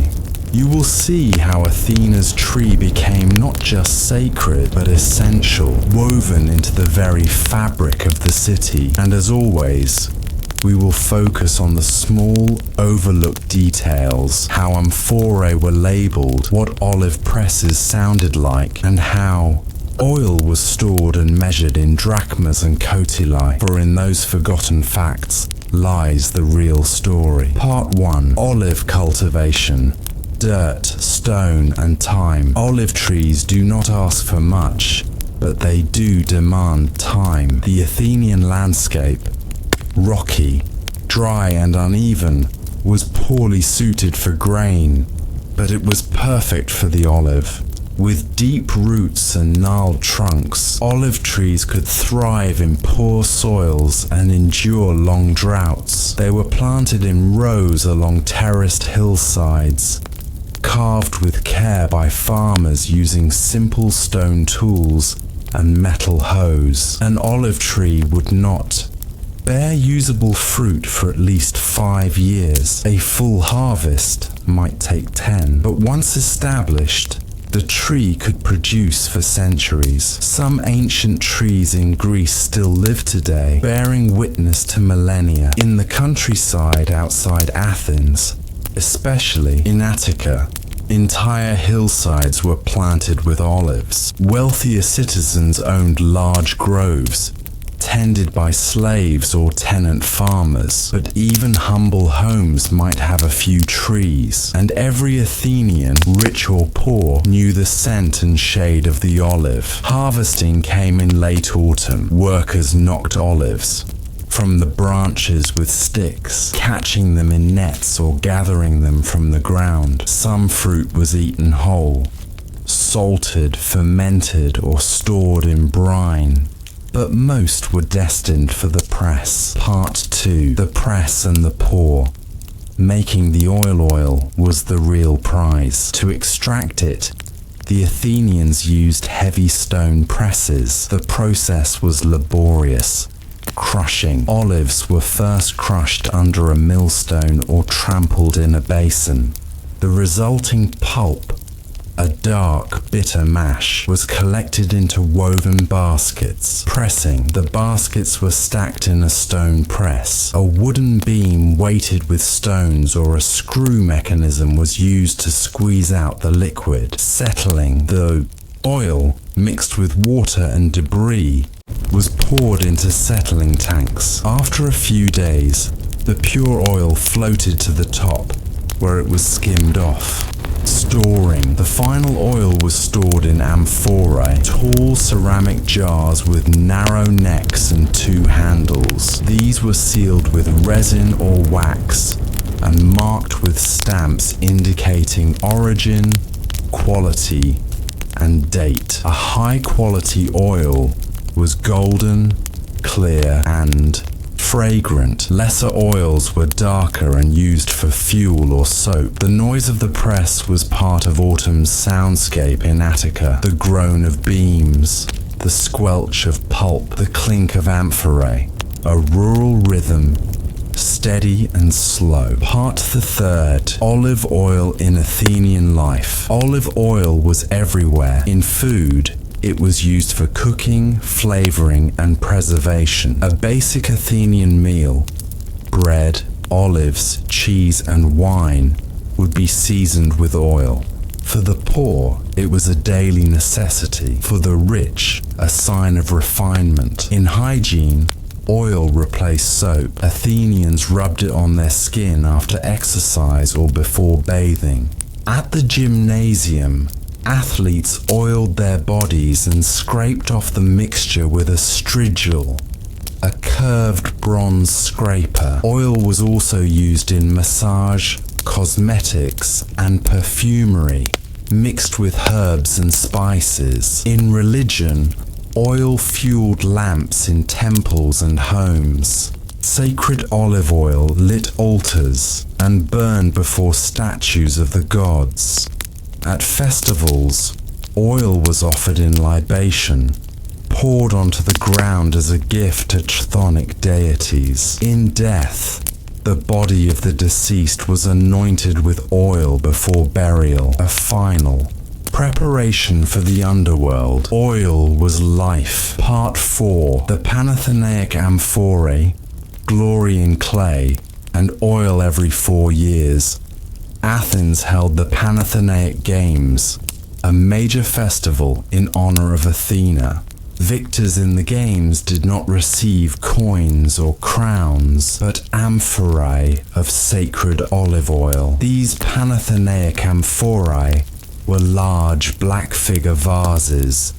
Speaker 1: You will see how Athena's tree became not just sacred, but essential, woven into the very fabric of the city. And as always, we will focus on the small, overlooked details, how amphorae were labeled, what olive presses sounded like, and how oil was stored and measured in drachmas and cotyli. For in those forgotten facts lies the real story. Part 1. Olive cultivation. Dirt, stone, and time. Olive trees do not ask for much, but they do demand time. The Athenian landscape, rocky, dry, and uneven, was poorly suited for grain, but it was perfect for the olive. With deep roots and gnarled trunks, olive trees could thrive in poor soils and endure long droughts. They were planted in rows along terraced hillsides, carved with care by farmers using simple stone tools and metal hoes. An olive tree would not bear usable fruit for at least 5 years. A full harvest might take 10, but once established, the tree could produce for centuries. Some ancient trees in Greece still live today, bearing witness to millennia. In the countryside outside Athens, especially in Attica, entire hillsides were planted with olives. Wealthier citizens owned large groves, tended by slaves or tenant farmers, but even humble homes might have a few trees, and every Athenian, rich or poor, knew the scent and shade of the olive. Harvesting came in late autumn. Workers knocked olives from the branches with sticks, catching them in nets or gathering them from the ground. Some fruit was eaten whole, salted, fermented, or stored in brine, but most were destined for the press. Part 2. The press and the pour. Making the oil was the real prize. To extract it, the Athenians used heavy stone presses. The process was laborious. Crushing. Olives were first crushed under a millstone or trampled in a basin. The resulting pulp, a dark, bitter mash, was collected into woven baskets. Pressing. The baskets were stacked in a stone press. A wooden beam weighted with stones or a screw mechanism was used to squeeze out the liquid. Settling. The oil, mixed with water and debris, was poured into settling tanks. After a few days, the pure oil floated to the top, where it was skimmed off. Storing. The final oil was stored in amphorae, tall ceramic jars with narrow necks and 2 handles. These were sealed with resin or wax and marked with stamps indicating origin, quality, and date. A high-quality oil was golden, clear, and fragrant. Lesser oils were darker and used for fuel or soap. The noise of the press was part of autumn's soundscape in Attica. The groan of beams, the squelch of pulp, the clink of amphorae. A rural rhythm, steady and slow. Part the third. Olive oil in Athenian life. Olive oil was everywhere. In food, it was used for cooking, flavoring, and preservation. A basic Athenian meal, bread, olives, cheese, and wine, would be seasoned with oil. For the poor, it was a daily necessity. For the rich, a sign of refinement. In hygiene, oil replaced soap. Athenians rubbed it on their skin after exercise or before bathing. At the gymnasium, athletes oiled their bodies and scraped off the mixture with a strigil, a curved bronze scraper. Oil was also used in massage, cosmetics, and perfumery, mixed with herbs and spices. In religion, oil fueled lamps in temples and homes. Sacred olive oil lit altars and burned before statues of the gods. At festivals, oil was offered in libation, poured onto the ground as a gift to chthonic deities. In death, the body of the deceased was anointed with oil before burial, a final preparation for the underworld. Oil was life. Part 4. The Panathenaic amphorae, glory in clay, and oil every 4 years. Athens held the Panathenaic Games, a major festival in honor of Athena. Victors in the games did not receive coins or crowns, but amphorae of sacred olive oil. These Panathenaic amphorae were large black figure vases,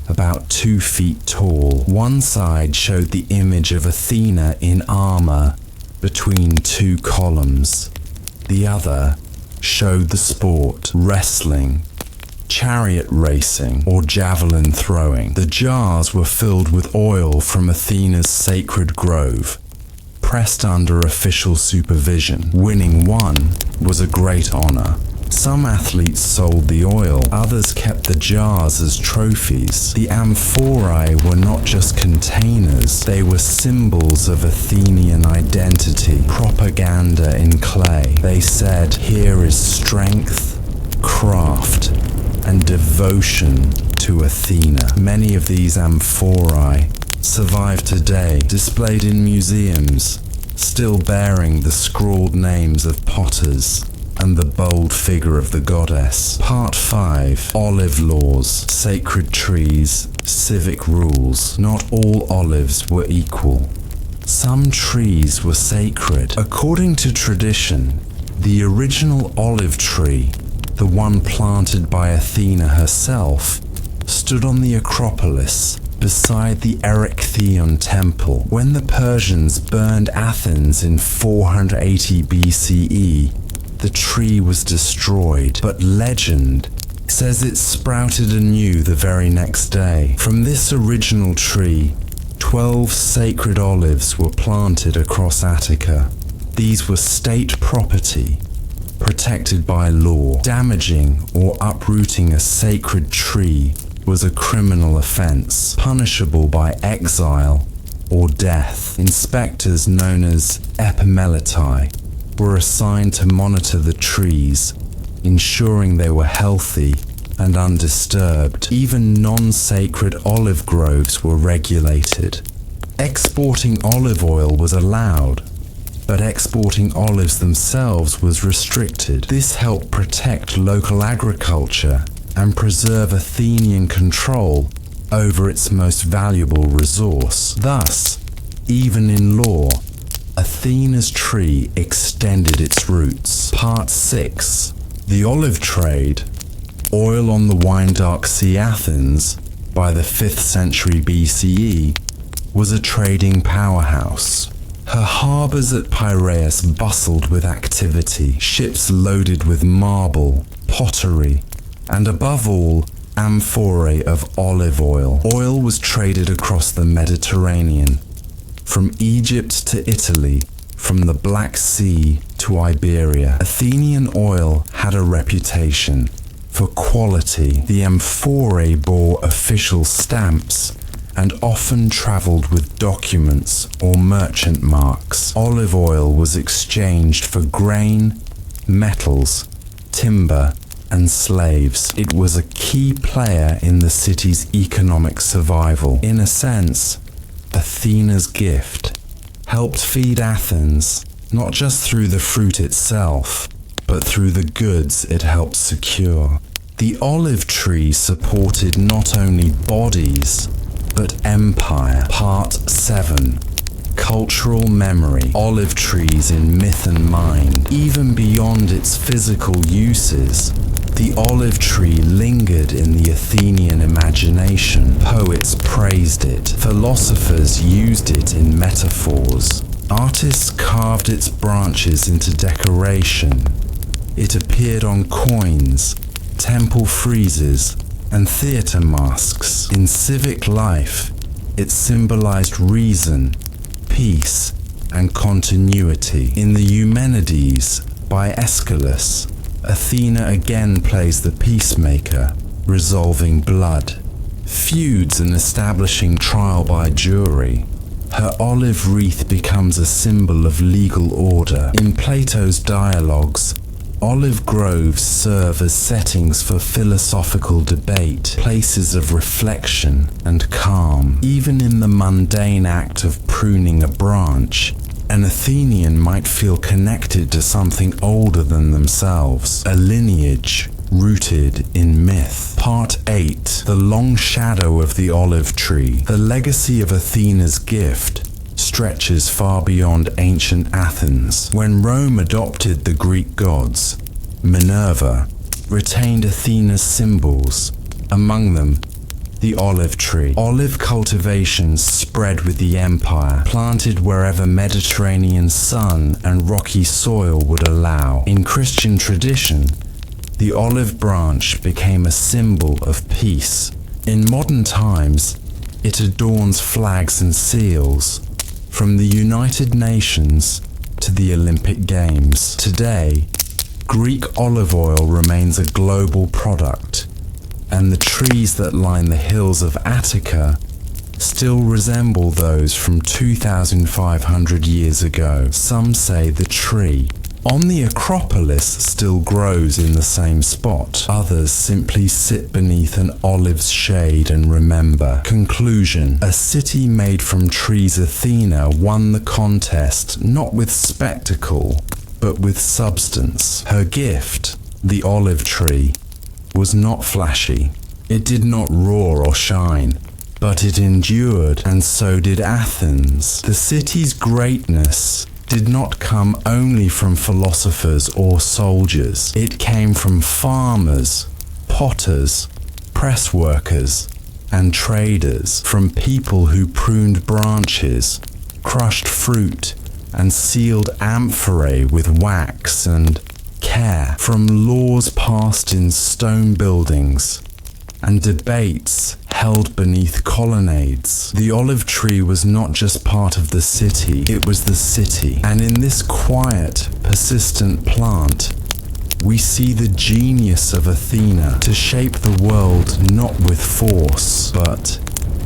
Speaker 1: about 2 feet tall. One side showed the image of Athena in armor between 2 columns. The other showed the sport, wrestling, chariot racing, or javelin throwing. The jars were filled with oil from Athena's sacred grove, pressed under official supervision. Winning one was a great honor. Some athletes sold the oil, others kept the jars as trophies. The amphorae were not just containers, they were symbols of Athenian identity, propaganda in clay. They said, here is strength, craft, and devotion to Athena. Many of these amphorae survive today, displayed in museums, still bearing the scrawled names of potters and the bold figure of the goddess. Part 5. Olive laws, sacred trees, civic rules. Not all olives were equal. Some trees were sacred. According to tradition, the original olive tree, the one planted by Athena herself, stood on the Acropolis beside the Erechtheion temple. When the Persians burned Athens in 480 BCE, the tree was destroyed, but legend says it sprouted anew the very next day. From this original tree, 12 sacred olives were planted across Attica. These were state property, protected by law. Damaging or uprooting a sacred tree was a criminal offense, punishable by exile or death. Inspectors known as epimeletae were assigned to monitor the trees, ensuring they were healthy and undisturbed. Even non-sacred olive groves were regulated. Exporting olive oil was allowed, but exporting olives themselves was restricted. This helped protect local agriculture and preserve Athenian control over its most valuable resource. Thus, even in law, Athena's tree extended its roots. Part 6. The olive trade. Oil on the wine-dark sea Athens, by the 5th century BCE, was a trading powerhouse. Her harbours at Piraeus bustled with activity, ships loaded with marble, pottery, and above all, amphorae of olive oil. Oil was traded across the Mediterranean, From Egypt to Italy, from the Black Sea to Iberia, Athenian oil had a reputation for quality. The amphora bore official stamps and often travelled with documents or merchant marks. Olive oil was exchanged for grain, metals, timber, and slaves. It was a key player in the city's economic survival. In a sense, Athena's gift helped feed Athens, not just through the fruit itself, but through the goods it helped secure. The olive tree supported not only bodies, but empire. Part 7. Cultural memory. Olive trees in myth and mind. Even beyond its physical uses, the olive tree lingered in the Athenian imagination. Poets praised it. Philosophers used it in metaphors. Artists carved its branches into decoration. It appeared on coins, temple friezes, and theatre masks. In civic life, it symbolized reason, peace, and continuity. In the Eumenides, by Aeschylus, Athena again plays the peacemaker, resolving blood, feuds and establishing trial by jury. Her olive wreath becomes a symbol of legal order. In Plato's dialogues, olive groves serve as settings for philosophical debate, places of reflection and calm. Even in the mundane act of pruning a branch, an Athenian might feel connected to something older than themselves, a lineage rooted in myth. Part 8. The long shadow of the olive tree. The legacy of Athena's gift stretches far beyond ancient Athens. When Rome adopted the Greek gods, Minerva retained Athena's symbols, among them the olive tree. Olive cultivations spread with the empire, planted wherever Mediterranean sun and rocky soil would allow. In Christian tradition, the olive branch became a symbol of peace. In modern times, it adorns flags and seals, from the United Nations to the Olympic Games. Today, Greek olive oil remains a global product, and the trees that line the hills of Attica still resemble those from 2,500 years ago. Some say the tree on the Acropolis still grows in the same spot. Others simply sit beneath an olive's shade and remember. Conclusion. A city made from trees. Athena won the contest not with spectacle, but with substance. Her gift, the olive tree, was not flashy. It did not roar or shine, but it endured, and so did Athens. The city's greatness did not come only from philosophers or soldiers. It came from farmers, potters, press workers, and traders, from people who pruned branches, crushed fruit, and sealed amphorae with wax and care, from laws passed in stone buildings and debates held beneath colonnades. The olive tree was not just part of the city, it was the city. And in this quiet, persistent plant, we see the genius of Athena to shape the world not with force, but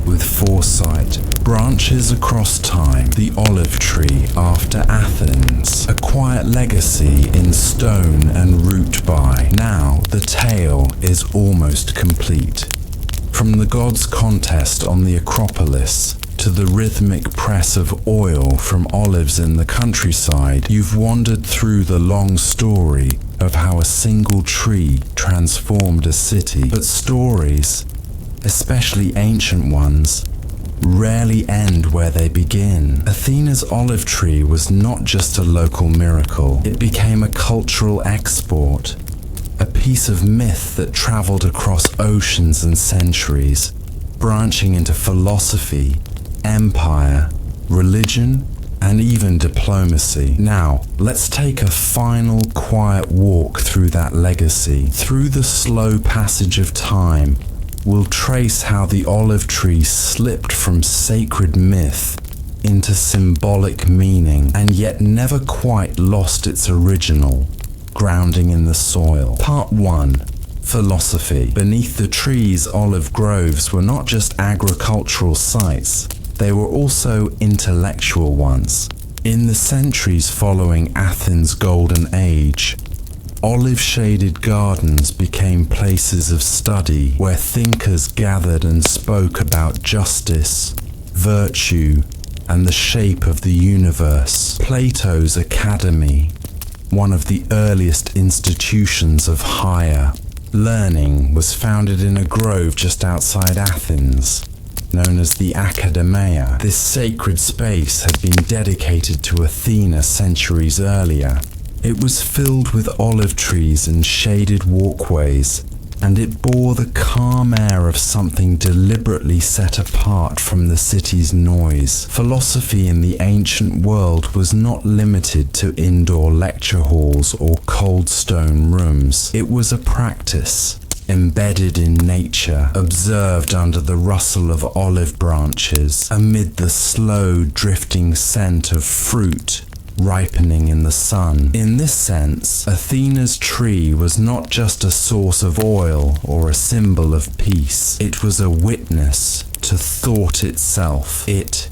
Speaker 1: with foresight. Branches across time, the olive tree after Athens, a quiet legacy in stone and root by. Now the tale is almost complete. From the gods' contest on the Acropolis to the rhythmic press of oil from olives in the countryside, you've wandered through the long story of how a single tree transformed a city. But stories, especially ancient ones, rarely end where they begin. Athena's olive tree was not just a local miracle. It became a cultural export, a piece of myth that traveled across oceans and centuries, branching into philosophy, empire, religion, and even diplomacy. Now, let's take a final quiet walk through that legacy. Through the slow passage of time, we'll trace how the olive tree slipped from sacred myth into symbolic meaning and yet never quite lost its original grounding in the soil. Part 1. Philosophy. Beneath the trees, olive groves were not just agricultural sites, they were also intellectual ones. In the centuries following Athens' golden age, olive-shaded gardens became places of study where thinkers gathered and spoke about justice, virtue, and the shape of the universe. Plato's Academy, one of the earliest institutions of higher learning, was founded in a grove just outside Athens, known as the Academia. This sacred space had been dedicated to Athena centuries earlier. It was filled with olive trees and shaded walkways, and it bore the calm air of something deliberately set apart from the city's noise. Philosophy in the ancient world was not limited to indoor lecture halls or cold stone rooms. It was a practice, embedded in nature, observed under the rustle of olive branches, amid the slow drifting scent of fruit ripening in the sun. In this sense, Athena's tree was not just a source of oil or a symbol of peace. It was a witness to thought itself. It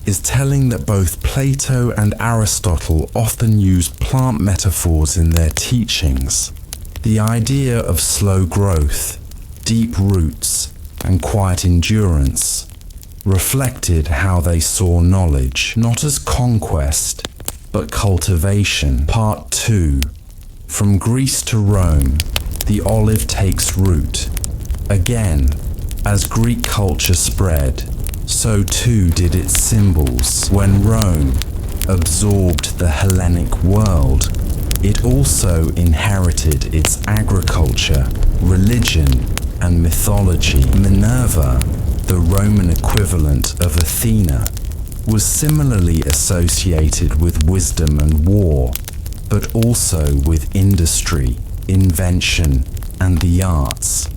Speaker 1: is telling that both Plato and Aristotle often used plant metaphors in their teachings. The idea of slow growth, deep roots, and quiet endurance reflected how they saw knowledge, not as conquest, but cultivation. Part 2. From Greece to Rome, the olive takes root. Again, as Greek culture spread, so too did its symbols. When Rome absorbed the Hellenic world, it also inherited its agriculture, religion, and mythology. Minerva, the Roman equivalent of Athena, was similarly associated with wisdom and war, but also with industry, invention, and the arts.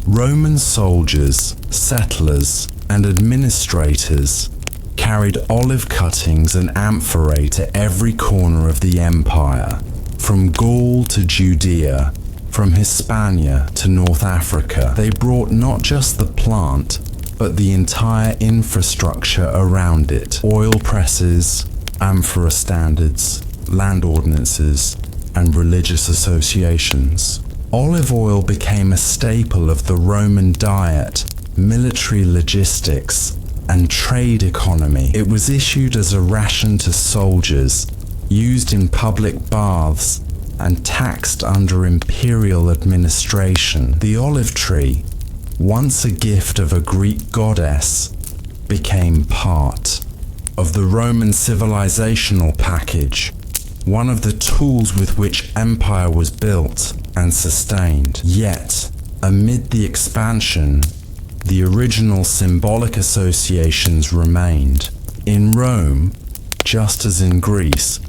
Speaker 1: Roman soldiers, settlers, and administrators carried olive cuttings and amphorae to every corner of the empire, from Gaul to Judea, from Hispania to North Africa. They brought not just the plant, but the entire infrastructure around it: oil presses, amphora standards, land ordinances, and religious associations. Olive oil became a staple of the Roman diet, military logistics, and trade economy. It was issued as a ration to soldiers, used in public baths, and taxed under imperial administration. The olive tree, once a gift of a Greek goddess, became part of the Roman civilizational package, one of the tools with which empire was built and sustained. Yet, amid the expansion, the original symbolic associations remained. In Rome, just as in Greece,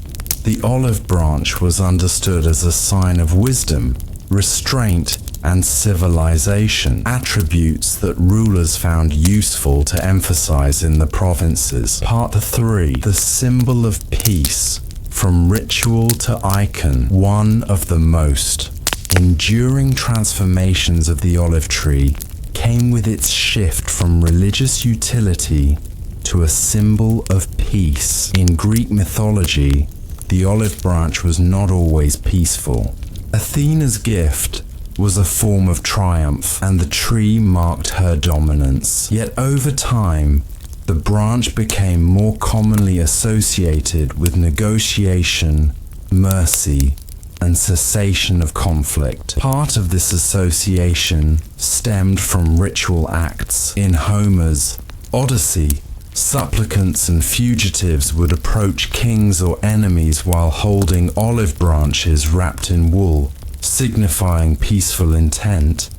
Speaker 1: the olive branch was understood as a sign of wisdom, restraint, and civilization, attributes that rulers found useful to emphasize in the provinces. Part 3. The symbol of peace. From ritual to icon, one of the most enduring transformations of the olive tree came with its shift from religious utility to a symbol of peace. In Greek mythology, the olive branch was not always peaceful. Athena's gift was a form of triumph, and the tree marked her dominance. Yet over time, the branch became more commonly associated with negotiation, mercy, and cessation of conflict. Part of this association stemmed from ritual acts. In Homer's Odyssey, supplicants and fugitives would approach kings or enemies while holding olive branches wrapped in wool, signifying peaceful intent.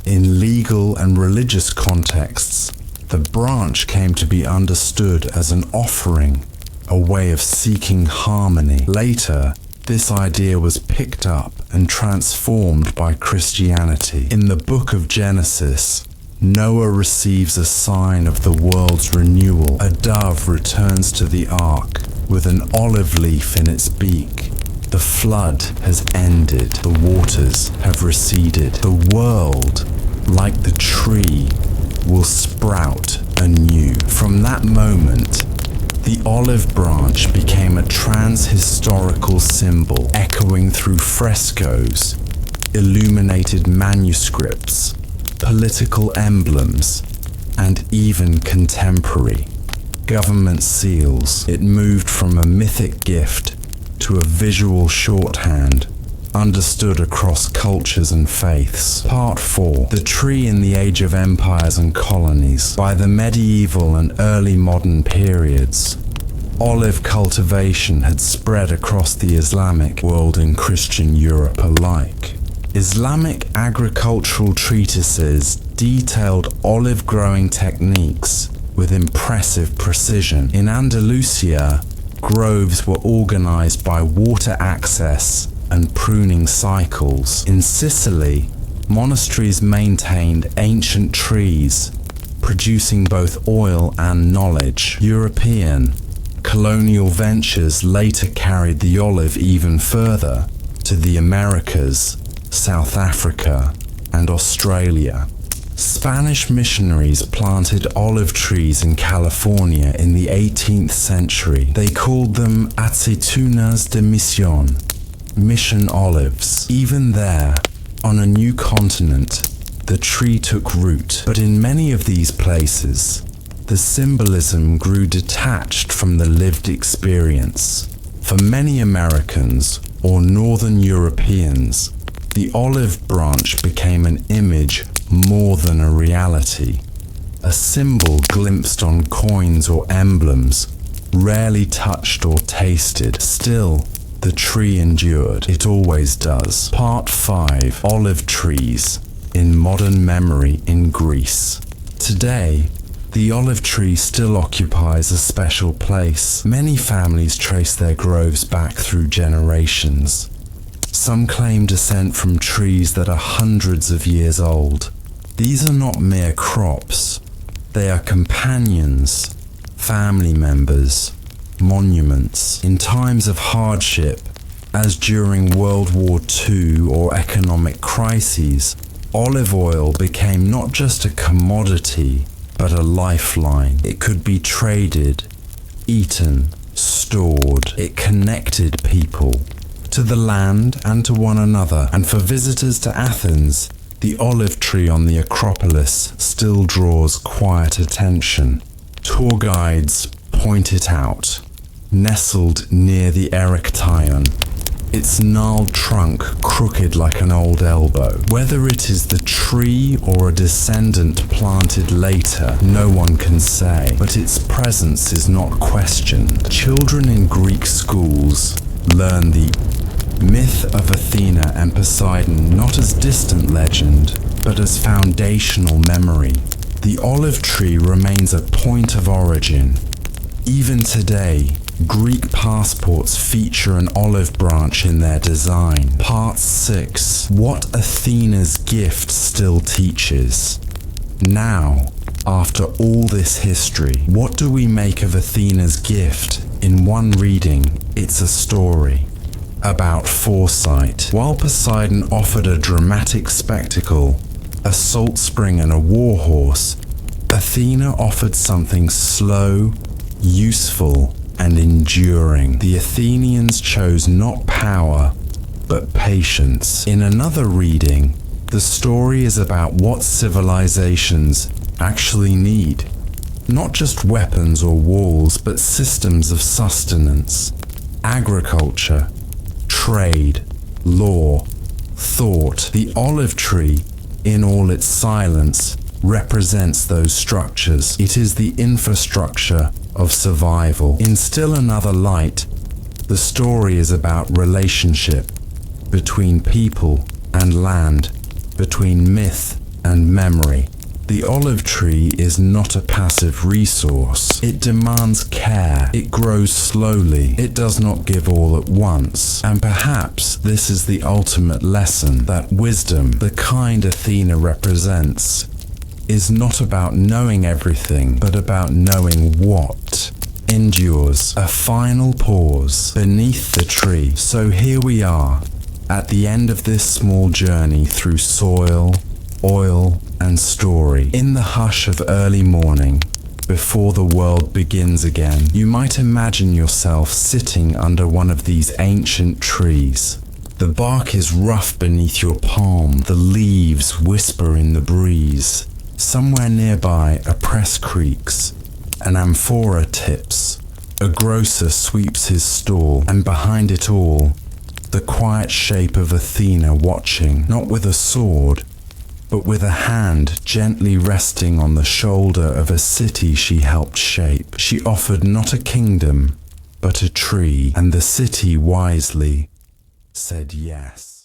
Speaker 1: In legal and religious contexts, the branch came to be understood as an offering, a way of seeking harmony. Later, this idea was picked up and transformed by Christianity. In the book of Genesis, Noah receives a sign of the world's renewal. A dove returns to the ark with an olive leaf in its beak. The flood has ended. The waters have receded. The world, like the tree, will sprout anew. From that moment, the olive branch became a trans-historical symbol, echoing through frescoes, illuminated manuscripts, political emblems, and even contemporary government seals. It moved from a mythic gift to a visual shorthand, understood across cultures and faiths. Part 4. The Tree in the Age of Empires and Colonies. By the medieval and early modern periods, olive cultivation had spread across the Islamic world and Christian Europe alike. Islamic agricultural treatises detailed olive growing techniques with impressive precision. In Andalusia, groves were organized by water access and pruning cycles. In Sicily, monasteries maintained ancient trees, producing both oil and knowledge. European colonial ventures later carried the olive even further to the Americas, South Africa, and Australia. Spanish missionaries planted olive trees in California in the 18th century. They called them aceitunas de misión, mission olives. Even there, on a new continent, the tree took root. But in many of these places, the symbolism grew detached from the lived experience. For many Americans or Northern Europeans, the olive branch became an image more than a reality, a symbol glimpsed on coins or emblems, rarely touched or tasted. Still, the tree endured. It always does. Part 5. Olive trees in modern memory in Greece. Today, the olive tree still occupies a special place. Many families trace their groves back through generations. Some claim descent from trees that are hundreds of years old. These are not mere crops. They are companions, family members, monuments. In times of hardship, as during World War II or economic crises, olive oil became not just a commodity, but a lifeline. It could be traded, eaten, stored. It connected people to the land and to one another. And for visitors to Athens, the olive tree on the Acropolis still draws quiet attention. Tour guides point it out. Nestled near the Erechtheion, its gnarled trunk crooked like an old elbow. Whether it is the tree or a descendant planted later, no one can say, but its presence is not questioned. Children in Greek schools learn the myth of Athena and Poseidon not as distant legend, but as foundational memory. The olive tree remains a point of origin. Even today, Greek passports feature an olive branch in their design. Part 6. What Athena's gift still teaches. Now, after all this history, what do we make of Athena's gift? In one reading, it's a story about foresight. While Poseidon offered a dramatic spectacle, a salt spring and a war horse, Athena offered something slow, useful, and enduring. The Athenians chose not power, but patience. In another reading, the story is about what civilizations actually need. Not just weapons or walls, but systems of sustenance, agriculture, trade, law, thought. The olive tree, in all its silence, represents those structures. It is the infrastructure of survival. In Still Another Light, the story is about relationship between people and land, between myth and memory. The olive tree is not a passive resource. It demands care. It grows slowly. It does not give all at once. And perhaps this is the ultimate lesson, that wisdom, the kind Athena represents, is not about knowing everything, but about knowing what endures. A final pause beneath the tree. So here we are, at the end of this small journey through soil, oil, and story. In the hush of early morning, before the world begins again, you might imagine yourself sitting under one of these ancient trees. The bark is rough beneath your palm, the leaves whisper in the breeze. Somewhere nearby, a press creaks, an amphora tips, a grocer sweeps his stall, and behind it all, the quiet shape of Athena watching, not with a sword, but with a hand gently resting on the shoulder of a city she helped shape. She offered not a kingdom, but a tree, and the city wisely said yes.